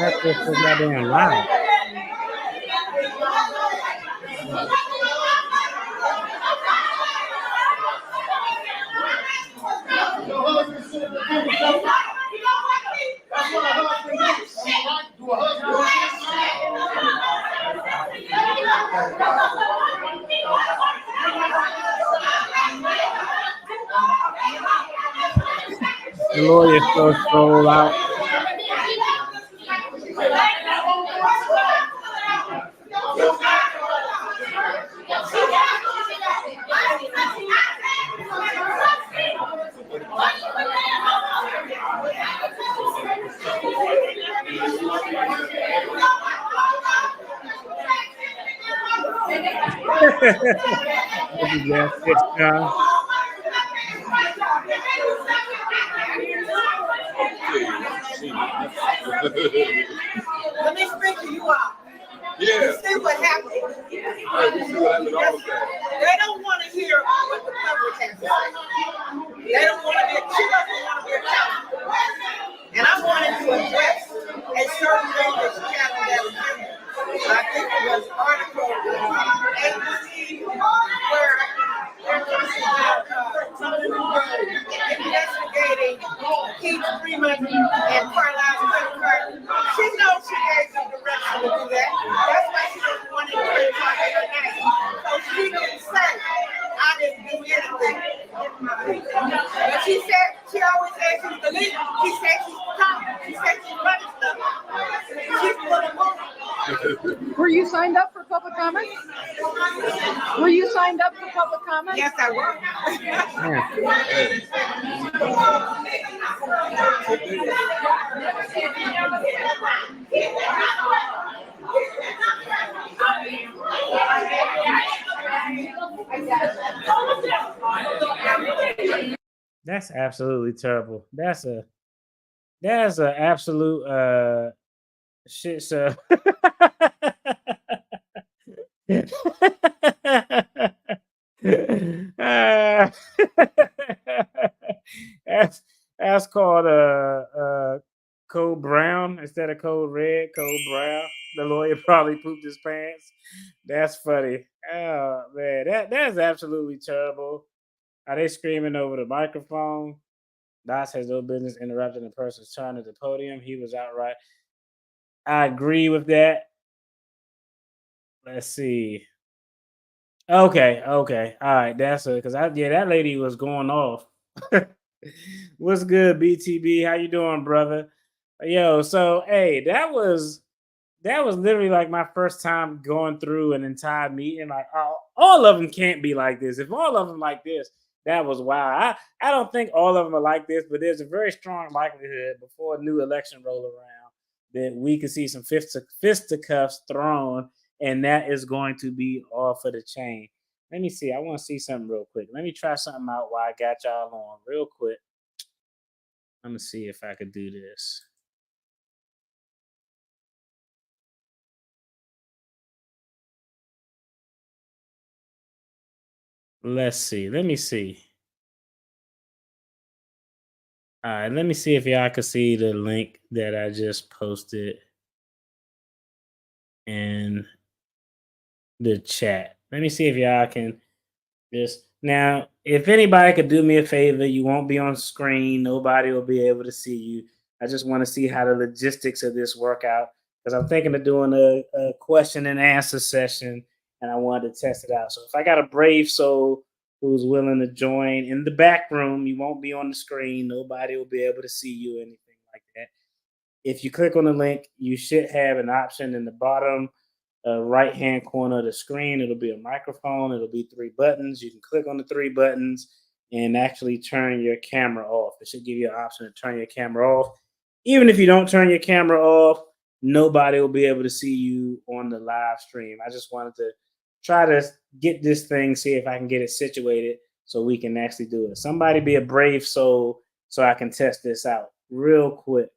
S1: That's just so goddamn loud. The lawyers so stroll out.
S10: Let me speak to you all.
S12: Yeah.
S10: You see what happened?
S12: Hey, you see what happened all the time.
S10: They don't want to hear what the public has to say. They don't want to be, she doesn't want to be accountable. And I wanted to address a certain thing that she had in that agenda. I think it was article 8C where they're talking about investigating Keith Freeman and Carlisle's credit card. She knows she gave them direction to do that. That's why she doesn't want to do it in her name. So she can say, I didn't do anything. But she said, she always said she's the leader. She said she's competent. She said she's running stuff. She's going to move.
S13: Were you signed up for public comment? Were you signed up for public comment?
S10: Yes, I was.
S1: That That's absolutely terrible. That's a absolute shit show. Uh, that's called Code Brown instead of Code Red. Code Brown. The lawyer probably pooped his pants. That's funny. Oh man, that's absolutely terrible. Are they screaming over the microphone? Doss has no business interrupting the person's turn at the podium. He was outright. I agree with that. Let's see. Okay, okay. All right, that's it. Because that lady was going off. What's good, BTB? How you doing, brother? Yo, so hey, that was literally like my first time going through an entire meeting. Like all of them can't be like this. If all of them like this, that was wild. I don't think all of them are like this, but there's a very strong likelihood before a new election roll around that we could see some fisticuffs thrown, and that is going to be off of the chain. Let me see. I want to see something real quick. Let me try something out while I got y'all on real quick. Let me see if I could do this. Let's see. Let me see. All right. Let me see if y'all can see the link that I just posted in the chat. Let me see if y'all can just now. If anybody could do me a favor, you won't be on screen. Nobody will be able to see you. I just want to see how the logistics of this work out because I'm thinking of doing a question and answer session, and I wanted to test it out. So if I got a brave soul who's willing to join in the back room, you won't be on the screen. Nobody will be able to see you, anything like that. If you click on the link, you should have an option in the bottom right hand corner of the screen. It'll be a microphone. It'll be 3 buttons. You can click on the 3 buttons and actually turn your camera off. It should give you an option to turn your camera off. Even if you don't turn your camera off, nobody will be able to see you on the live stream. I just wanted to try to get this thing, see if I can get it situated so we can actually do it. Somebody be a brave soul so I can test this out real quick.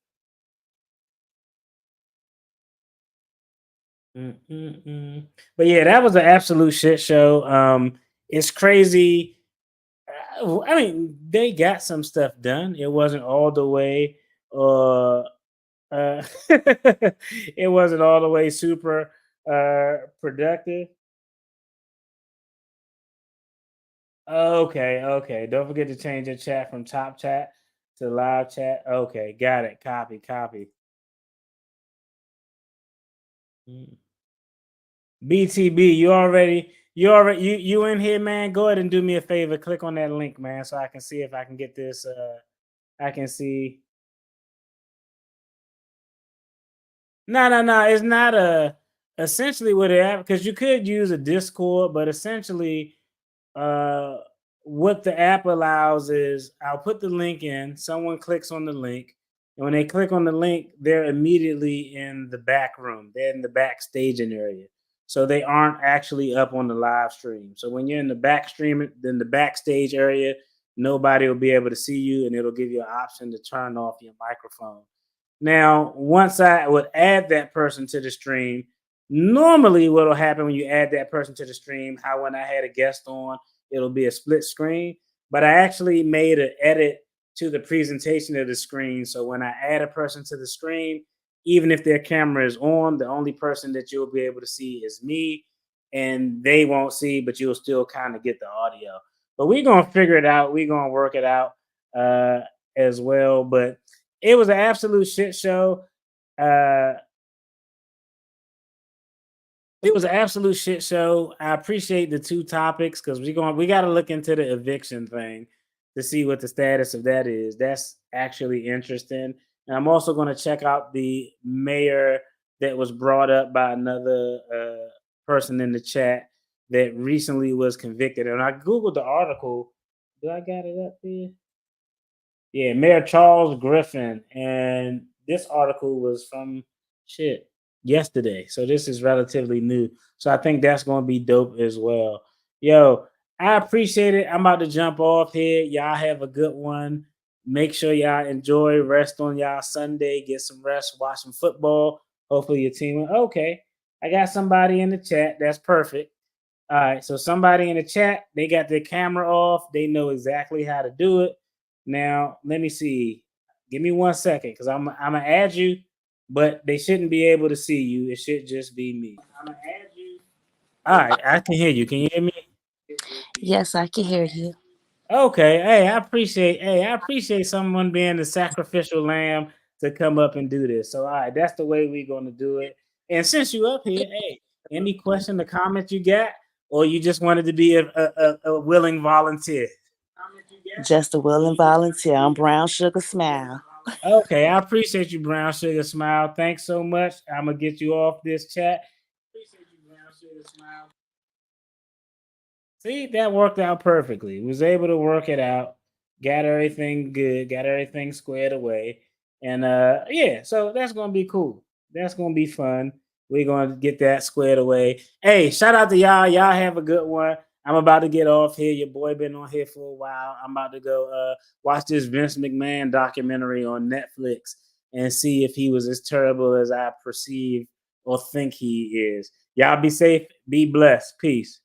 S1: But yeah, that was an absolute shit show. It's crazy. I mean, they got some stuff done. It wasn't all the way it wasn't all the way super productive. Okay. Don't forget to change your chat from top chat to live chat. Okay, got it. Copy. BTB, you in here, man? Go ahead and do me a favor. Click on that link, man, so I can see if I can get this. I can see. No. It's not essentially what it app because you could use a Discord, but essentially, what the app allows is I'll put the link in. Someone clicks on the link, and when they click on the link, they're immediately in the back room. They're in the backstaging area. So they aren't actually up on the live stream. So when you're in the back stream, then the backstage area, nobody will be able to see you, and it'll give you an option to turn off your microphone. Now, once I would add that person to the stream, normally what will happen when you add that person to the stream, how when I had a guest on, it'll be a split screen. But I actually made an edit to the presentation of the screen. So when I add a person to the screen, even if their camera is on, the only person that you'll be able to see is me, and they won't see, but you'll still kind of get the audio. But we're going to figure it out. We're going to work it out as well. But it was an absolute shit show. It was an absolute shit show. I appreciate the 2 topics because we got to look into the eviction thing to see what the status of that is. That's actually interesting. And I'm also going to check out the mayor that was brought up by another person in the chat that recently was convicted. And I Googled the article. Do I got it up here? Yeah, Mayor Charles Griffin. And this article was from yesterday. So this is relatively new. So I think that's going to be dope as well. Yo, I appreciate it. I'm about to jump off here. Y'all have a good one. Make sure y'all enjoy, rest on y'all Sunday, get some rest, watch some football. Hopefully your team will. Okay, I got somebody in the chat. That's perfect. All right, so somebody in the chat, they got their camera off. They know exactly how to do it. Now, let me see. Give me 1 second because I'm gonna add you, but they shouldn't be able to see you. It should just be me. I'm gonna add you. All right, I can hear you. Can you hear me?
S14: Yes, I can hear you.
S1: Okay. Hey, I appreciate someone being the sacrificial lamb to come up and do this. So all right, that's the way we're gonna do it. And since you up here, hey, any question or comment you got, or you just wanted to be a willing volunteer?
S14: Just a willing volunteer. I'm Brown Sugar Smile.
S1: Okay, I appreciate you, Brown Sugar Smile. Thanks so much. I'm gonna get you off this chat. Appreciate you, Brown Sugar Smile. See, that worked out perfectly. Was able to work it out, got everything good, got everything squared away. And yeah, so that's gonna be cool. That's gonna be fun. We're gonna get that squared away. Hey, shout out to y'all. Y'all have a good one. I'm about to get off here. Your boy been on here for a while. I'm about to go watch this Vince McMahon documentary on Netflix and see if he was as terrible as I perceive or think he is. Y'all be safe, be blessed. Peace.